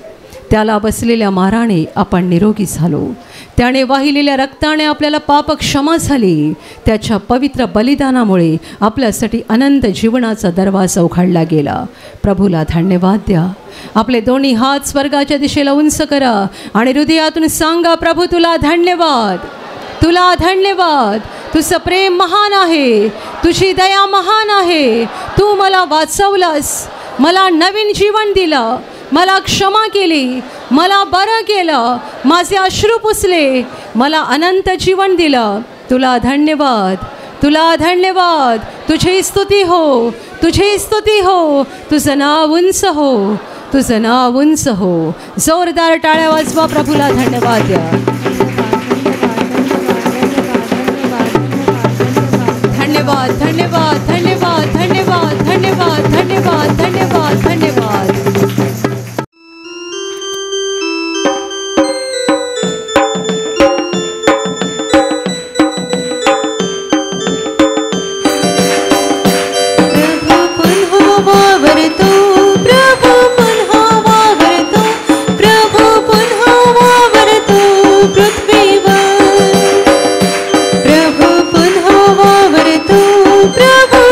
त्याला बसलेल्या माराने आपण निरोगी झालो. त्याने वाहिलेल्या रक्ताने आपल्याला पाप क्षमा झाली. त्याच्या पवित्र बलिदानामुळे आपल्यासाठी अनंत जीवनाचा दरवाजा उघडला गेला. प्रभूला धन्यवाद द्या. आपले दोन्ही हात स्वर्गाच्या दिशेला उंच करा आणि हृदयातून सांगा, प्रभू तुला धन्यवाद. तुला धन्यवाद. तुझं प्रेम महान आहे. तुझी दया महान आहे. तू मला वाचवलंस. मला नवीन जीवन दिलं. मला क्षमा केली. मला बरं केलं. माझे अश्रू पुसले. मला अनंत जीवन दिलं. तुला धन्यवाद. तुला धन्यवाद. तुझी स्तुती हो. तुझी स्तुती हो. तुझं नाव उंच हो. तुझं नाव उंच हो. जोरदार टाळ्या वाजवा. प्रभूला धन्यवाद द्या. धन्यवाद धन्यवाद धन्यवाद धन्यवाद धन्यवाद धन्यवाद धन्यवाद धन्यवाद. प्रभू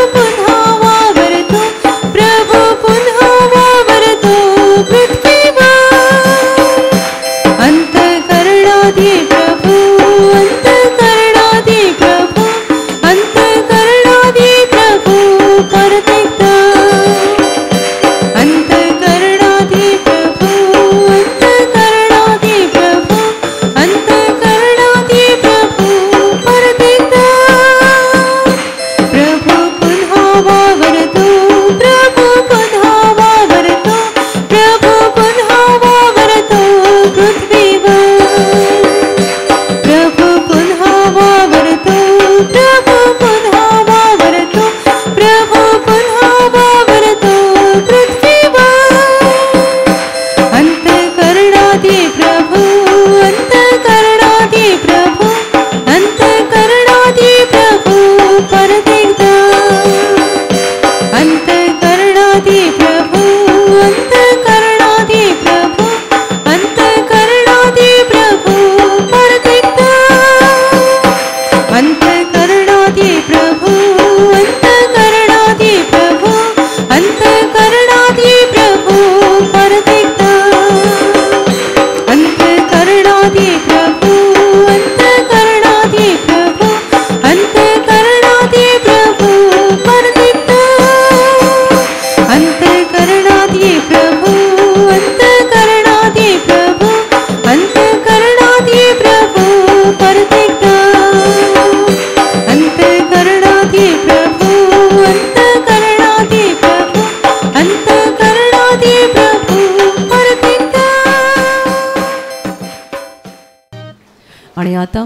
आता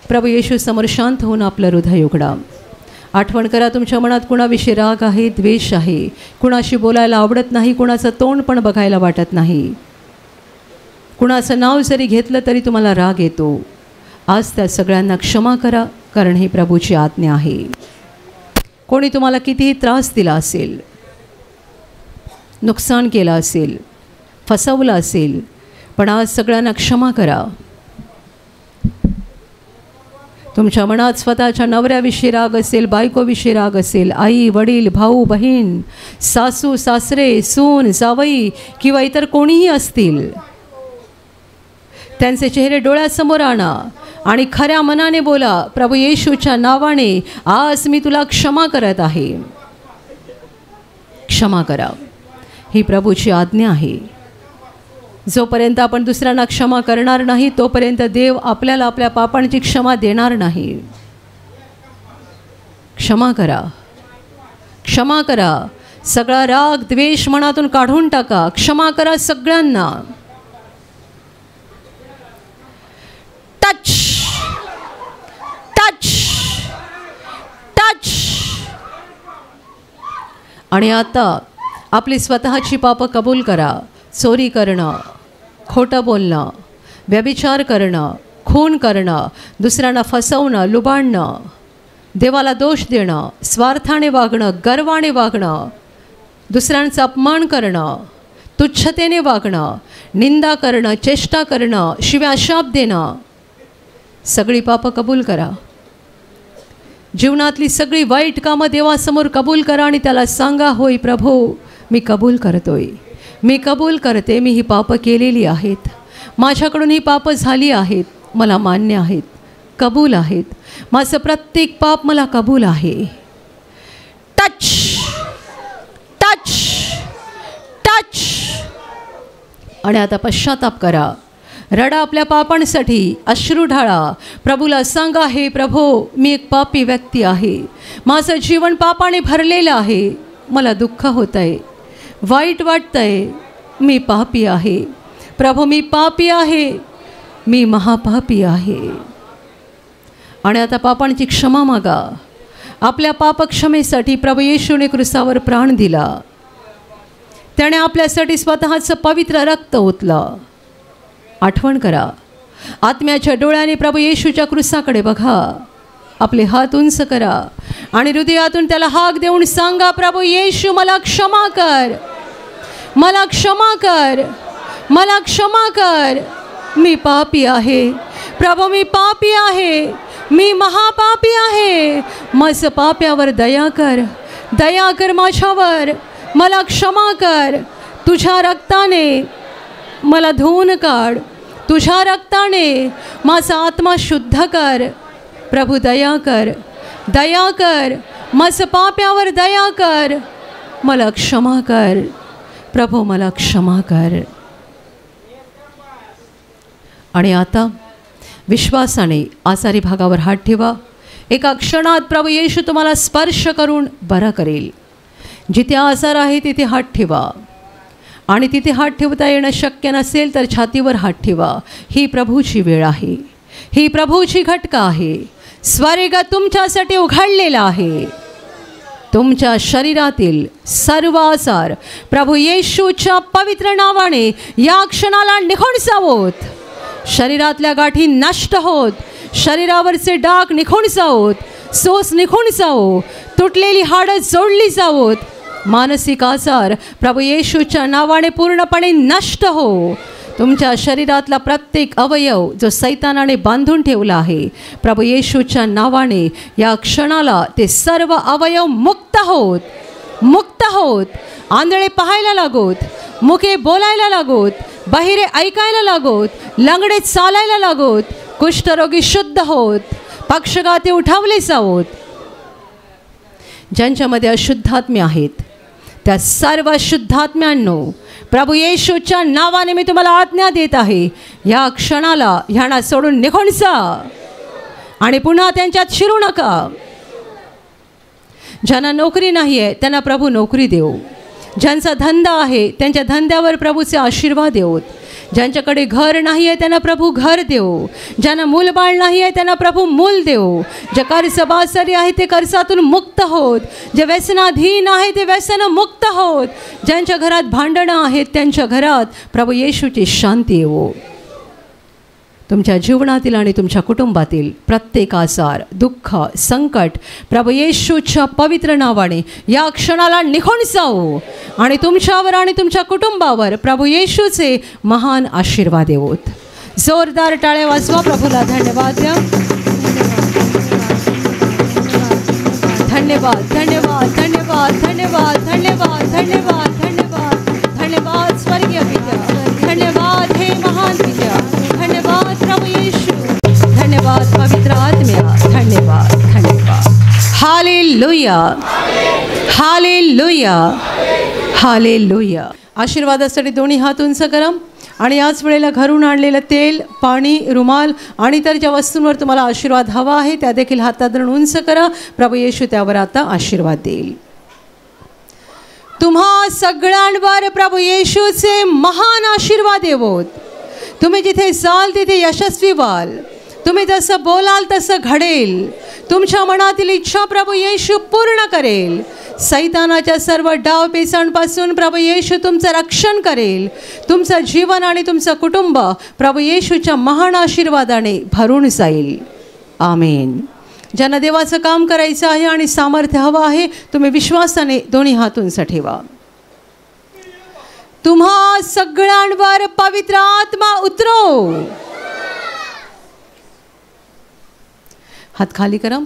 प्रभू येशू समोर शांत होऊन आपलं हृदय उघडा. आठवण करा तुमच्या मनात कुणाविषयी राग आहे, द्वेष आहे, कुणाशी बोलायला आवडत नाही, कुणाचं तोंड पण बघायला वाटत नाही, कुणाचं नाव जरी घेतलं तरी तुम्हाला राग येतो. आज त्या सगळ्यांना क्षमा करा, कारण ही प्रभूची आज्ञा आहे. कोणी तुम्हाला कितीही त्रास दिला असेल, नुकसान केलं असेल, फसवलं असेल, पण आज सगळ्यांना क्षमा करा. तुमच्या मनात स्वतःच्या नवऱ्याविषयी राग असेल, बायकोविषयी राग असेल, आई वडील, भाऊ बहीण, सासू सासरे, सून जावई किंवा इतर कोणीही असतील, त्यांचे चेहरे डोळ्यासमोर आणा आणि खऱ्या मनाने बोला, प्रभू येशूच्या नावाने आज मी तुला क्षमा करत आहे. क्षमा करा, ही प्रभूची आज्ञा आहे. जोपर्यंत आपण दुसऱ्यांना क्षमा करणार नाही तोपर्यंत देव आपल्याला आपल्या पापांची क्षमा देणार नाही. क्षमा करा, क्षमा करा. सगळा राग द्वेष मनातून काढून टाका. क्षमा करा सगळ्यांना. Touch touch touch. आणि आता आपली स्वतःची पापं कबूल करा. चोरी करणं, खोटं बोलणं, व्यभिचार करणं, खून करणं, दुसऱ्यांना फसवणं, लुबाडणं, देवाला दोष देणं, स्वार्थाने वागणं, गर्वाने वागणं, दुसऱ्यांचा अपमान करणं, तुच्छतेने वागणं, निंदा करणं, चेष्टा करणं, शिव्या शाप देणं, सगळी पापं कबूल करा. जीवनातली सगळी वाईट कामं देवासमोर कबूल करा आणि त्याला सांगा, होय प्रभू मी कबूल करतोय, मी कबूल करते, मी ही पापं केलेली आहेत, माझ्याकडून ही पापं झाली आहेत, मला मान्य आहेत, कबूल आहेत, माझं प्रत्येक पाप मला कबूल आहे. Touch touch touch. आणि आता पश्चाताप करा. रडा आपल्या पापांसाठी, अश्रू ढाळा. प्रभूला सांगा, हे प्रभू मी एक पापी व्यक्ती आहे, माझं जीवन पापाने भरलेलं आहे, मला दुःख होत आहे, वाईट वाटतंय, मी पापी आहे. प्रभू मी पापी आहे, मी महापापी आहे. आणि आता पापांची क्षमा मागा. आपल्या पापक्षमेसाठी प्रभू येशूने क्रूसावर प्राण दिला. त्याने आपल्यासाठी स्वतःचं पवित्र रक्त ओतलं. आठवण करा. आत्म्याच्या डोळ्याने प्रभू येशूच्या क्रूसाकडे बघा. आपले हात उंच करा आणि हृदयातून त्याला हाक देऊन सांगा, प्रभू येशू मला क्षमा कर, मला क्षमा कर, मला क्षमा कर, मी पापी आहे. प्रभू मी पापी आहे, मी महापापी आहे, माझं पाप्यावर दया कर, दया कर माझ्यावर, मला क्षमा कर. तुझ्या रक्ताने मला धुवून काढ, तुझ्या रक्ताने माझा आत्मा शुद्ध कर. प्रभू दया कर, दया कर, माझं पाप्यावर दया कर, मला क्षमा कर. प्रभू मला क्षमा कर. आणि आता विश्वासाने आजारी भागावर हात ठेवा. एका क्षणात प्रभू येशू तुम्हाला स्पर्श करून बरा करेल. जिथे आजार आहे तिथे हात ठेवा आणि तिथे हात ठेवता येणं शक्य नसेल तर छातीवर हात ठेवा. ही प्रभूची वेळ आहे, ही प्रभूची घटका आहे. स्वर्ग तुमच्यासाठी उघडलेला आहे. तुमच्या शरीरातील सर्व आजार प्रभू येशूच्या पवित्र नावाने या क्षणाला निघून जावोत. शरीरातल्या गाठी नष्ट होत, शरीरावरचे डाग निघून जावोत, सोस निघून जावो, तुटलेली हाडं जोडली जावोत. मानसिक आजार प्रभू येशूच्या नावाने पूर्णपणे नष्ट हो. तुमच्या शरीरातला प्रत्येक अवयव जो सैतानाने बांधून ठेवला आहे, प्रभू येशूच्या नावाने या क्षणाला ते सर्व अवयव मुक्त होत, मुक्त होत. आंधळे पाहायला लागोत, मुके बोलायला लागोत, बहिरे ऐकायला लागोत, लंगडे चालायला लागोत, कुष्ठरोगी शुद्ध होत, पक्षघाती उठावले जावोत. ज्यांच्यामध्ये अशुद्धात्मे आहेत त्या सर्व शुद्धात्म्यांनो प्रभू येशूच्या नावाने मी तुम्हाला आज्ञा देत आहे, या क्षणाला ह्यांना सोडून निघून जा आणि पुन्हा त्यांच्यात शिरू नका. ज्यांना नोकरी नाही आहे त्यांना प्रभू नोकरी देऊ. ज्यांचा धंदा आहे त्यांच्या धंद्यावर प्रभूचे आशीर्वाद देऊत. ज्यांच्याकडे घर नाही आहे त्यांना प्रभू घर देव, ज्यांना मूलबाळ नाही आहे त्यांना प्रभू मूल देव, जे कर्जबाजारी आहे ते कर्जातून मुक्त होत, जे व्यसनाधीन आहे ते व्यसन मुक्त होत, ज्यांच्या घरात भांडणं आहेत त्यांच्या घरात प्रभू येशूची शांती येवो. तुमच्या जीवनातील आणि तुमच्या कुटुंबातील प्रत्येक आजार, दुःख, संकट प्रभू येशूच्या पवित्र नावाने या क्षणाला निघून जाओ आणि तुमच्यावर आणि तुमच्या कुटुंबावर प्रभू येशूचे महान आशीर्वाद येवोत. जोरदार टाळ्या वाजवा, प्रभूला धन्यवाद द्या. धन्यवाद धन्यवाद धन्यवाद धन्यवाद धन्यवाद धन्यवाद धन्यवाद धन्यवाद स्वर्गीय पिता, धन्यवाद हे महान पिता, धन्यवाद प्रभू येशू, धन्यवाद पवित्र आत्म्या, धन्यवाद धन्यवाद. हालेलुया हालेलुया हालेलुया. आशीर्वादासाठी दोन्ही हात उंच करा आणि याच वेळेला घरून आणलेलं तेल, पाणी, रुमाल आणि इतर ज्या वस्तूंवर तुम्हाला आशीर्वाद हवा आहे त्या देखील हातात धरून उंच करा. प्रभू येशू त्यावर आता आशीर्वाद देईल. तुम्हा सगळ्यांवर प्रभू येशूचे महान आशीर्वाद येवोत. तुम्ही जिथे जाल तिथे यशस्वी व्हाल. तुम्ही जसं बोलाल तसं घडेल. तुमच्या मनातील इच्छा प्रभू येशू पूर्ण करेल. सैतानाच्या सर्व डावपेचांपासून प्रभू येशू तुमचं रक्षण करेल. तुमचं जीवन आणि तुमचं कुटुंब प्रभू येशूच्या महान आशीर्वादाने भरून जाईल. आमेन. ज्यांना देवाचं काम करायचं आहे आणि सामर्थ्य हवं आहे तुम्ही विश्वासाने दोन्ही हात उंच ठेवा. तुम्हा सगळ्यांवर पवित्र आत्मा उतरो. हात खाली करा.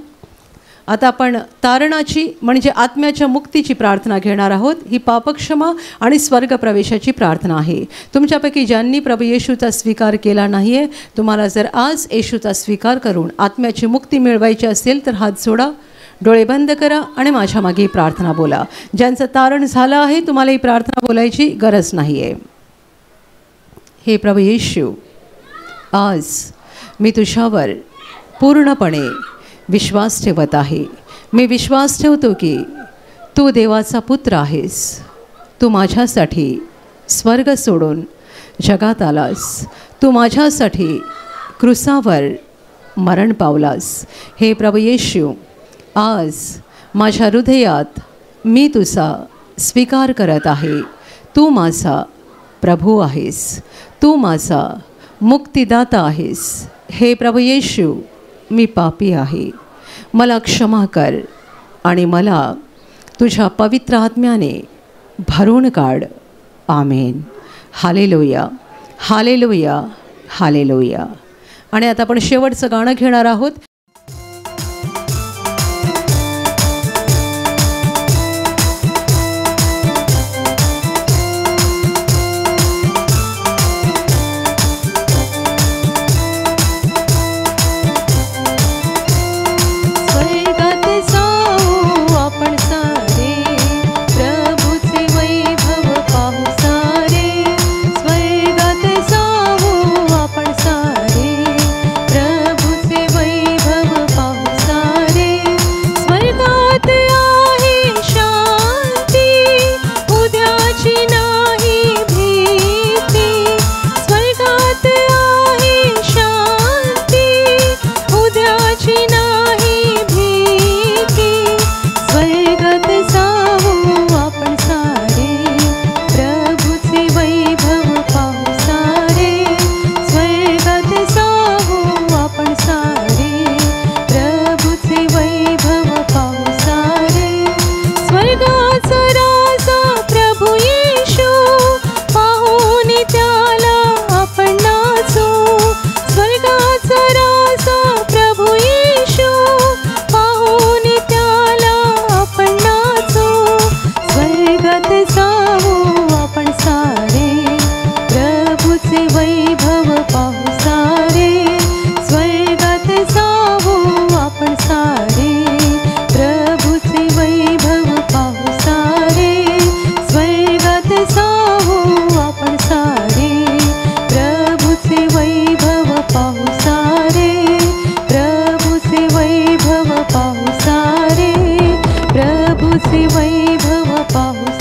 आता आपण तारणाची म्हणजे आत्म्याच्या मुक्तीची प्रार्थना घेणार आहोत. ही पापक्षमा आणि स्वर्ग प्रवेशाची प्रार्थना आहे. तुमच्यापैकी ज्यांनी प्रभू येशूचा स्वीकार केला नाही आहे, तुम्हाला जर आज येशूचा स्वीकार करून आत्म्याची मुक्ती मिळवायची असेल तर हात जोडा, डोळे बंद करा आणि माझ्या मागे प्रार्थना बोला. ज्यांचं तारण झालं आहे तुम्हाला ही प्रार्थना बोलायची गरज नाही आहे. हे प्रभू येशू, आज मी तुझ्यावर पूर्णपणे विश्वास ठेवत आहे. मी विश्वास ठेवतो की तू देवाचा पुत्र आहेस. तू माझ्यासाठी स्वर्ग सोडून जगात आलास. तू माझ्यासाठी क्रूसावर मरण पावलास. हे प्रभू येशू, आज माझ्या हृदयात मी तुझा स्वीकार करत आहे. तू माझा प्रभू आहेस. तू माझा मुक्तिदाता आहेस. हे प्रभू येशू, मी पापी आहे. मला क्षमा कर आणि मला तुझ्या पवित्र आत्म्याने भरून काढ. आमेन. हालेलुया हालेलुया हालेलुया. आणि आता आपण शेवटचं गाणं घेणार आहोत. प्रभुचे वैभव पाहू